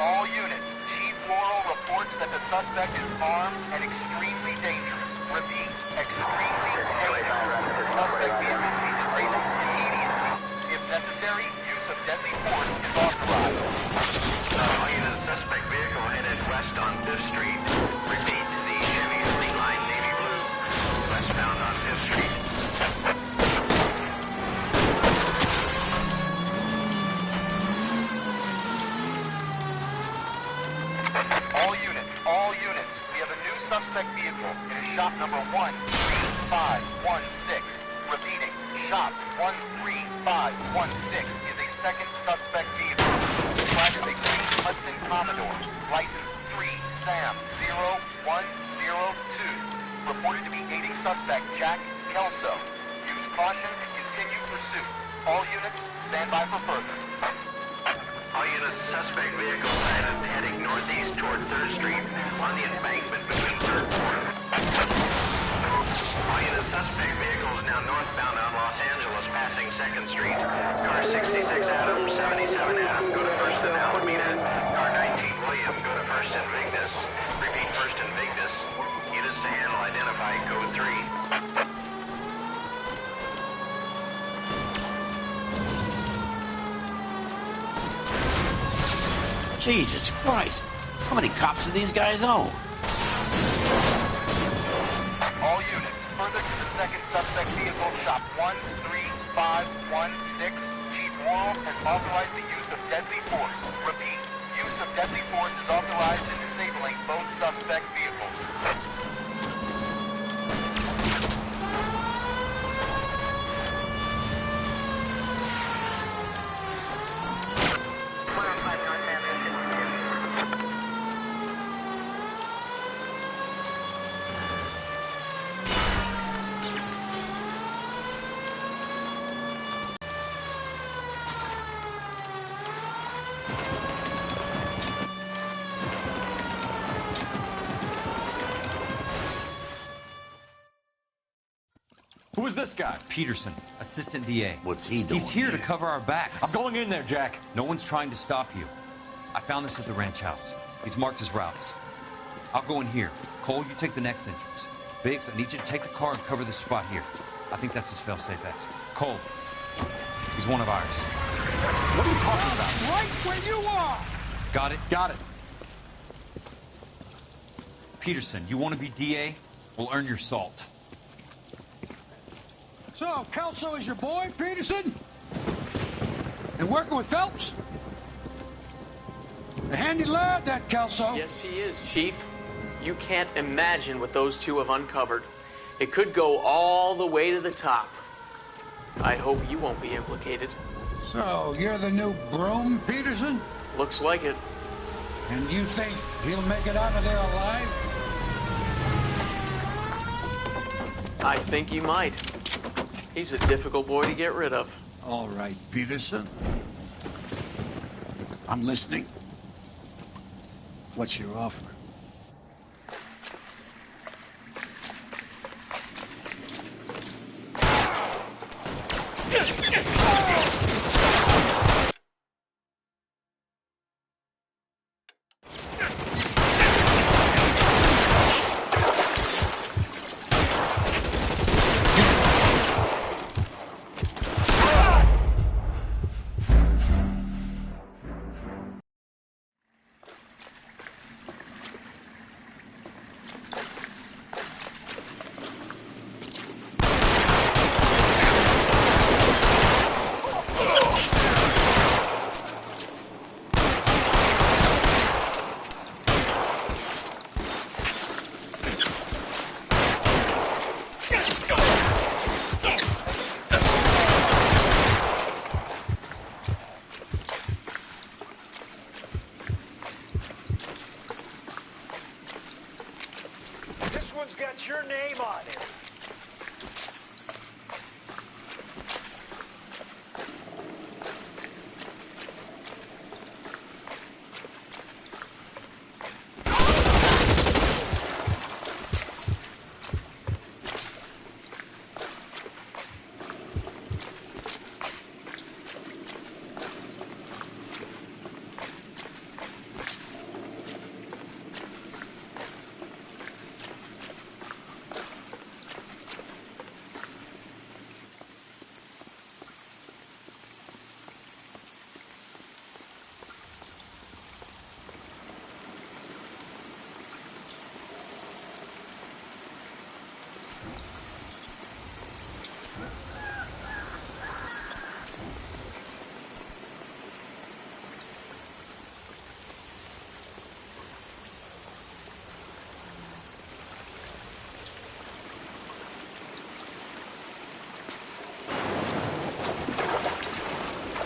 All units, Chief Laurel reports that the suspect is armed and extremely dangerous. Repeat, extremely dangerous. The suspect vehicle will be disabled immediately. If necessary, use of deadly force is authorized. All units, suspect vehicle headed west on 5th Street. Repeat, the Chevy Fleetline Navy Blue, westbound on 5th Street. All units, we have a new suspect vehicle. It is shop number 13516. Repeating, shop 13516 is a second suspect vehicle. Described as a green Hudson Commodore. License 3 Sam 0102. Reported to be aiding suspect Jack Kelso. Use caution and continue pursuit. All units, stand by for further. All units, suspect vehicle sighted heading northeast toward 3rd Street on the embankment between 3rd and 4th. All units, suspect vehicle is now northbound on Los Angeles, passing 2nd Street. Car 66 Adam, 77 Adam, go to 1st and Alameda. Car 19 William, go to 1st and Vignes. Repeat, 1st and Vignes. Units to handle, identify code 3. Jesus Christ. How many cops do these guys own? All units, further to the second suspect vehicle, shop 13516. Chief Laurel has authorized the use of deadly force. Repeat, use of deadly force is authorized in disabling both suspect vehicles. Who is this guy? Peterson, assistant DA. What's he doing? He's here to cover our backs. I'm going in there, Jack. No one's trying to stop you. I found this at the ranch house. He's marked his routes. I'll go in here. Cole, you take the next entrance. Biggs, I need you to take the car and cover this spot here. I think that's his fail-safe exit. Cole, he's one of ours. What are you talking about? Right where you are! Got it? Got it. Peterson, you want to be DA? We'll earn your salt. So, Kelso is your boy, Peterson? And working with Phelps? A handy lad, that Kelso. Yes, he is, Chief. You can't imagine what those two have uncovered. It could go all the way to the top. I hope you won't be implicated. So, you're the new broom, Peterson? Looks like it. And you think he'll make it out of there alive? I think he might. He's a difficult boy to get rid of. All right, Peterson. I'm listening. What's your offer? Got your name on it.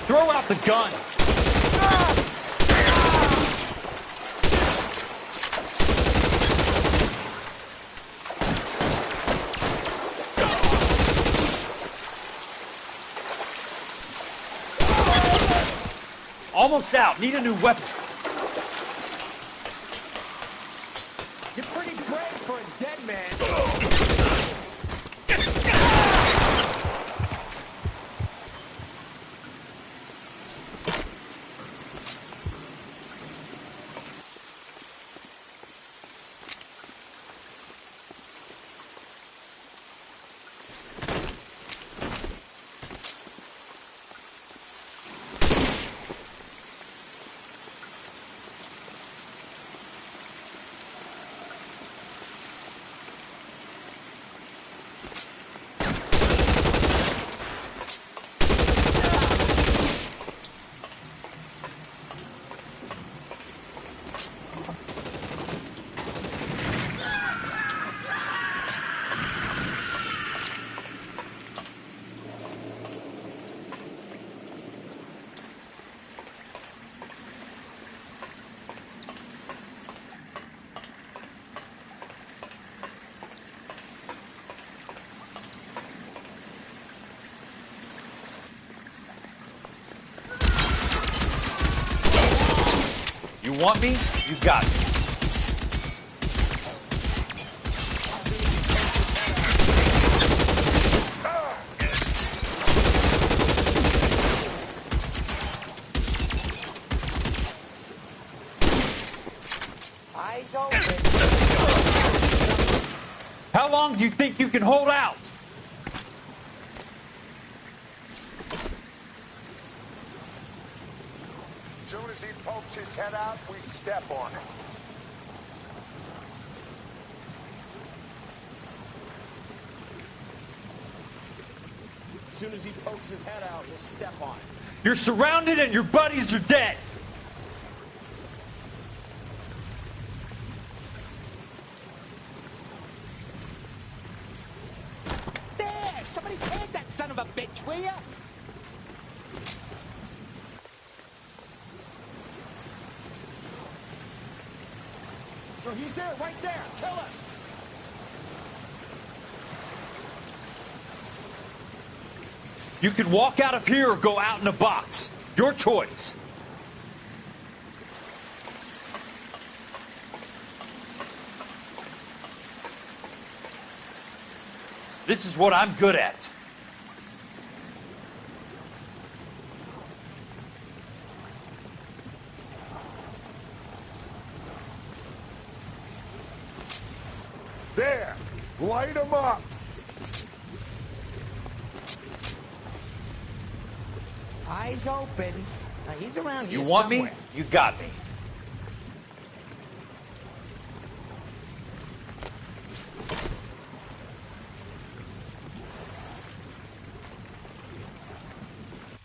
Throw out the guns! Almost out. Need a new weapon. You're pretty brave for a dead man. You want me? You got me. Eyes open. How long do you think you can hold out? pokes his head out, we step on it. As soon as he pokes his head out, we'll step on it. You're surrounded and your buddies are dead. There! Somebody tag that son of a bitch, will ya? No, he's there, right there. Kill him. You can walk out of here or go out in a box. Your choice. This is what I'm good at. There! Light him up! Eyes open. Now, he's around here You want somewhere. me? You got me.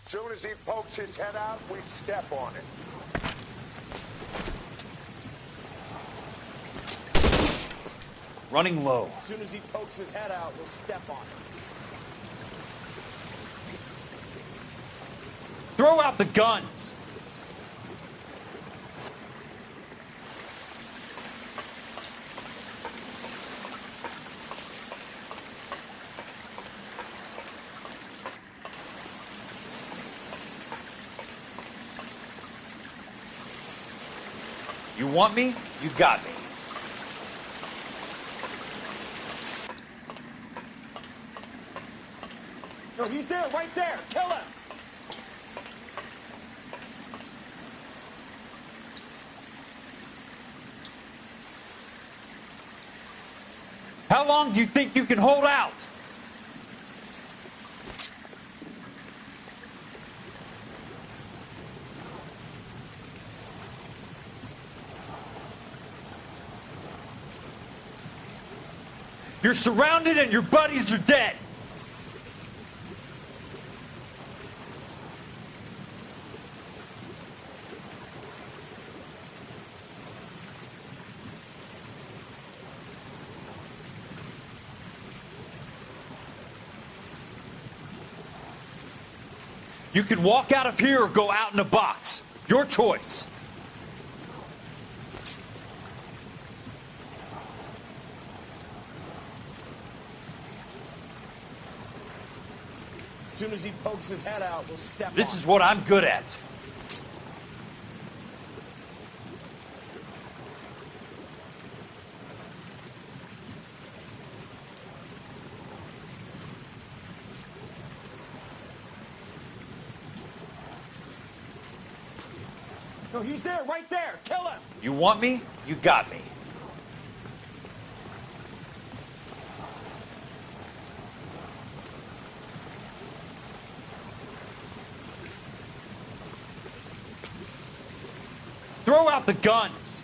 Soon as he pokes his head out, we step on it. Running low. As soon as he pokes his head out, we'll step on it. Throw out the guns. You want me? You got me. No, he's there, right there. Kill him. How long do you think you can hold out? You're surrounded and your buddies are dead. You can walk out of here or go out in a box. Your choice. As soon as he pokes his head out, we'll step This on is it. what I'm good at. No, he's there, right there. Kill him. You want me? You got me. Throw out the guns.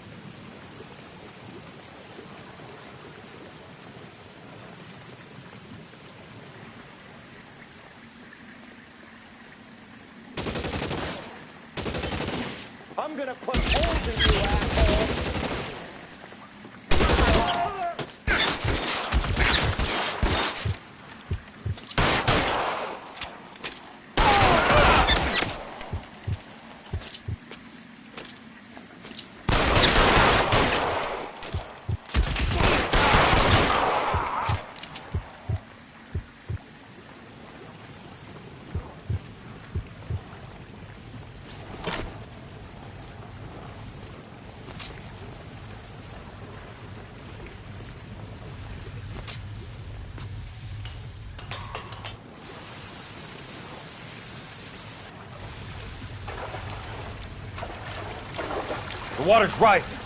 I'm gonna put holes in you, asshole. The water's rising.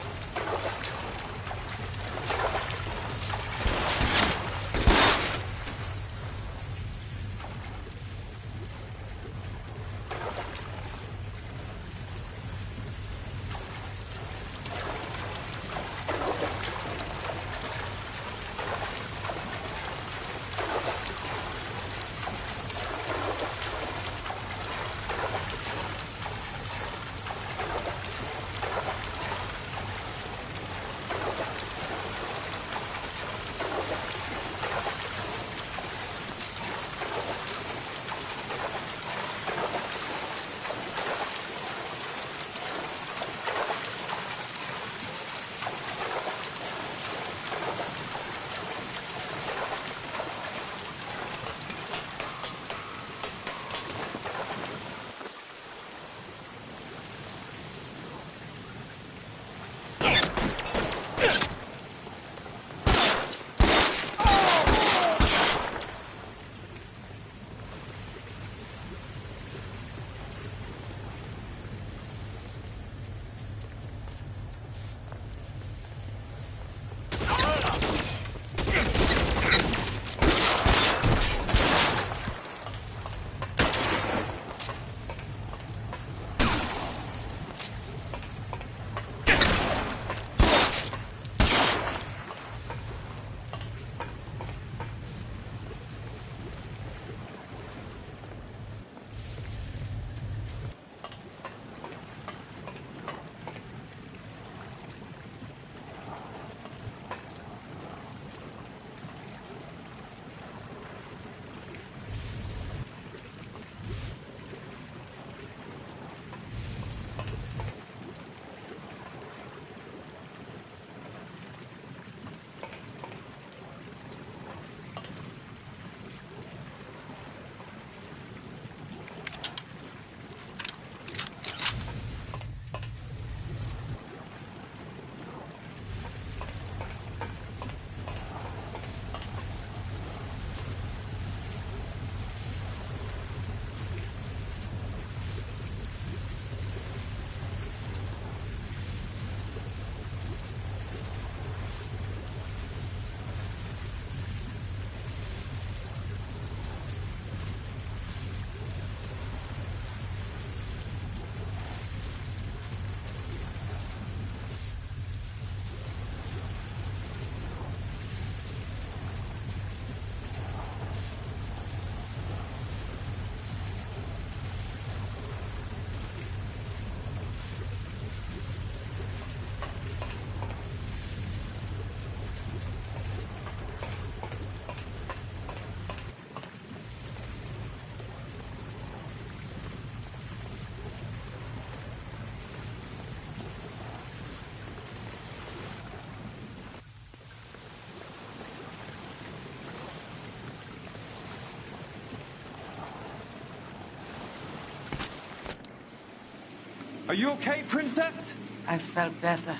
Are you okay, Princess? I felt better.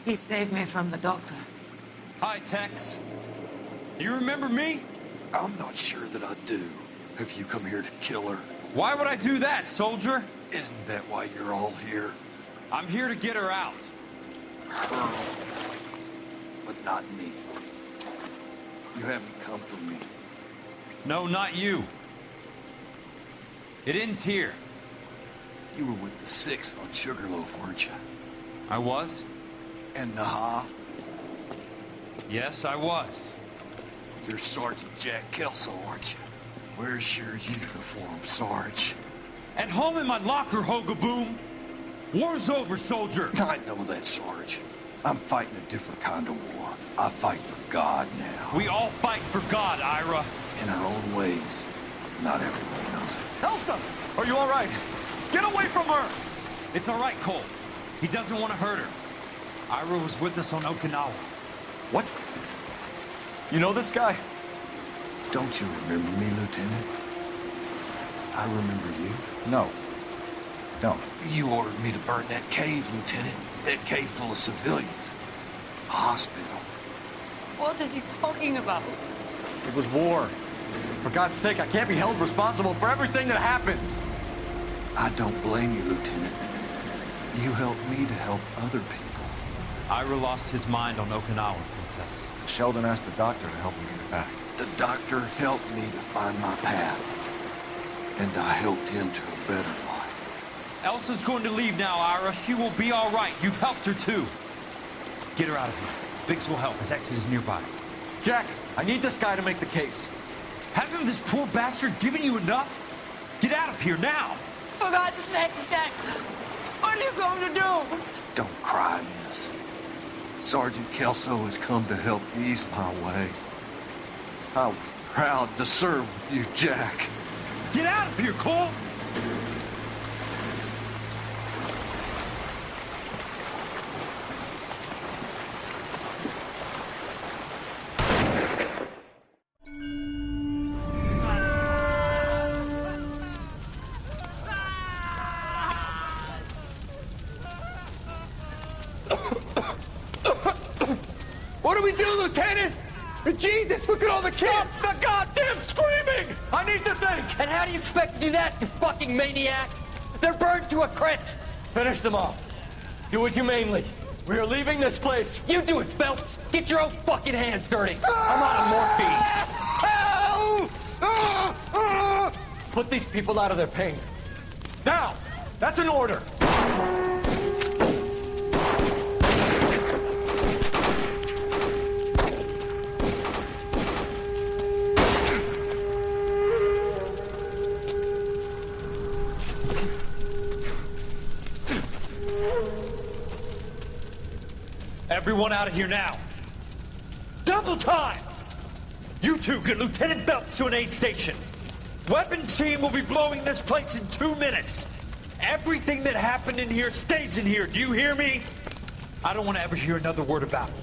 He saved me from the doctor. Hi, Tex. Do you remember me? I'm not sure that I do. Have you come here to kill her? Why would I do that, soldier? Isn't that why you're all here? I'm here to get her out. Her. But not me. You haven't come for me. No, not you. It ends here. You were with the 6th on Sugarloaf, weren't you? I was? And Naha? Yes, I was. You're Sergeant Jack Kelso, aren't you? Where's your uniform, Sarge? At home in my locker, Hogaboom. War's over, soldier. I know that, Sarge. I'm fighting a different kind of war. I fight for God now. We all fight for God, Ira. In our own ways. Not everyone knows it. Elsa! Are you all right? Get away from her! It's all right, Cole. He doesn't want to hurt her. Ira was with us on Okinawa. What? You know this guy? Don't you remember me, Lieutenant? I remember you. No. Don't. You ordered me to burn that cave, Lieutenant. That cave full of civilians. A hospital. What is he talking about? It was war. For God's sake, I can't be held responsible for everything that happened. I don't blame you, Lieutenant. You helped me to help other people. Ira lost his mind on Okinawa, Princess. Sheldon asked the doctor to help him get back. The doctor helped me to find my path. And I helped him to a better life. Elsa's going to leave now, Ira. She will be all right. You've helped her, too. Get her out of here. Biggs will help. His exit is nearby. Jack, I need this guy to make the case. Hasn't this poor bastard given you enough? Get out of here now! For God's sake, Jack! What are you going to do? Don't cry, miss. Sergeant Kelso has come to help ease my way. I was proud to serve with you, Jack. Get out of here, Cole! What do we do, Lieutenant? Jesus, look at all the kids! Stop the goddamn screaming! I need to think! And how do you expect to do that, you fucking maniac? They're burned to a crisp! Finish them off. Do it humanely. We are leaving this place. You do it, Phelps! Get your own fucking hands dirty! I'm out of morphine! Put these people out of their pain. Now! That's an order! Everyone out of here now. Double time! You two get Lieutenant Phelps to an aid station. Weapons team will be blowing this place in 2 minutes. Everything that happened in here stays in here. Do you hear me? I don't want to ever hear another word about it.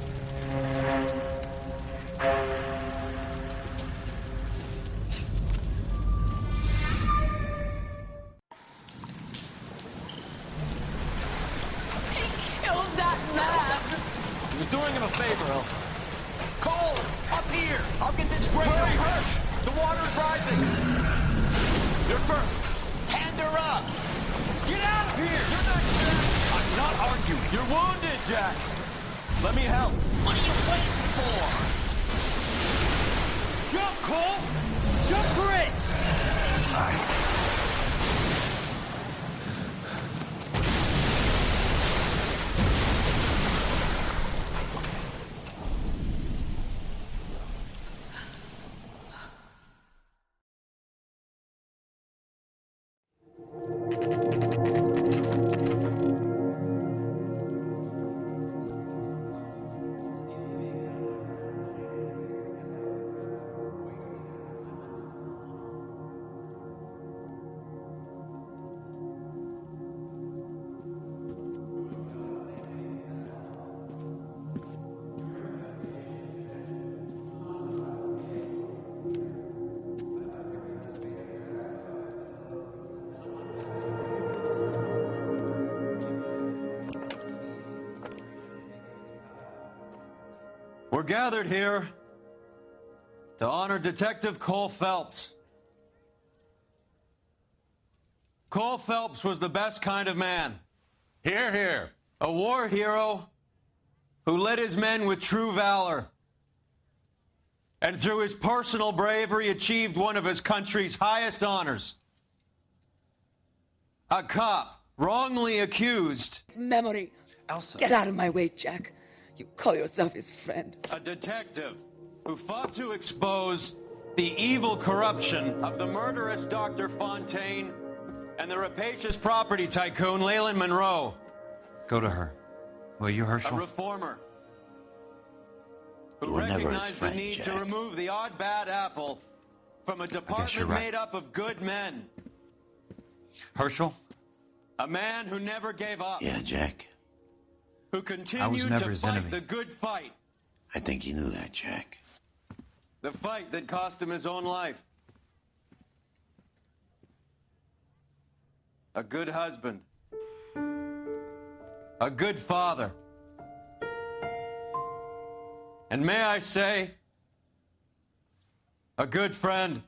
Killed that man! He was doing him a favor, Elsa. Cole! Up here! I'll get this grader! Hurry! The water's rising! You're first! Hand her up! Get out of here! You're not Jack! I'm not arguing. You're wounded, Jack! Let me help. What are you waiting for? Jump, Cole! Jump for it! We're gathered here to honor Detective Cole Phelps. Cole Phelps was the best kind of man. Hear, hear. A war hero who led his men with true valor. And through his personal bravery achieved one of his country's highest honors. A cop wrongly accused. Memory. Elsa. Get out of my way, Jack. You call yourself his friend. A detective who fought to expose the evil corruption of the murderous Dr. Fontaine and the rapacious property tycoon Leyland Monroe. Go to her. Will you, Herschel? A reformer who You were never his recognized friend, the need Jack. to remove the odd bad apple from a department right. made up of good men. Herschel? A man who never gave up. Yeah, Jack. Who I was continued never to his fight enemy. the good fight. I think you knew that, Jack. The fight that cost him his own life. A good husband. A good father. And may I say, a good friend.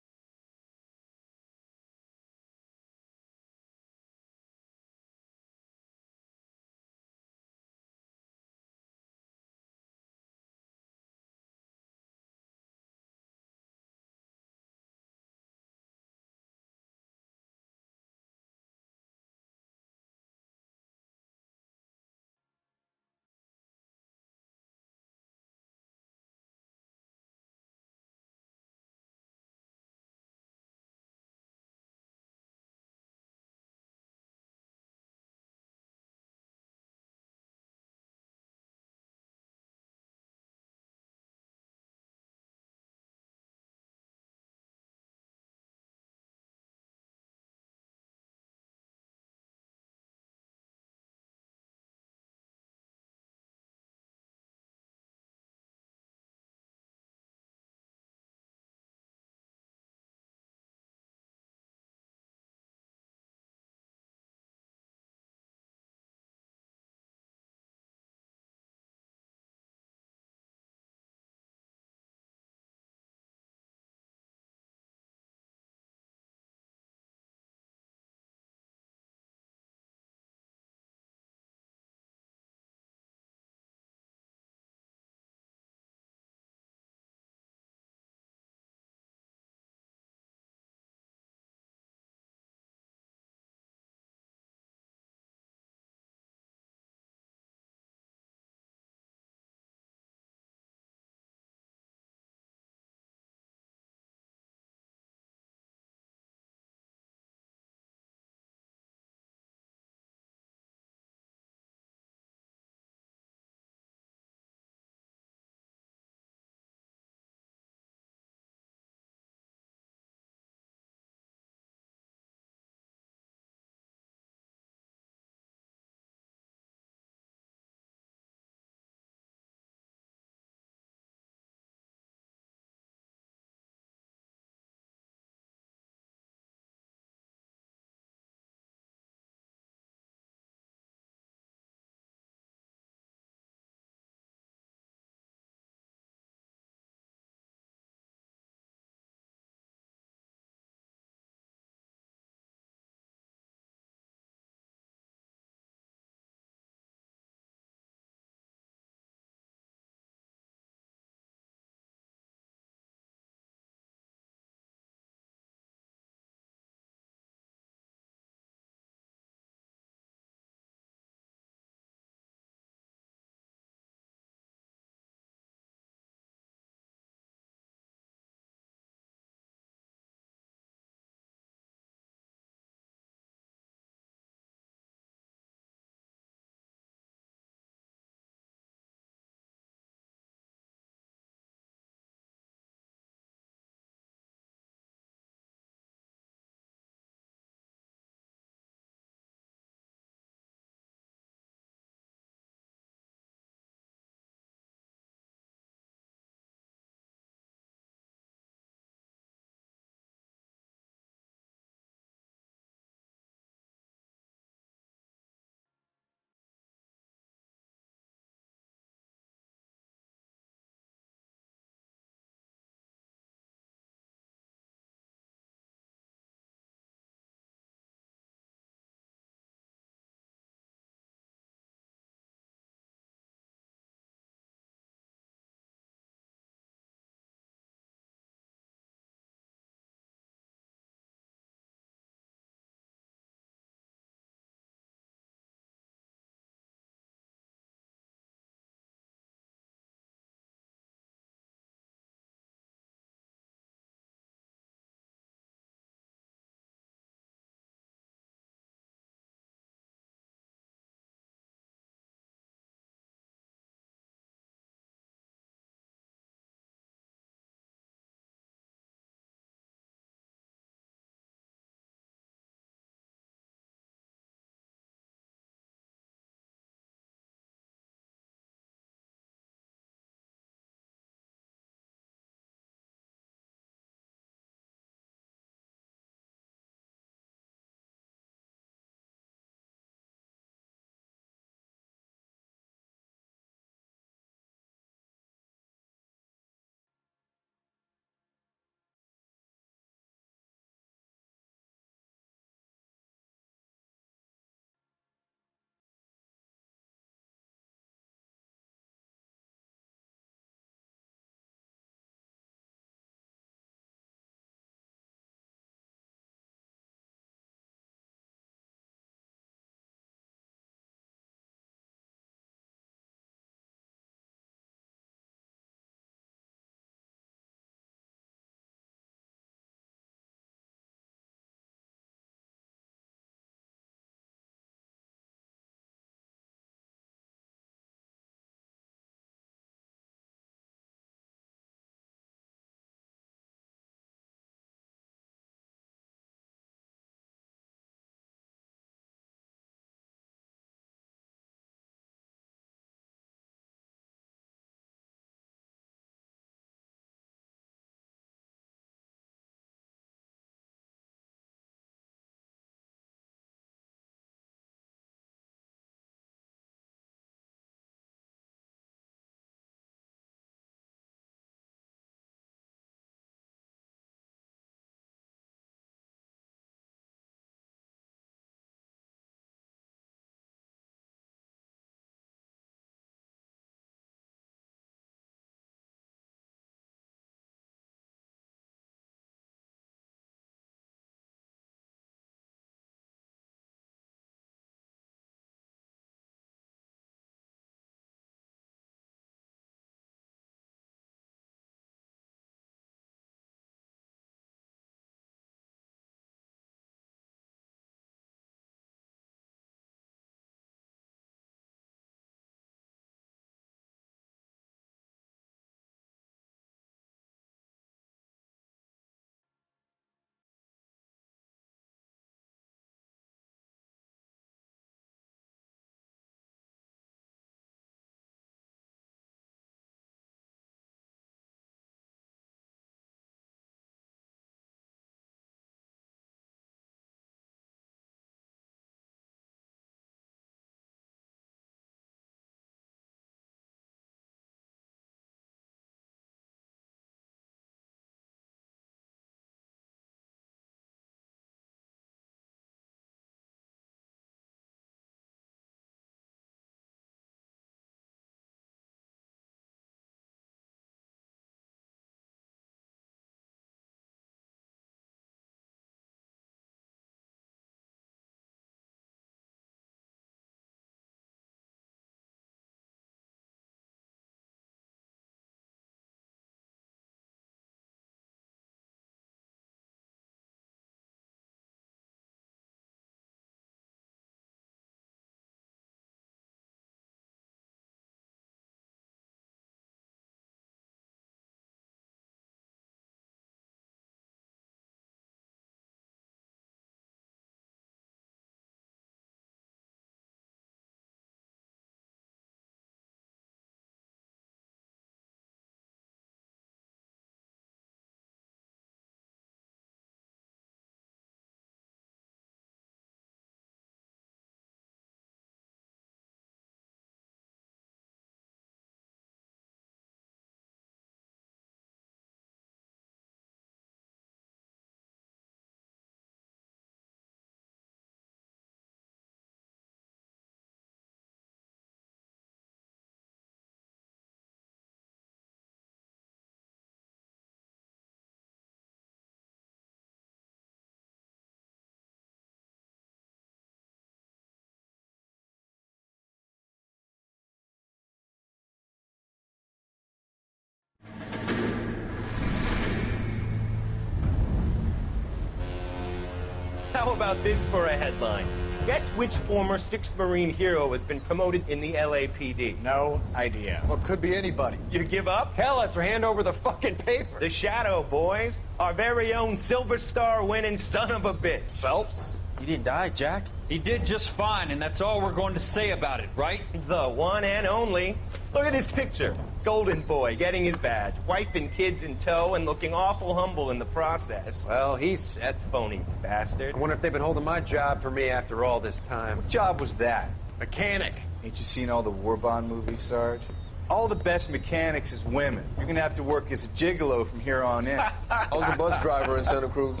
How about this for a headline? Guess which former 6th Marine hero has been promoted in the LAPD? No idea. Well, could be anybody. You give up? Tell us or hand over the fucking paper. The Shadow, boys. Our very own Silver Star winning son of a bitch. Phelps? He didn't die, Jack. He did just fine, and that's all we're going to say about it, right? The one and only. Look at this picture. Golden boy getting his badge, wife and kids in tow, and looking awful humble in the process. Well, he's set. Phony bastard. I wonder if they've been holding my job for me after all this time. What job was that? Mechanic. Ain't you seen all the war bond movies, Sarge? All the best mechanics is women. You're gonna have to work as a gigolo from here on in. I was a bus driver in Santa Cruz.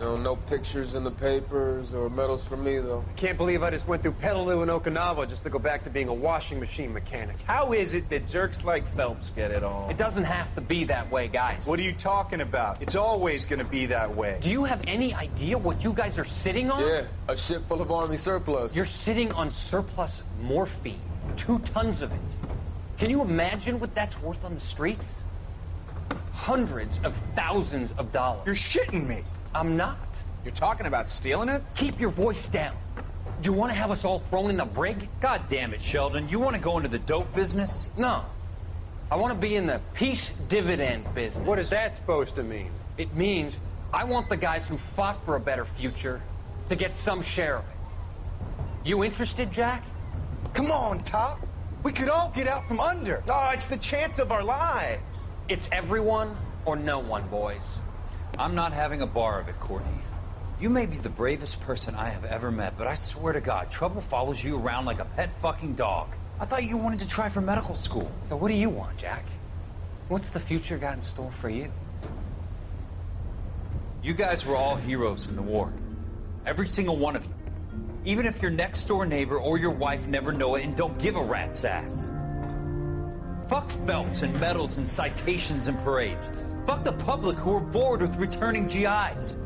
No pictures in the papers or medals for me, though. I can't believe I just went through Petaloo and Okinawa just to go back to being a washing machine mechanic. How is it that jerks like Phelps get it all? It doesn't have to be that way, guys. What are you talking about? It's always gonna be that way. Do you have any idea what you guys are sitting on? Yeah, a ship full of Army surplus. You're sitting on surplus morphine. 2 tons of it. Can you imagine what that's worth on the streets? Hundreds of thousands of dollars. You're shitting me. I'm not. You're talking about stealing it? Keep your voice down. Do you want to have us all thrown in the brig? God damn it, Sheldon. You want to go into the dope business? No. I want to be in the peace dividend business. What is that supposed to mean? It means I want the guys who fought for a better future to get some share of it. You interested, Jack? Come on, Top. We could all get out from under. Oh, it's the chance of our lives. It's everyone or no one, boys. I'm not having a bar of it, Courtney. You may be the bravest person I have ever met, but I swear to God, trouble follows you around like a pet fucking dog. I thought you wanted to try for medical school. So what do you want, Jack? What's the future got in store for you? You guys were all heroes in the war. Every single one of you. Even if your next door neighbor or your wife never know it and don't give a rat's ass. Fuck Phelps and medals and citations and parades. Fuck the public who are bored with returning GIs.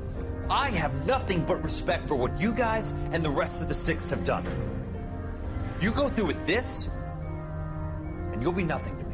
I have nothing but respect for what you guys and the rest of the 6th have done. You go through with this, and you'll be nothing to me.